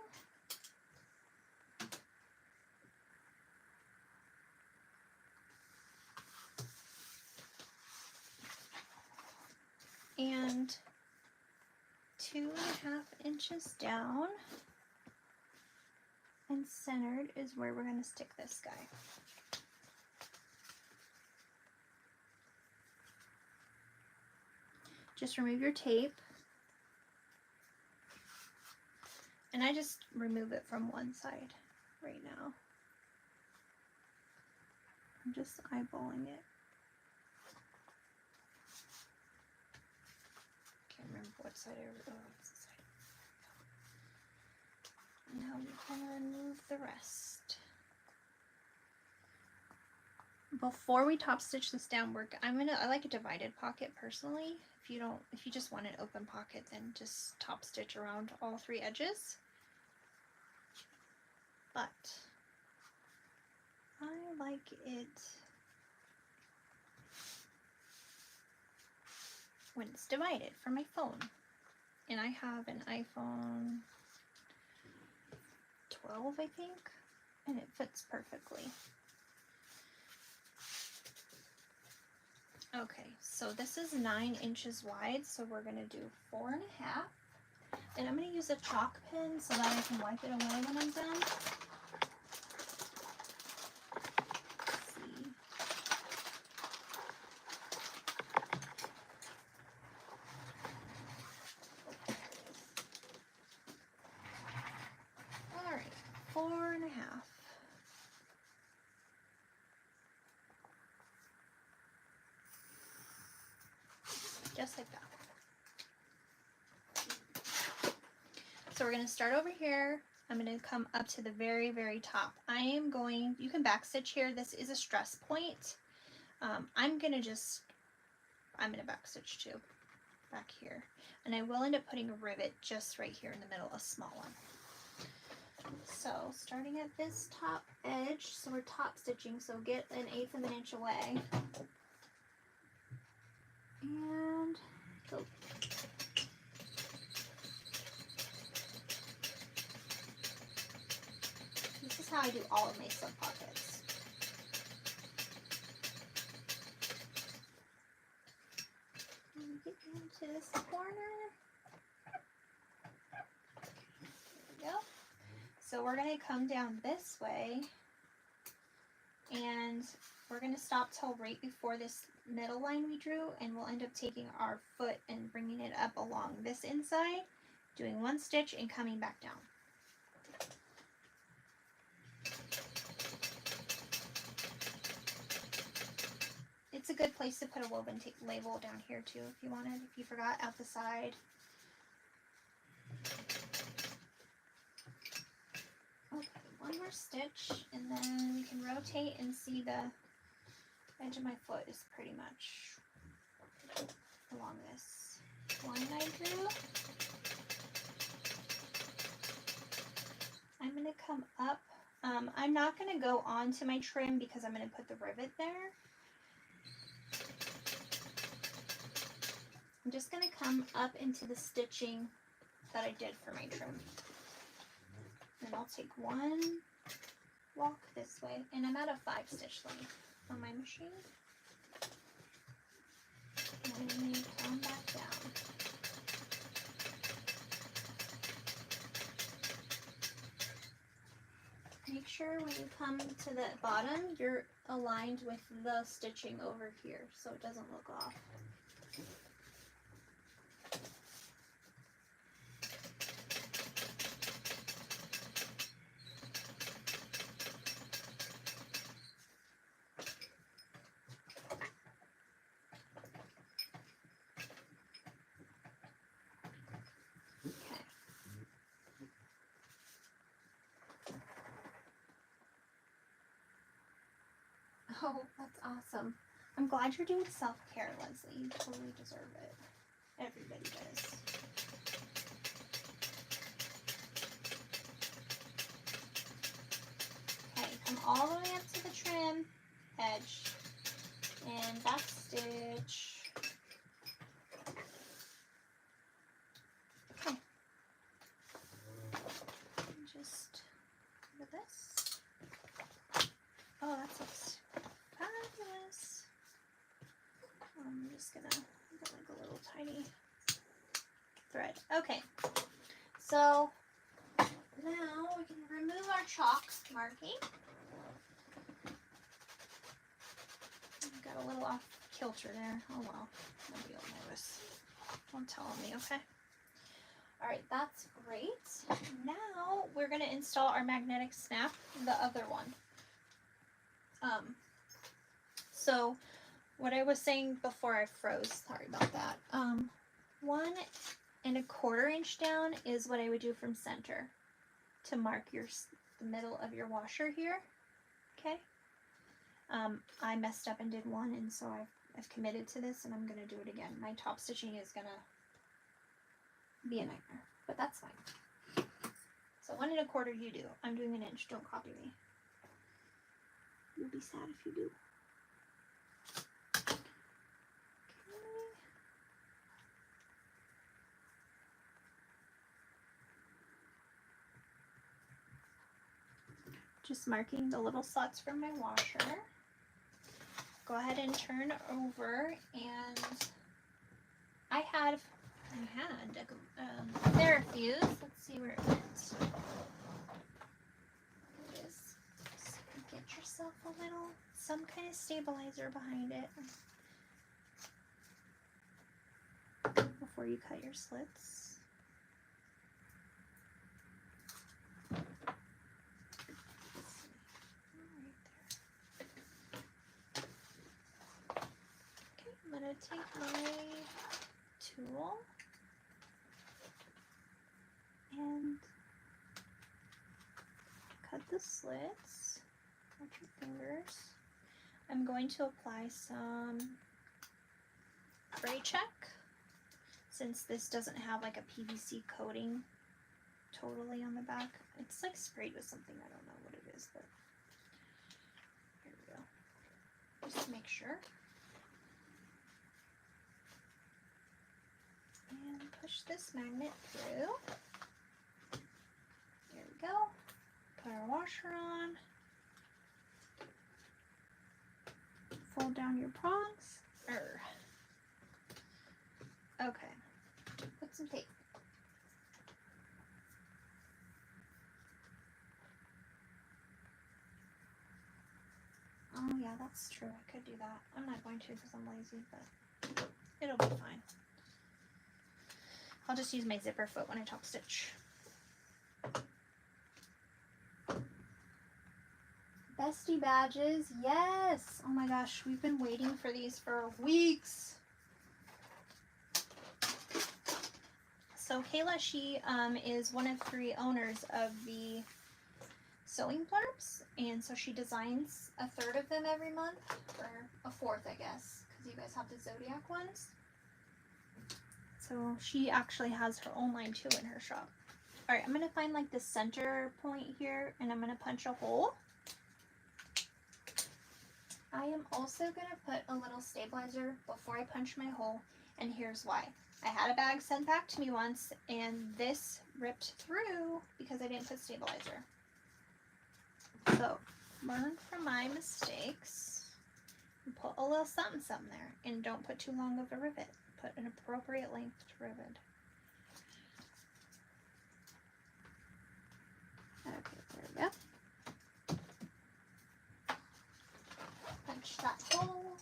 And 2.5 inches down and centered is where we're going to stick this guy. Just remove your tape. And I just remove it from one side right now. I'm just eyeballing it. Can't remember what side I oh, it's the side. Now we can remove the rest. Before we top stitch this down, I like a divided pocket personally. If you just want an open pocket, then just top stitch around all 3 edges. But I like it when it's divided for my phone. And I have an iPhone 12, I think, and it fits perfectly. Okay, so this is 9 inches wide, so we're going to do 4.5. And I'm going to use a chalk pen so that I can wipe it away when I'm done. Let's see. All right, 4.5. Just like that. So we're going to start over here. I'm going to come up to the very, very top. You can back stitch here. This is a stress point. I'm going to back stitch too, back here. And I will end up putting a rivet just right here in the middle, a small one. So starting at this top edge, so we're top stitching, so get 1/8 of an inch away. And go. This is how I do all of my slip pockets. And get into this corner. There we go. So we're going to come down this way, and we're going to stop till right before this middle line we drew, and we'll end up taking our foot and bringing it up along this inside, doing 1 stitch and coming back down. It's a good place to put a woven tape label down here too if you wanted, if you forgot, out the side. Okay, 1 more stitch, and then we can rotate and see the edge of my foot is pretty much along this line I drew. I'm going to come up. I'm not going to go onto my trim because I'm going to put the rivet there. I'm just going to come up into the stitching that I did for my trim. And I'll take 1 walk this way, and I'm at a 5 stitch length on my machine. And you come back down. Make sure when you come to the bottom, you're aligned with the stitching over here so it doesn't look off. Oh, that's awesome. I'm glad you're doing self-care, Leslie. You totally deserve it. Everybody does. Okay, come all the way up to the trim edge and back stitch. Okay. And just look at this. Oh, that looks fabulous. I'm just gonna get like a little tiny thread. Okay, so now we can remove our chalk marking. Got a little off kilter there. Oh well, nobody will notice. Don't tell me, okay? All right, that's great. Now we're gonna install our magnetic snap, the other one. So what I was saying before I froze, sorry about that. 1 1/4 inch down is what I would do from center to mark the middle of your washer here. Okay. I messed up and did 1, and so I've committed to this, and I'm gonna do it again. My top stitching is gonna be a nightmare, but that's fine. So 1 1/4 you do. I'm doing 1 inch. Don't copy me. You'll be sad if you do. Okay. Just marking the little slots from my washer. Go ahead and turn over, and I had there are a fuse. Let's see where it went. It is. Just get yourself some kind of stabilizer behind it before you cut your slits. I'm going to take my tool and cut the slits. Watch your fingers. I'm going to apply some spray check since this doesn't have like a PVC coating totally on the back. It's like sprayed with something, I don't know what it is, but here we go. Just to make sure. And push this magnet through. There we go. Put our washer on. Fold down your prongs. Okay. Put some tape. Oh yeah, that's true. I could do that. I'm not going to because I'm lazy, but it'll be fine. I'll just use my zipper foot when I top stitch. Bestie badges, yes! Oh my gosh, we've been waiting for these for weeks. So Kayla, she is one of 3 owners of the sewing blurbs, and so she designs a 1/3 of them every month, or a 4th, I guess, because you guys have the Zodiac ones. So she actually has her own line too in her shop. All right, I'm gonna find like the center point here, and I'm gonna punch a hole. I am also gonna put a little stabilizer before I punch my hole, and here's why. I had a bag sent back to me once, and this ripped through because I didn't put stabilizer. So learn from my mistakes and put a little something there, and don't put too long of a rivet. Put an appropriate length to rivet. Okay, there we go. Punch that hole.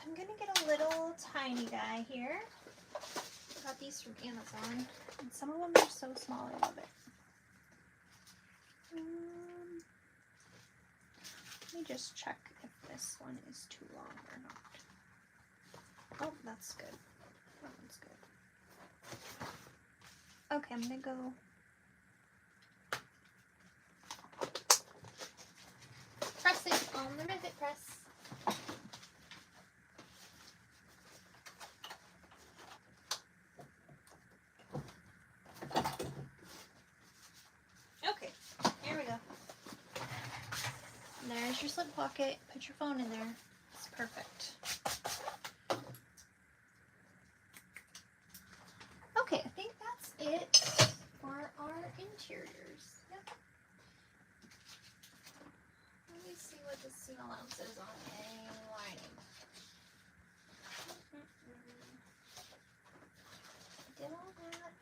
I'm gonna get a little tiny guy here. I got these from Amazon, and some of them are so small, I love it. me just check if this one is too long or not. Oh, that's good. That one's good. Okay, I'm gonna go. Press it on the rivet press. Okay, here we go. There's your slip pocket. Put your phone in there. It's perfect. Okay, I think that's it for our interiors. Yep. Let me see what the seam allowance is on a lining. Did all that.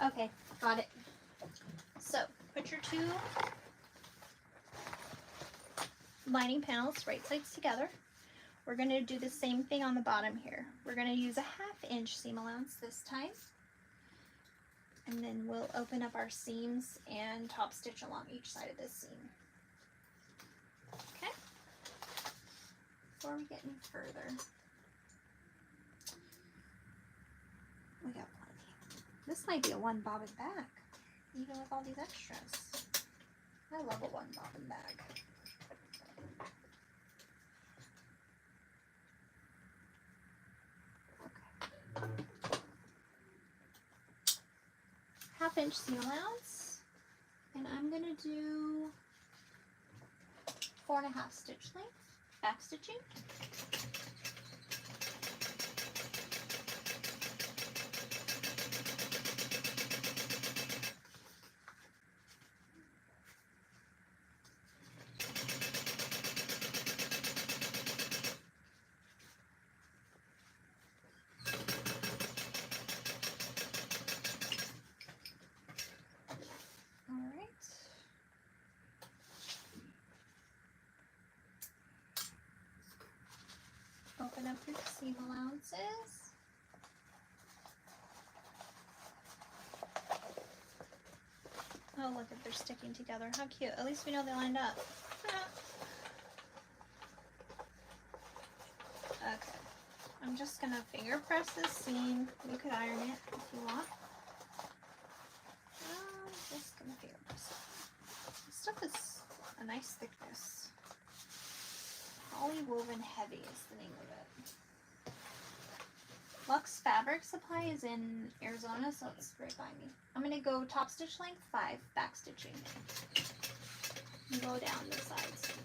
Okay, got it. So, put your two lining panels right sides together. We're going to do the same thing on the bottom here. We're going to use a 1/2 inch seam allowance this time. And then we'll open up our seams and top stitch along each side of this seam. Okay? Before we get any further, we got plenty. This might be a 1 bobbin bag, even with all these extras. I love a 1 bobbin bag. Okay. 1/2 inch seam allowance, and I'm gonna do 4.5 stitch length back stitching. Open up your seam allowances. Oh, look at they're sticking together. How cute. At least we know they lined up. Okay. I'm just going to finger press this seam. You could iron it if you want. I'm just going to finger press it. This stuff is a nice thickness. Polywoven Heavy is the name of it. Lux Fabric Supply is in Arizona, so it's right by me. I'm going to go top stitch length 5, back stitching. And go down the sides here.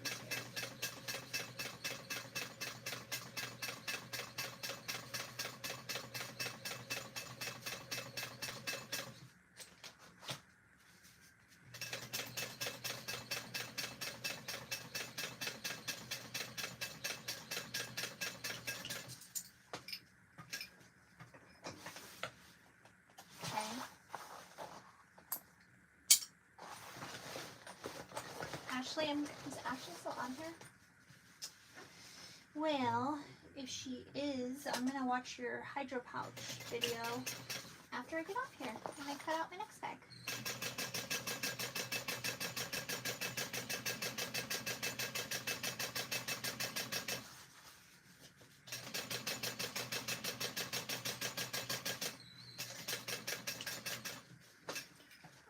Ashley, is Ashley still on here? Well, if she is, I'm going to watch your hydro pouch video after I get off here when I cut out my next bag.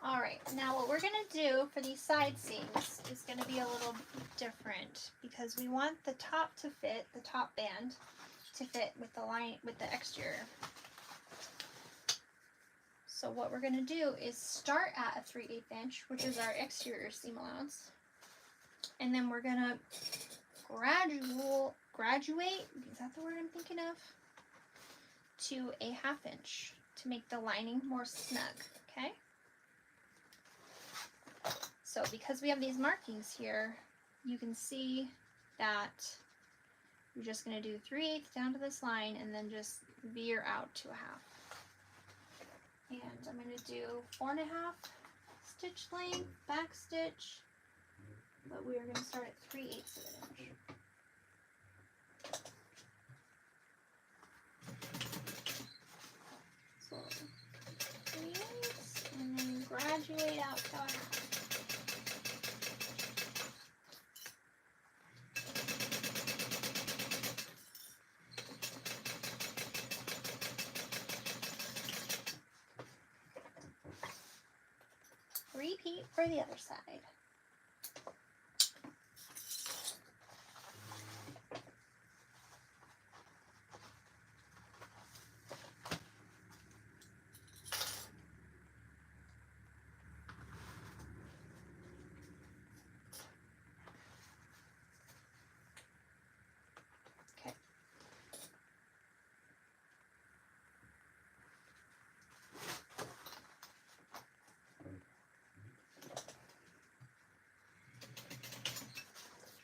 Alright, now what we're going to do for these side seams is going to be a little different because we want the top to fit, the top band to fit with the line, with the exterior. So what we're going to do is start at a 3/8 inch, which is our exterior seam allowance. And then we're going to graduate, is that the word I'm thinking of? To a 1/2 inch to make the lining more snug, okay? So because we have these markings here, you can see that you're just going to do 3/8 down to this line and then just veer out to a 1/2. And I'm going to do 4.5 stitch length, back stitch, but we are going to start at 3/8 of an inch. So you laid out, so I have. Repeat for the other side. Okay.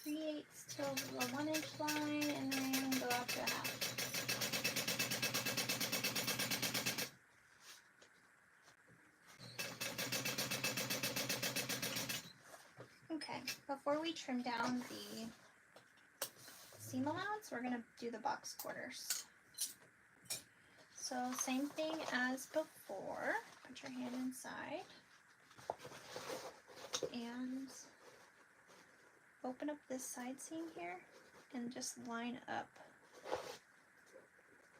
Three-eighths till the 1 inch line and then go out to a half. Okay, before we trim down the seam allowance, we're gonna do the box quarters. So same thing as before, put your hand inside and open up this side seam here and just line up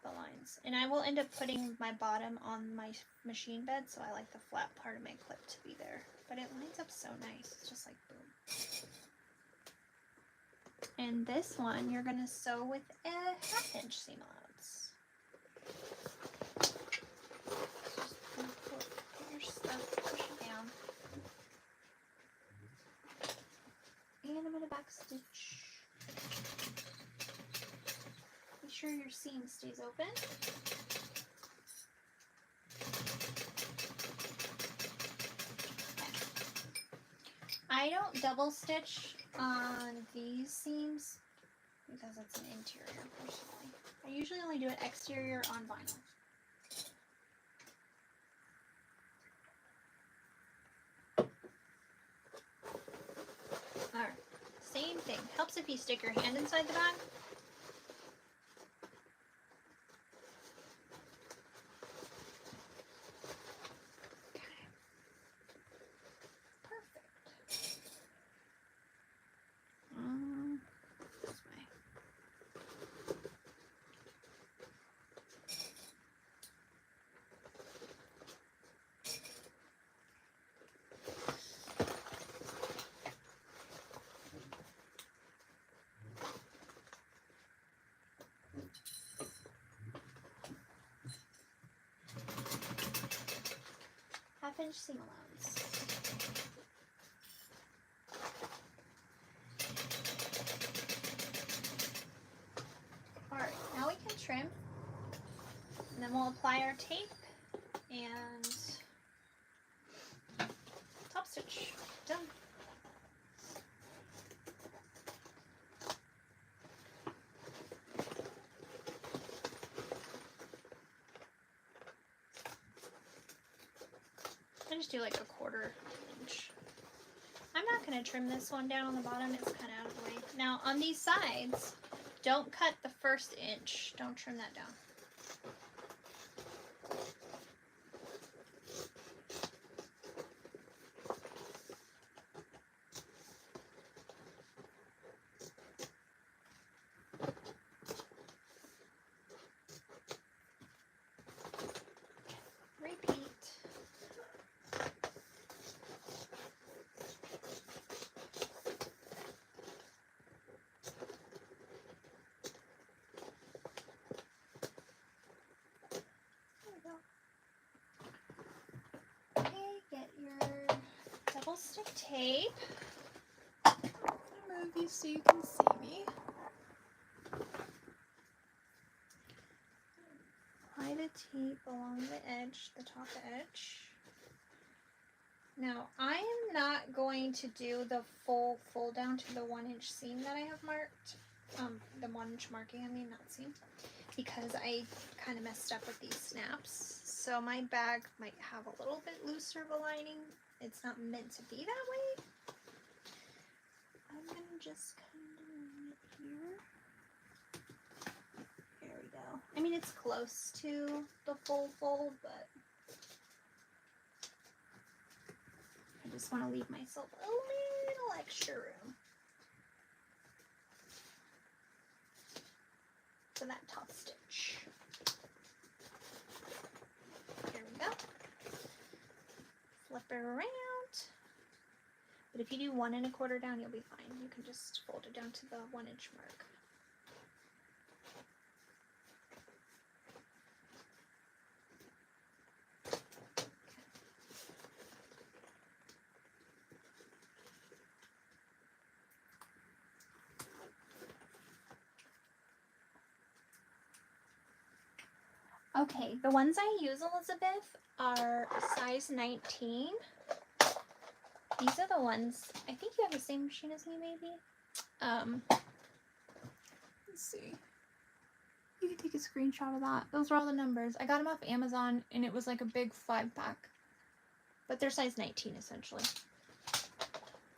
the lines. And I will end up putting my bottom on my machine bed, so I like the flat part of my clip to be there. But it lines up so nice, it's just like boom. And this one, you're gonna sew with a 1/2 inch seam allowance. Just gonna put your stuff, push it down. And I'm gonna back stitch. Make sure your seam stays open. I don't double stitch on these seams because it's an interior personally. I usually only do an exterior on vinyl. Alright, same thing. Helps if you stick your hand inside the bag. Okay. Perfect. This way. Half-inch seam allowance. Alright, now we can trim. And then we'll apply our tape and top stitch. Done. I just do like a 1/4 inch. I'm not going to trim this one down on the bottom. It's kind of out of the way. Now on these sides, don't cut the 1st inch. Don't trim that down. Repeat. Okay, get your double stick tape. I'll move you so you can see me. Apply the tape along the edge, the top edge. Now, I am not going to do the full down to the 1 inch seam that I have marked. The 1 inch marking, I mean, not seam. Because I kind of messed up with these snaps. So my bag might have a little bit looser of a lining. It's not meant to be that way. I'm going to just kind of line it here. There we go. I mean, it's close to the full fold, but just want to leave myself a little extra room for that top stitch. There we go. Flip it around. But if you do 1 1/4 down, you'll be fine. You can just fold it down to the 1 inch mark. Okay, the ones I use, Elizabeth, are size 19. These are the ones, I think you have the same machine as me, maybe. Let's see. You can take a screenshot of that. Those are all the numbers. I got them off Amazon, and it was like a big 5-pack. But they're size 19, essentially.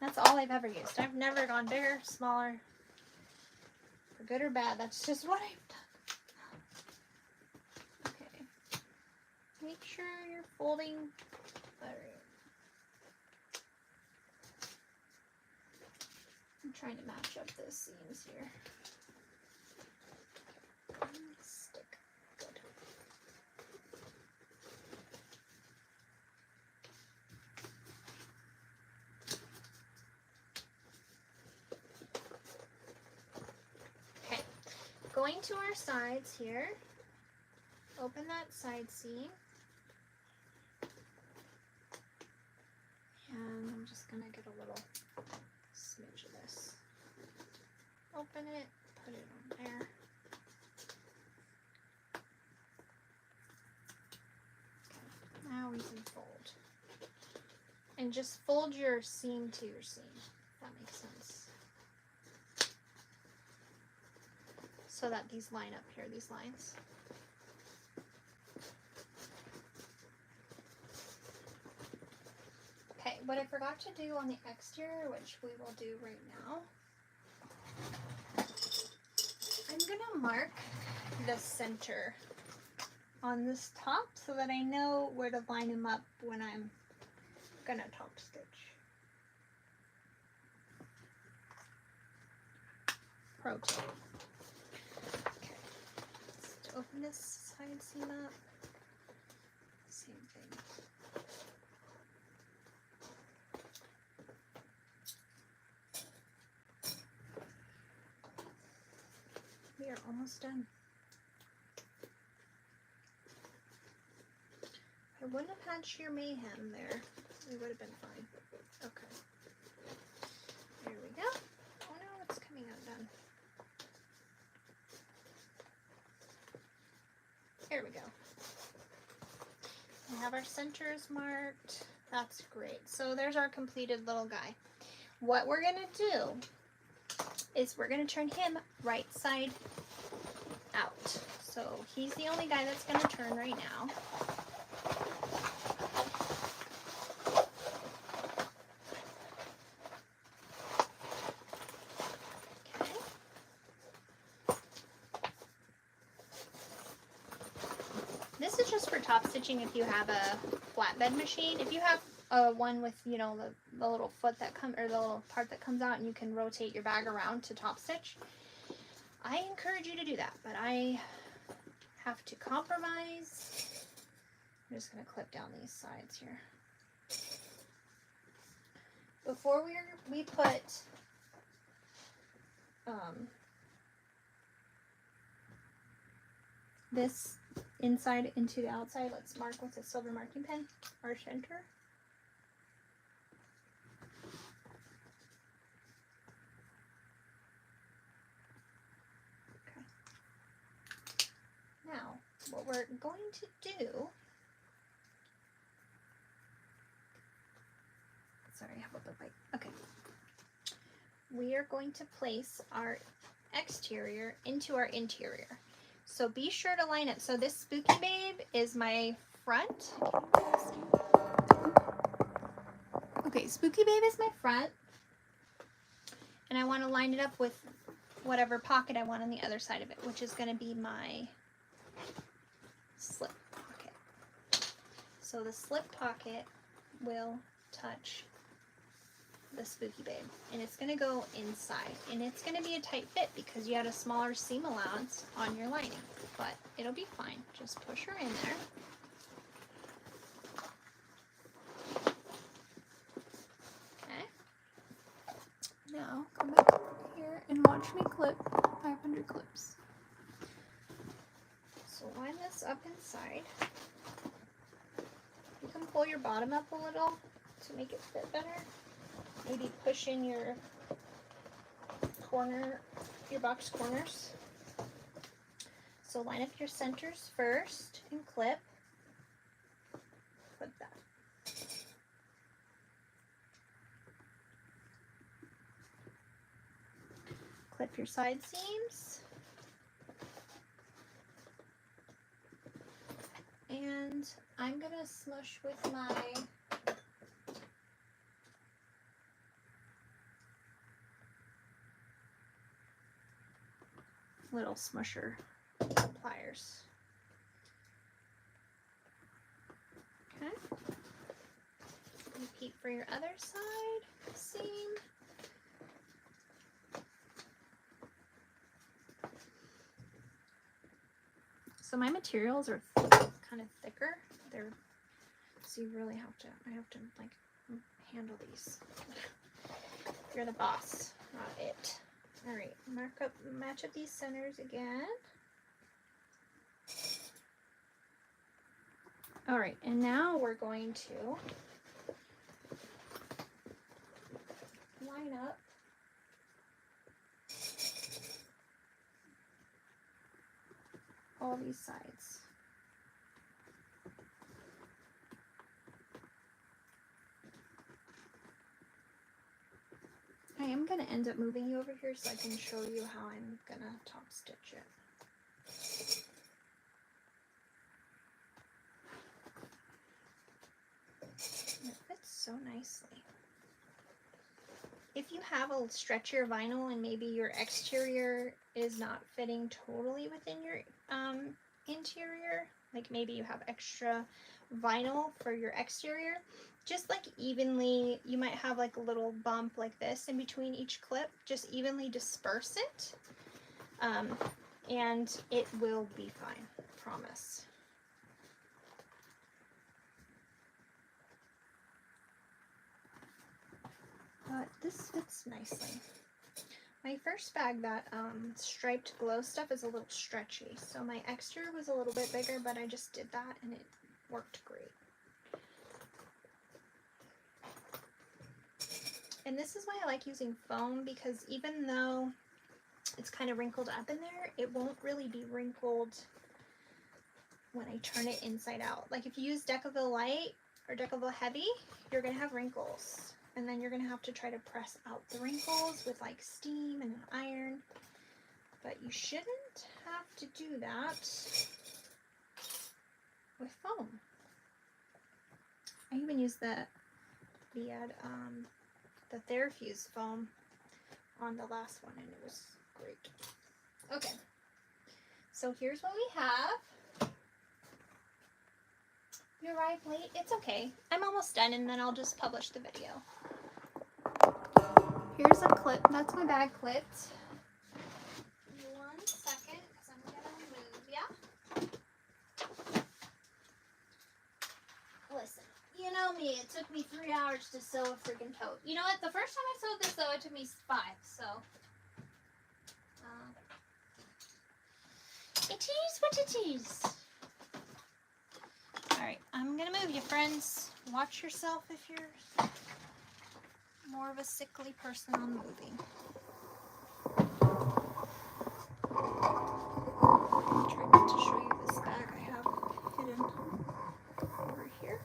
That's all I've ever used. I've never gone bigger, smaller, for good or bad. That's just what I've done. Make sure you're folding. Alright. I'm trying to match up the seams here. Stick. Good. Okay. Going to our sides here. Open that side seam. And I'm just going to get a little smidge of this. Open it, put it on there. Okay, now we can fold. And just fold your seam to your seam, if that makes sense. So that these line up here, these lines. Okay, what I forgot to do on the exterior, which we will do right now, I'm gonna mark the center on this top so that I know where to line them up when I'm gonna top stitch. Pro tip. Okay, let's open this side seam up. Same thing. We are almost done. I wouldn't have had sheer mayhem there. We would have been fine. Okay. There we go. Oh no, it's coming out done. There we go. We have our centers marked. That's great. So there's our completed little guy. What we're gonna do is we're going to turn him right side out. So he's the only guy that's going to turn right now. Okay. This is just for top stitching if you have a flatbed machine. If you have one with, you know, the little foot that comes, or the little part that comes out and you can rotate your bag around to top stitch, I encourage you to do that, but I have to compromise. I'm just going to clip down these sides here. Before we put this inside into the outside, let's mark with a silver marking pen our center. Now, what we're going to do, sorry, I have a bit light. Okay. We are going to place our exterior into our interior. So be sure to line it. So this Spooky Babe is my front. Okay, Spooky Babe is my front. And I want to line it up with whatever pocket I want on the other side of it, which is going to be my slip pocket. So the slip pocket will touch the Spooky Babe, and it's going to go inside, and it's going to be a tight fit because you had a smaller seam allowance on your lining, but it'll be fine. Just push her in there. Okay. Now come back over here and watch me clip 500 clips. So line this up inside. You can pull your bottom up a little to make it fit better. Maybe push in your box corners. So line up your centers first and clip. Clip that. Clip your side seams. And I'm gonna smush with my little smusher pliers. Okay. Repeat for your other side seam. So my materials are kind of thicker. So you really have to, I have to like handle these. You're the boss, not it. All right, match up these centers again. All right, and now we're going to line up all these sides. I am going to end up moving you over here so I can show you how I'm going to top stitch it. It fits so nicely. If you have a stretchier vinyl and maybe your exterior is not fitting totally within your interior, like maybe you have extra vinyl for your exterior, just like evenly, you might have like a little bump like this in between each clip, just evenly disperse it, and it will be fine, promise. But this fits nicely. My first bag, that striped glow stuff, is a little stretchy, so my exterior was a little bit bigger, but I just did that and it worked great. And this is why I like using foam, because even though it's kind of wrinkled up in there, it won't really be wrinkled when I turn it inside out. Like if you use Decaville Light or Decaville Heavy, you're going to have wrinkles. And then you're going to have to try to press out the wrinkles with like steam and an iron. But you shouldn't have to do that with foam. I even used the Therafuse foam on the last one and it was great. Okay, so here's what we have. You arrived late. It's okay. I'm almost done and then I'll just publish the video. Here's a clip. That's my bag clipped. 1 second, because I'm going to move ya. Listen, you know me. It took me 3 hours to sew a freaking tote. You know what? The first time I sewed this, though, it took me 5. So, it is what it is. Alright, I'm going to move you, friends. Watch yourself if you're more of a sickly person on moving. I'm trying not to show you this bag I have hidden over here.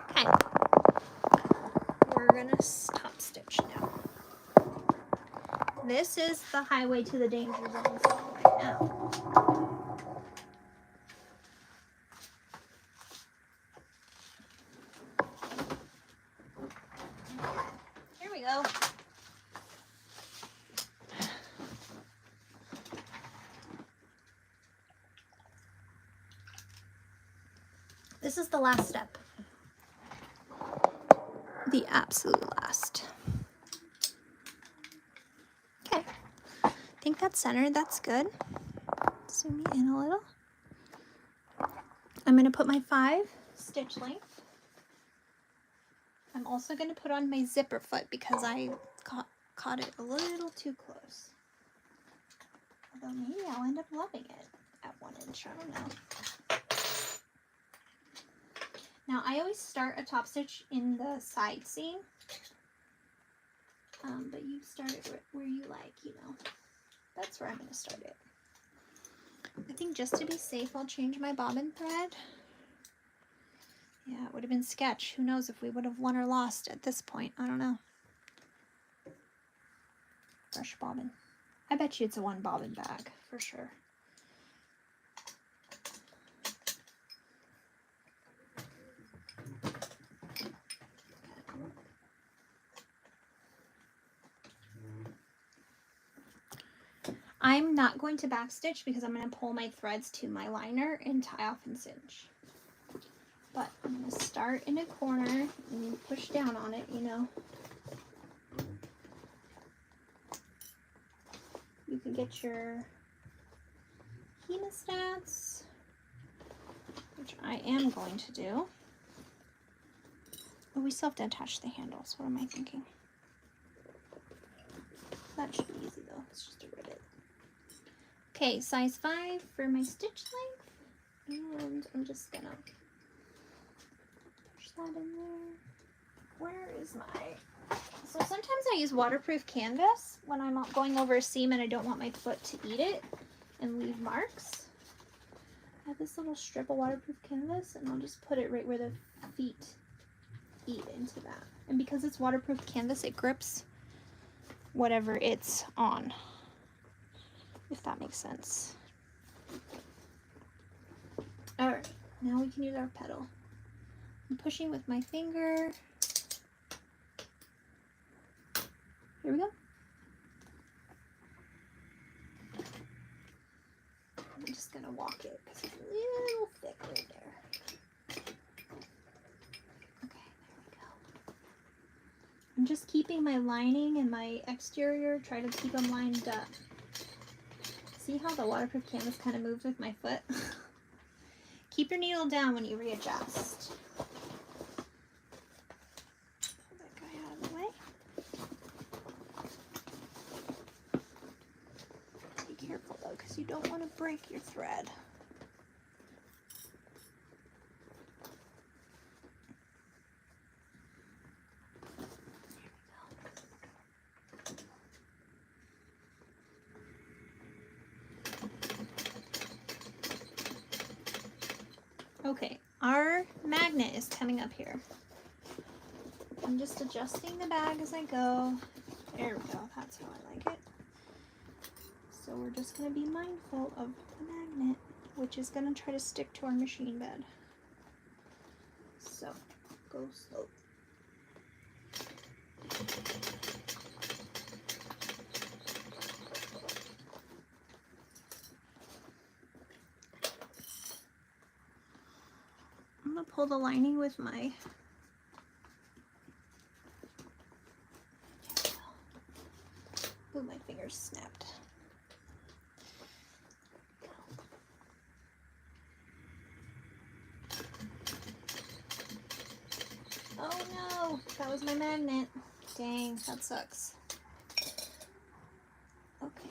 Okay. We're gonna top stitch now. This is the highway to the danger zone right now. Here we go. This is the last step. The absolute last. Okay. I think that's centered. That's good. Zoom me in a little. I'm going to put my 5 stitch length. I'm also going to put on my zipper foot because I caught it a little too close. Although maybe I'll end up loving it at 1 inch. I don't know. Now I always start a top stitch in the side seam. But you start it where you like, you know. That's where I'm going to start it. I think just to be safe, I'll change my bobbin thread. Yeah, it would have been sketch. Who knows if we would have won or lost at this point. I don't know. Brush bobbin. I bet you it's a 1 bobbin bag for sure. I'm not going to backstitch because I'm going to pull my threads to my liner and tie off and cinch. But I'm going to start in a corner and push down on it, you know. You can get your hemostats, which I am going to do. Oh, we still have to attach the handles. What am I thinking? That should be easy though. It's just a rivet. Okay, size 5 for my stitch length. And I'm just gonna push that in there. Where is my... So sometimes I use waterproof canvas when I'm going over a seam and I don't want my foot to eat it and leave marks. I have this little strip of waterproof canvas and I'll just put it right where the feet eat into that. And because it's waterproof canvas, it grips whatever it's on, if that makes sense. All right, now we can use our pedal. I'm pushing with my finger. Here we go. I'm just gonna walk it because it's a little thick right there. Okay, there we go. I'm just keeping my lining and my exterior, try to keep them lined up. See how the waterproof canvas kind of moves with my foot? Keep your needle down when you readjust. Pull that guy out of the way. Be careful though, because you don't want to break your thread. Okay, our magnet is coming up here. I'm just adjusting the bag as I go. There we go, that's how I like it. So we're just going to be mindful of the magnet, which is going to try to stick to our machine bed. So, go slow. I'm going to pull the lining with my... Ooh, my fingers snapped. Oh no, that was my magnet. Dang, that sucks. Okay.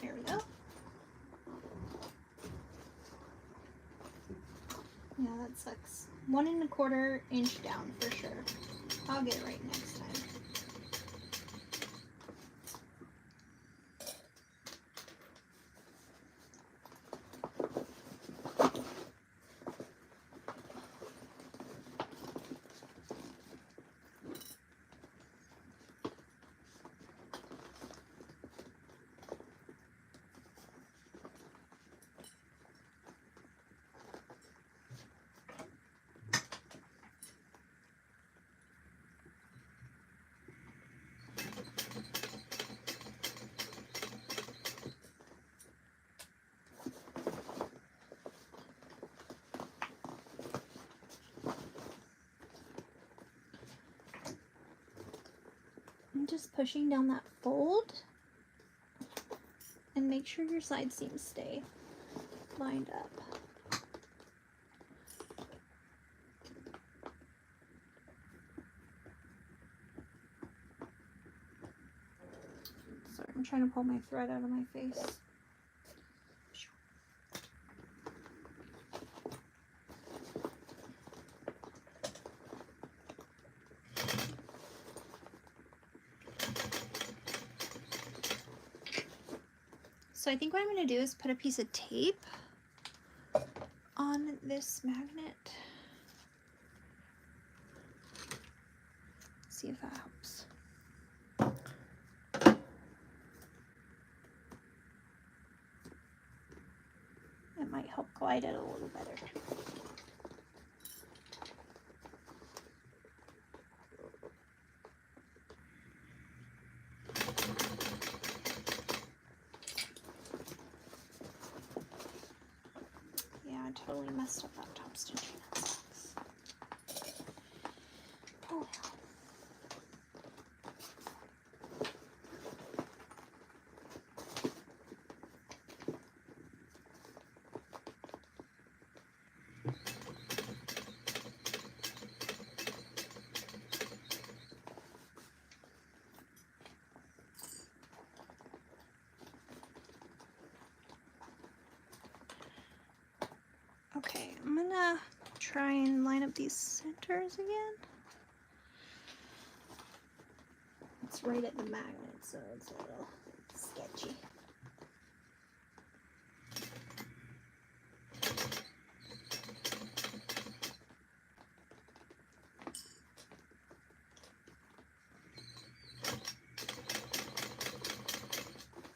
There we go. Yeah, that sucks. 1 1/4 inch down for sure. I'll get it right next time. just pushing down that fold and make sure your side seams stay lined up. Sorry, I'm trying to pull my thread out of my face. So I think what I'm going to do is put a piece of tape on this magnet. See if that helps. It might help glide it a little better. Totally messed up that top stitching. That sucks. Oh well. Okay, I'm gonna try and line up these centers again. It's right at the magnet, so it's a little sketchy.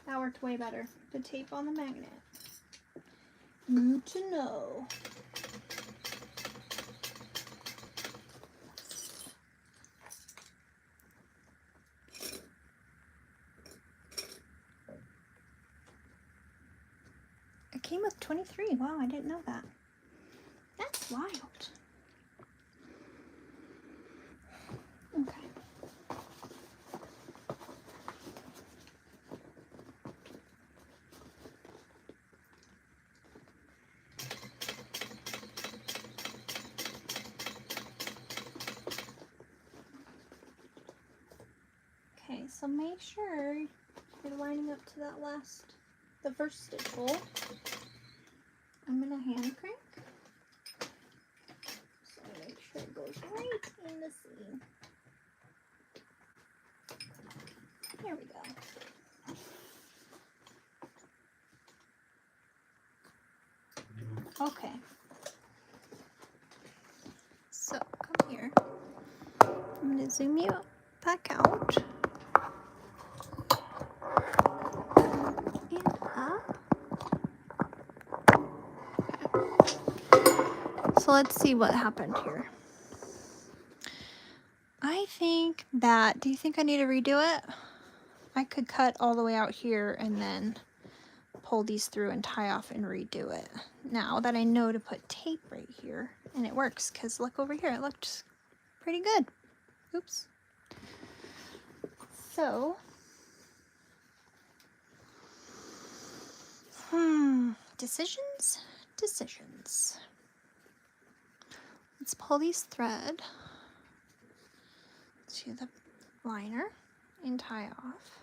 That worked way better. The tape on the magnet. Good to know. It came with 23. Wow, I didn't know that. That's wild. Okay. Okay, so make sure you're lining up to that the first stitch hole. I'm gonna hand crank. So make sure it goes right in the seam. Here we go. Okay. So come here. I'm gonna zoom you back out. And up. So let's see what happened here. I think that, do you think I need to redo it? I could cut all the way out here and then pull these through and tie off and redo it. Now that I know to put tape right here, and it works, because look over here, it looked pretty good. Oops. So, decisions? Decisions. Let's pull these thread to the liner and tie off.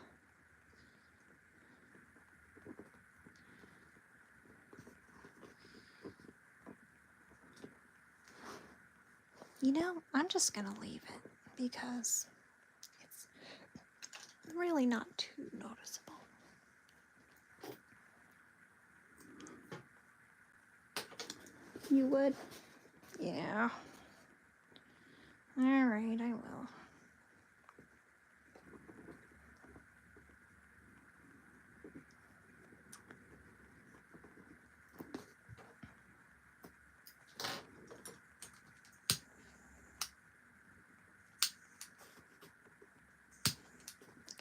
You know, I'm just gonna leave it because it's really not too noticeable. You would? Yeah. Alright, I will.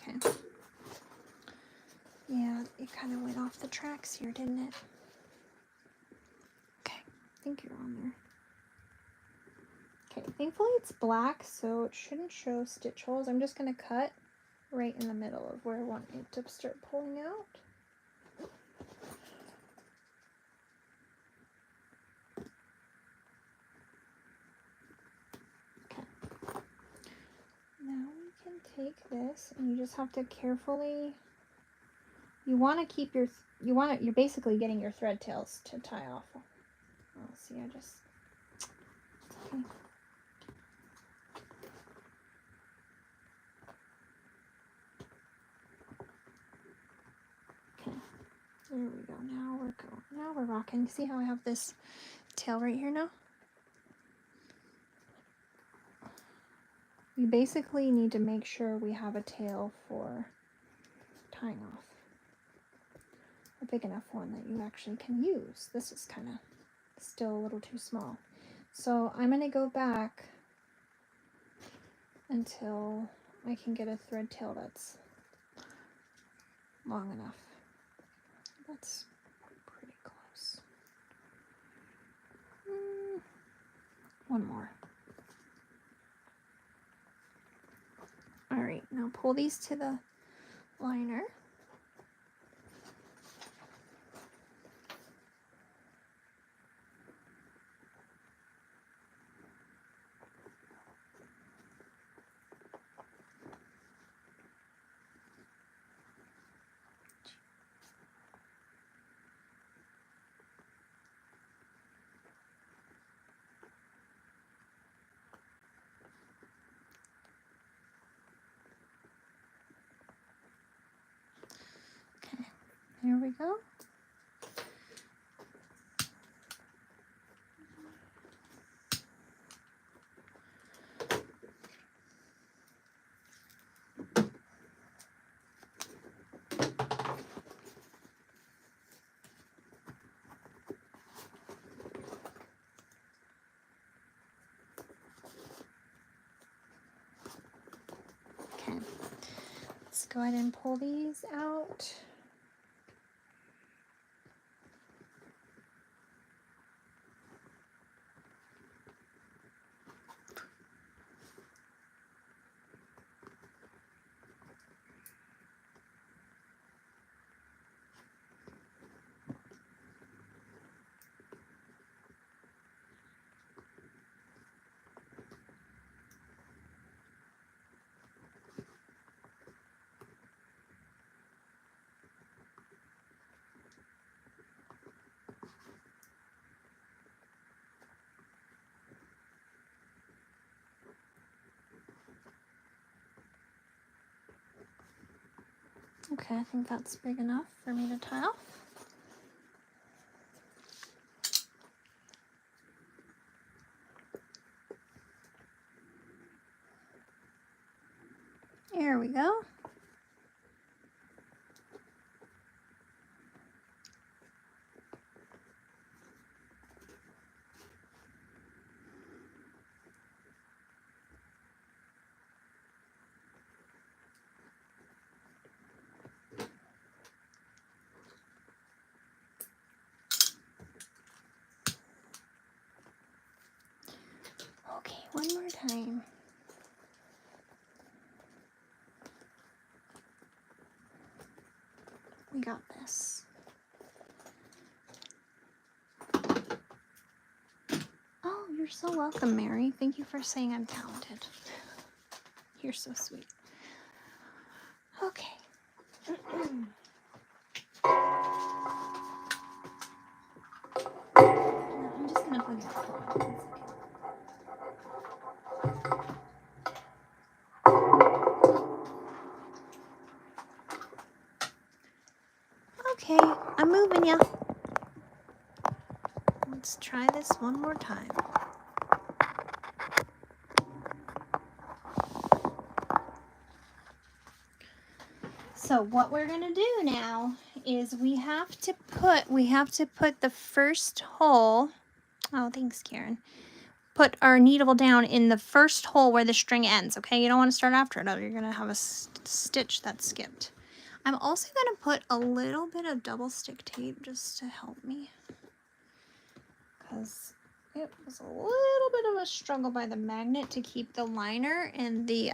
Okay. Yeah, it kind of went off the tracks here, didn't it? Okay, I think you're on there. Okay, thankfully it's black, so it shouldn't show stitch holes. I'm just going to cut right in the middle of where I want it to start pulling out. Okay. Now we can take this and you just have to carefully, you want to keep your, you're basically getting your thread tails to tie off. Oh, see, I just, okay. There we go. Now we're going. Now we're rocking. See how I have this tail right here now? We basically need to make sure we have a tail for tying off. A big enough one that you actually can use. This is kind of still a little too small. So I'm going to go back until I can get a thread tail that's long enough. That's pretty close. One more. All right, now pull these to the liner. There we go. Okay, let's go ahead and pull these out. Okay, I think that's big enough for me to tie off. There we go. Okay, one more time. We got this. Oh, you're so welcome, Mary. Thank you for saying I'm talented. You're so sweet. Okay. I'm just gonna plug it out. Hold on 1 second. Okay, I'm moving ya. Let's try this one more time. So what we're gonna do now is we have to put the first hole. Oh, thanks, Karen. Put our needle down in the first hole where the string ends. Okay, you don't want to start after it, or you're gonna have a stitch that's skipped. I'm also gonna put a little bit of double stick tape just to help me, because it was a little bit of a struggle by the magnet to keep the liner and the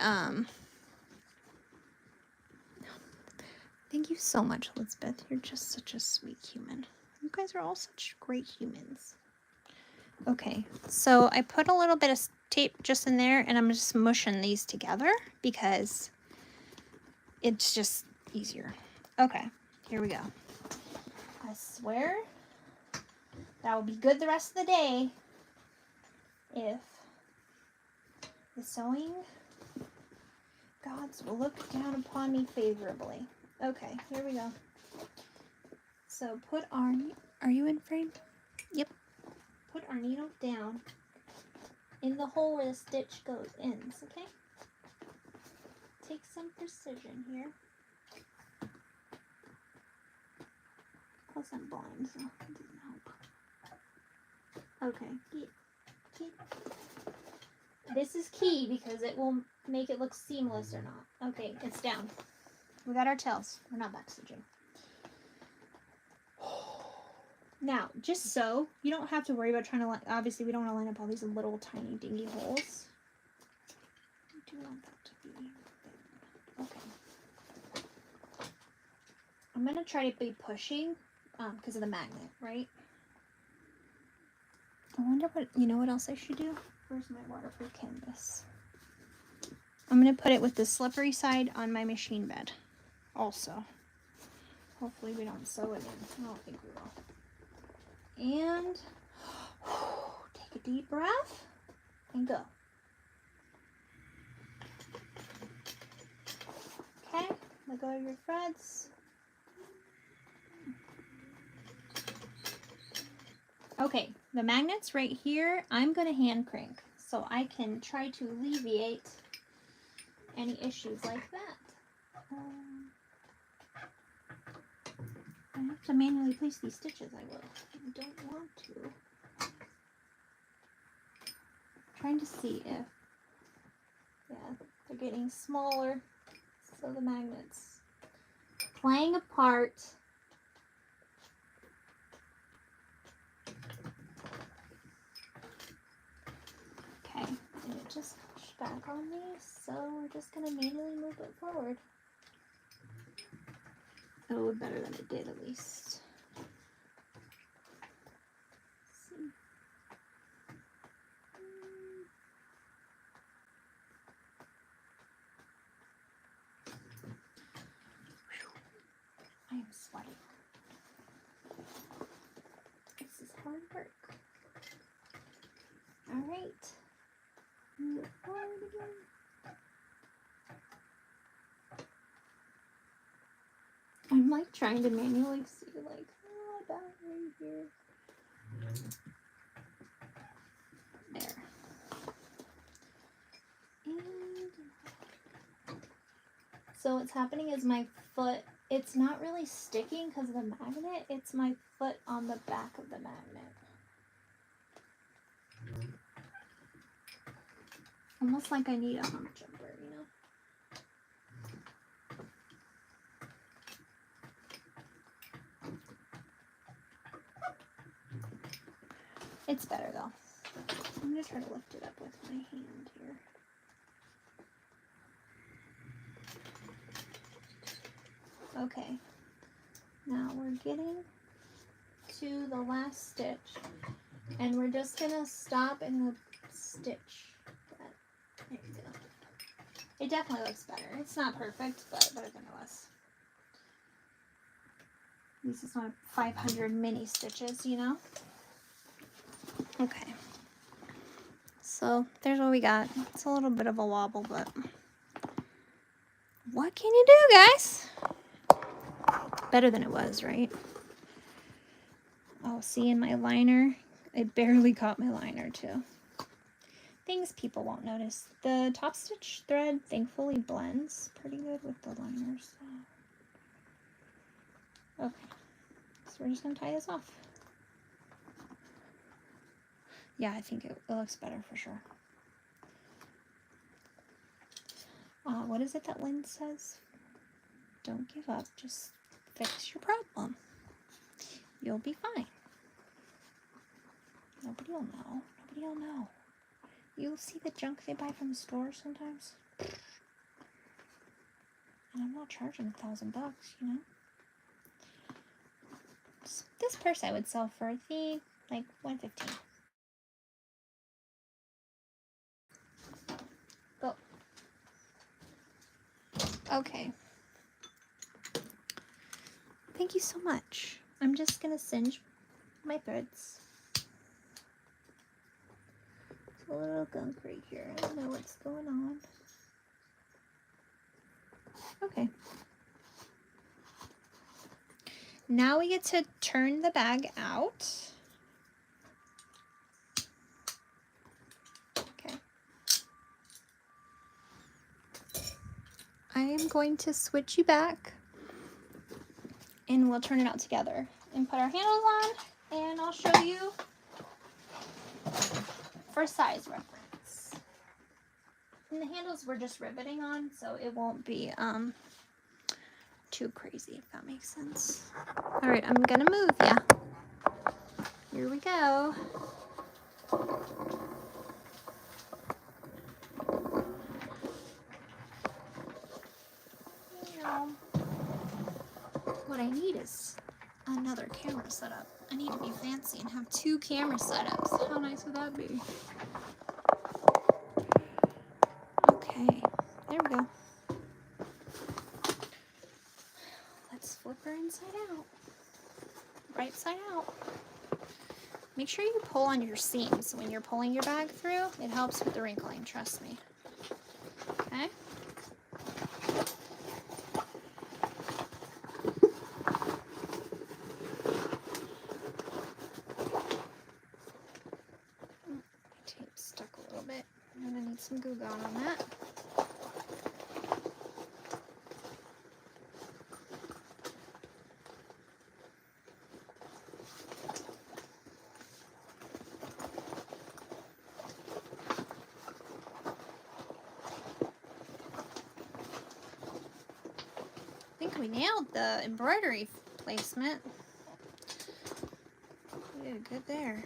Thank you so much, Elizabeth. You're just such a sweet human. You guys are all such great humans. Okay, so I put a little bit of tape just in there, and I'm just mushing these together because it's just easier. Okay, here we go. I swear that will be good the rest of the day if the sewing gods will look down upon me favorably. Okay, here we go. So put our... Are you in frame? Yep. Put our needle down in the hole where the stitch ends, okay? Take some precision here. Plus I'm blind, so it doesn't help. Okay, get. This is key because it will make it look seamless or not. Okay, it's down. We got our tails. We're not backstitching. Now, just so you don't have to worry about trying to line. Obviously, we don't want to line up all these little tiny dingy holes. We do want that to be thin. Okay. I'm gonna try to be pushing because of the magnet, right? I wonder what, you know what else I should do? Where's my waterproof canvas? I'm gonna put it with the slippery side on my machine bed also. Hopefully we don't sew it in. I don't think we will. And take a deep breath and go. Okay, let go of your threads. Okay, the magnet's right here. I'm going to hand crank so I can try to alleviate any issues like that. I have to manually place these stitches, I will. I don't want to. Trying to see if, yeah, they're getting smaller, so the magnet's playing a part. Okay, and it just pushed back on me, so we're just gonna manually move it forward. Oh, better than it did at least. Let's see. I am sweating. This is hard work. All right. Move forward again. I'm like trying to manually see, like, oh, about right here. There. And so what's happening is my foot, it's not really sticking because of the magnet, it's my foot on the back of the magnet. Almost like I need a hump jumper, you know? It's better though. I'm gonna try to lift it up with my hand here. Okay, now we're getting to the last stitch, and we're just gonna stop and we'll stitch that. There you go. It definitely looks better. It's not perfect, but better than it was. This is my 500 mini stitches, you know? Okay. So there's what we got. It's a little bit of a wobble, but what can you do, guys? Better than it was, right? Oh, see, in my liner, I barely caught my liner too. Things people won't notice. The top stitch thread thankfully blends pretty good with the liners. So. Okay, so we're just gonna tie this off. Yeah, I think it looks better for sure. What is it that Lynn says? Don't give up, just fix your problem. You'll be fine. Nobody will know. Nobody will know. You'll see the junk they buy from the store sometimes. And I'm not charging $1,000, you know? This purse I would sell for, I think, like $115. Go. Okay. Thank you so much. I'm just gonna singe my threads. There's a little gunk right here. I don't know what's going on. Okay. Now we get to turn the bag out. Okay. I am going to switch you back and we'll turn it out together and put our handles on, and I'll show you for size reference. And the handles we're just riveting on, so it won't be too crazy, if that makes sense. All right, I'm gonna move ya. Here we go. What I need is another camera setup. I need to be fancy and have 2 camera setups. How nice would that be? Okay, there we go. Let's flip her inside out. Right side out. Make sure you pull on your seams when you're pulling your bag through. It helps with the wrinkling, trust me. Okay? Tape stuck a little bit. I'm gonna need some Goo Gone on that. I think we nailed the embroidery placement. We did good there.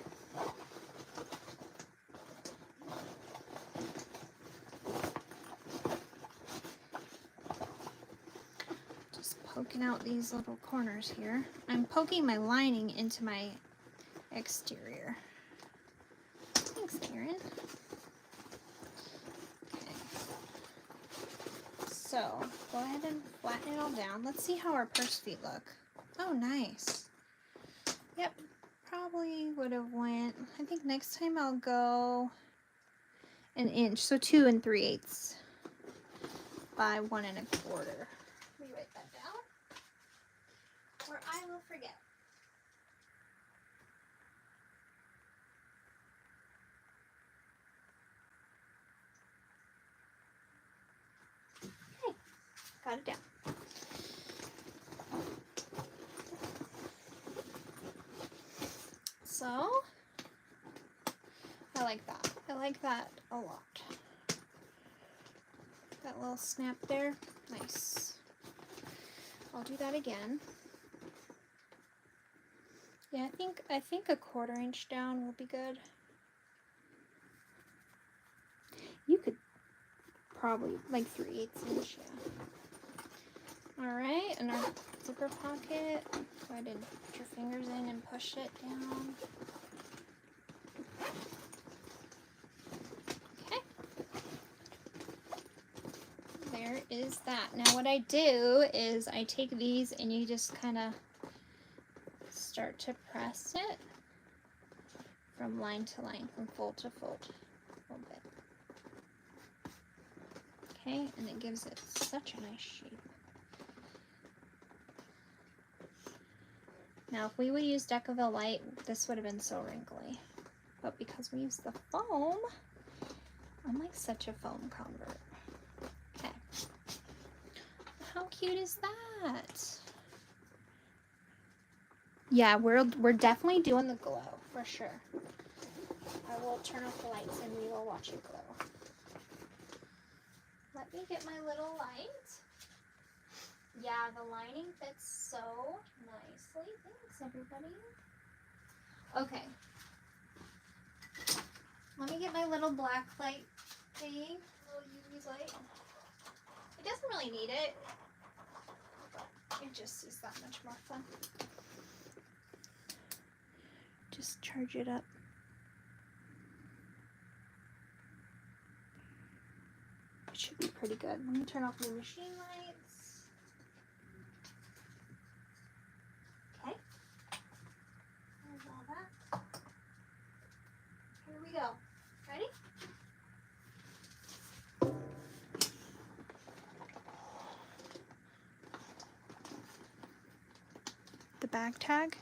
Just poking out these little corners here. I'm poking my lining into my exterior. Thanks, Karen. Okay. So, go ahead and flatten it all down. Let's see how our purse feet look. Oh, nice. Yep, probably would have went, I think next time I'll go an inch. So 2 3/8 by 1 1/4. Let me write that down, or I will forget. Okay, got it down. So, I like that. I like that a lot. That little snap there, nice. I'll do that again. Yeah, I think a 1/4 inch down will be good. You could probably like 3/8 inch, yeah. All right, and our zipper pocket. Go ahead and put your fingers in and push it down. Okay. There is that. Now what I do is I take these and you just kind of start to press it from line to line, from fold to fold a little bit. Okay, and it gives it such a nice shape. Now, if we would use Decaville Light, this would have been so wrinkly. But because we use the foam, I'm like such a foam convert. Okay. How cute is that? Yeah, we're definitely doing the glow, for sure. I will turn off the lights and we will watch it glow. Let me get my little light. Yeah, the lining fits so nicely. Thanks, everybody. Okay. Let me get my little black light thing, little UV light. It doesn't really need it. It just is that much more fun. Just charge it up. It should be pretty good. Let me turn off the machine lights. Okay. There's all that. Here we go. Ready? The bag tag.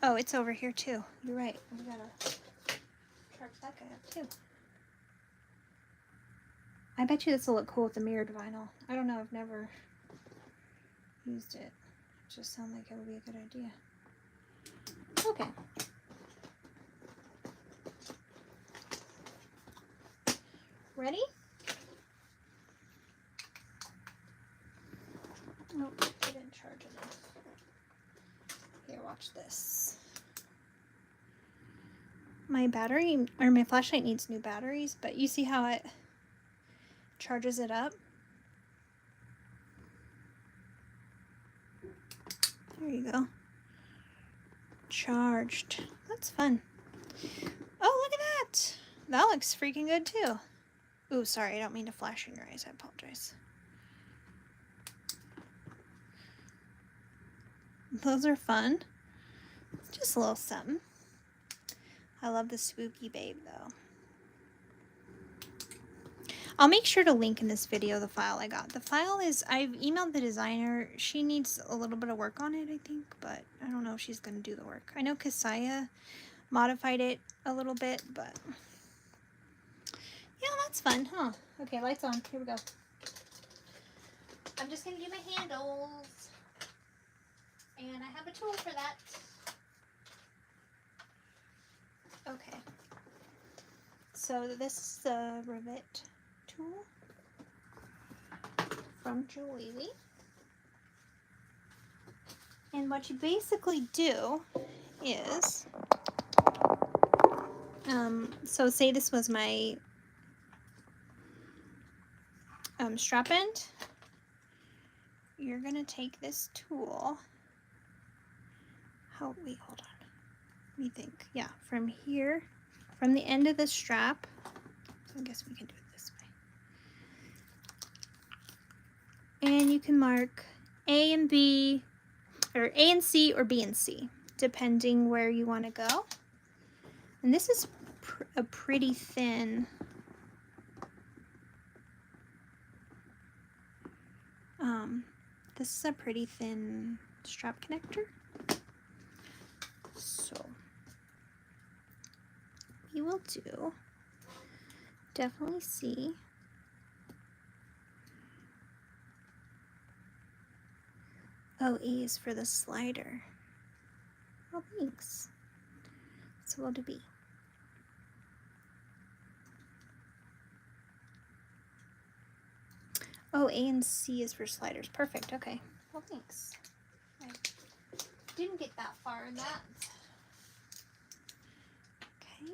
Oh, it's over here too. You're right. We gotta charge that guy up too. I bet you this will look cool with the mirrored vinyl. I don't know. I've never used it. It just sounds like it would be a good idea. Okay. Ready? Nope, I didn't charge enough. Here, watch this. My battery, or my flashlight needs new batteries, but you see how it charges it up? There you go. Charged. That's fun. Oh, look at that! That looks freaking good too. Ooh, sorry, I don't mean to flash in your eyes. I apologize. Those are fun. Just a little something. I love the spooky babe though. I'll make sure to link in this video the file I got. The file is, I've emailed the designer. She needs a little bit of work on it, I think, but I don't know if she's going to do the work. I know Kasaya modified it a little bit, but yeah, that's fun, huh? Okay, lights on. Here we go. I'm just going to do my handles. And I have a tool for that. Okay. So this is the rivet tool from JoLeeLee. And what you basically do is, so say this was my strap end. You're gonna take this tool. Wait, hold on. Let me think. Yeah, from here, from the end of the strap. So I guess we can do it this way. And you can mark A and B, or A and C, or B and C, depending where you want to go. And this is a pretty thin this is a pretty thin strap connector. So we will do definitely see oh, A is for the slider. Oh, thanks. So we'll do B. Oh, A and C is for sliders. Perfect. Okay. Well, thanks. I didn't get that far in that. Okay.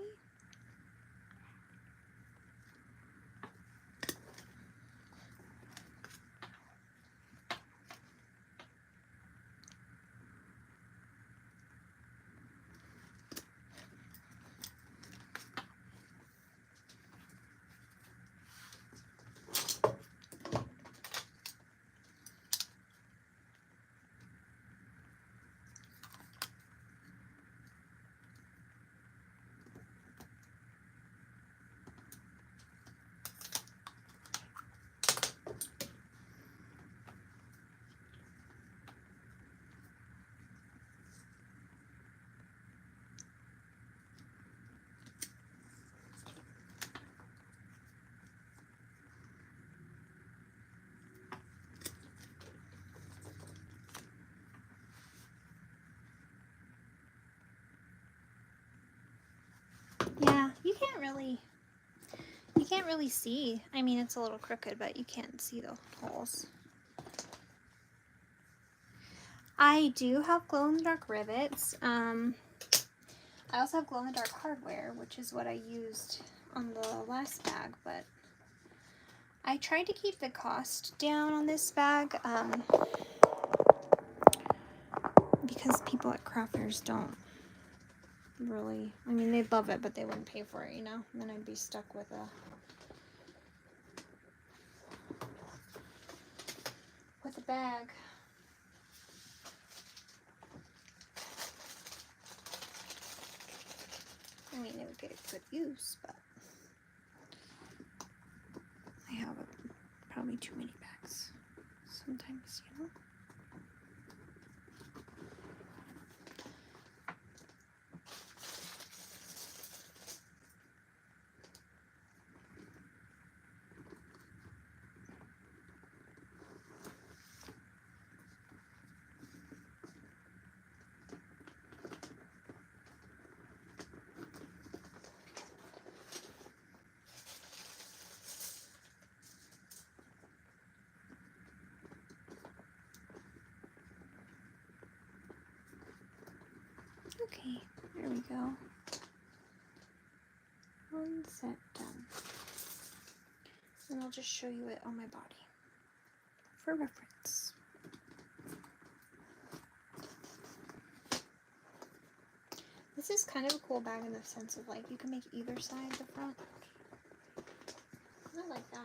Yeah, you can't really see. I mean, it's a little crooked, but you can't see the holes. I do have glow-in-the-dark rivets. I also have glow-in-the-dark hardware, which is what I used on the last bag, but I tried to keep the cost down on this bag. people at craft fairs don't really, I mean, they'd love it, but they wouldn't pay for it, you know? And then I'd be stuck with a bag. I mean, it would get good use, but I have probably too many bags sometimes, you know? Okay, there we go. One set done. And I'll just show you it on my body for reference. This is kind of a cool bag in the sense of like you can make either side the front. I like that.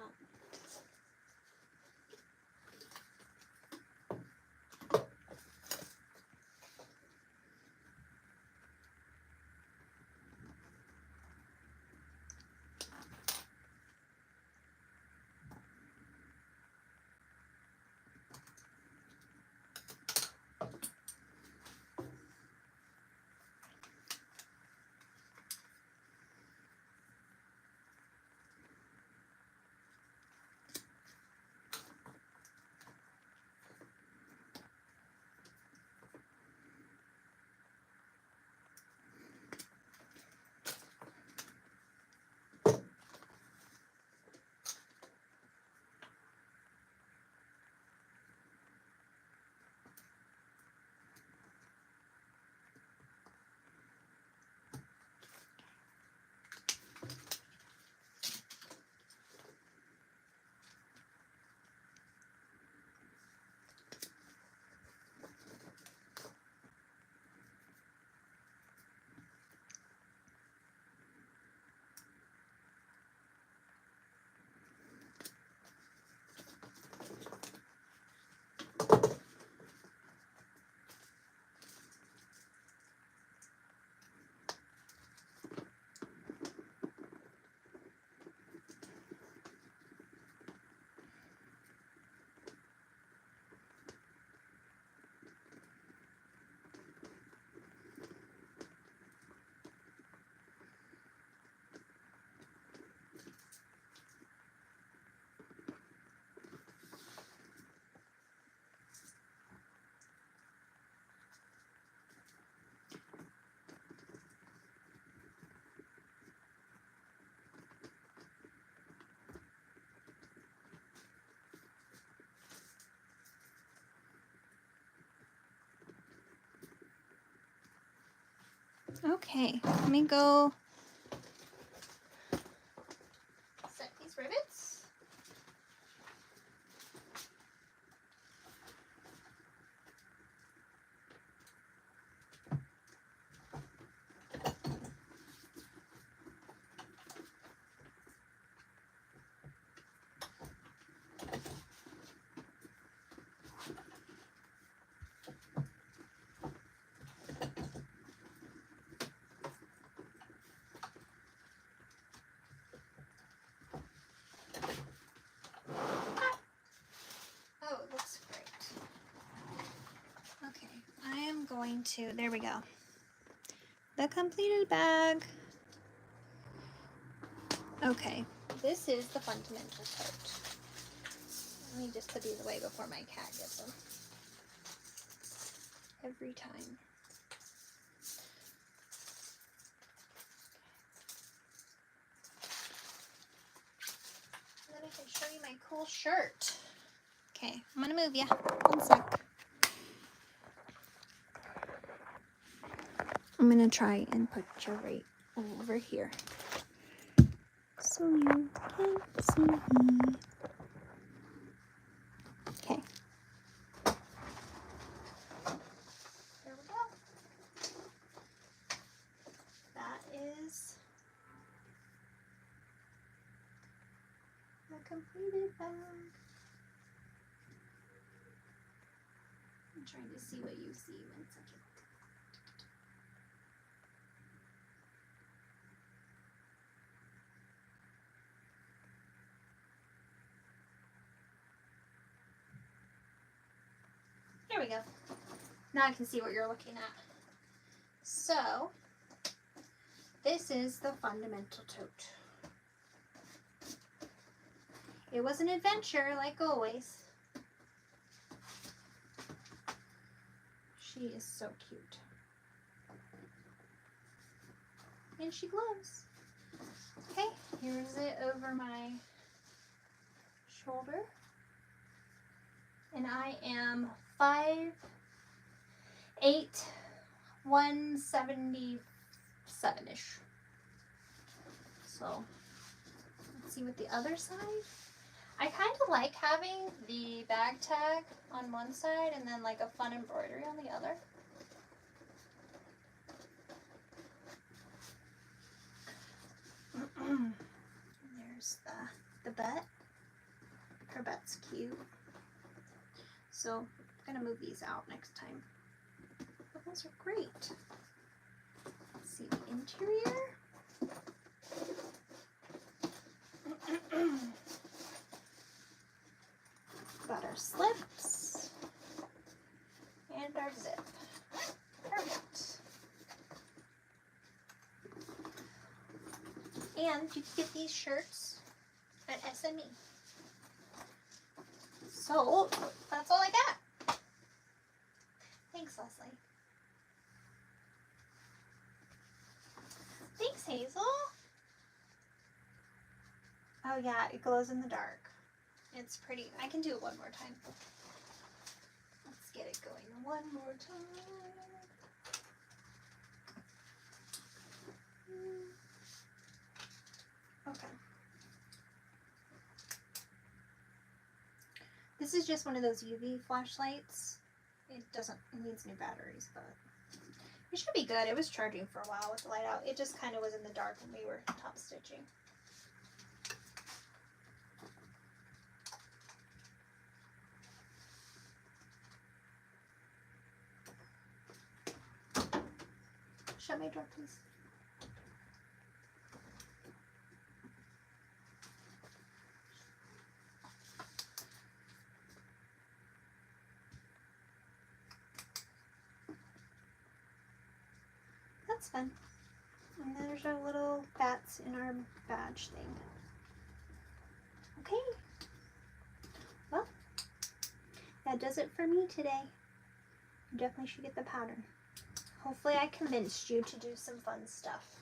Okay, let me go set these rivets. Oh, it looks great. Okay, I am going to, there we go. The completed bag. Okay, this is the fundamental tote. Let me just put these away before my cat gets them. Every time. And then I can show you my cool shirt. Okay, I'm gonna move ya. 1 sec. I'm gonna try and put you right over here so you can see me. Okay. There we go. completed bag. I'm trying to see what you see. 1 second. There we go. Now I can see what you're looking at. So, this is the fundamental tote. It was an adventure, like always. She is so cute. And she glows. Okay, here's it over my shoulder. And I am 5'8", 177-ish. So, let's see what the other side. I kind of like having the bag tag on one side and then like a fun embroidery on the other. There's the butt. Her butt's cute. So I'm gonna move these out next time. But those are great. Let's see the interior. Got our slips and our zip. Perfect. And you can get these shirts at SME. So that's all I got. Thanks, Leslie. Thanks, Hazel. Oh yeah, it glows in the dark. It's pretty. I can do it one more time. Let's get it going one more time. Okay. This is just one of those UV flashlights. It needs new batteries, but it should be good. It was charging for a while with the light out. It just kind of was in the dark when we were top stitching. Shut my door, please. That's fun. And there's our little bats in our badge thing. Okay. Well, that does it for me today. You definitely should get the pattern. Hopefully I convinced you to do some fun stuff.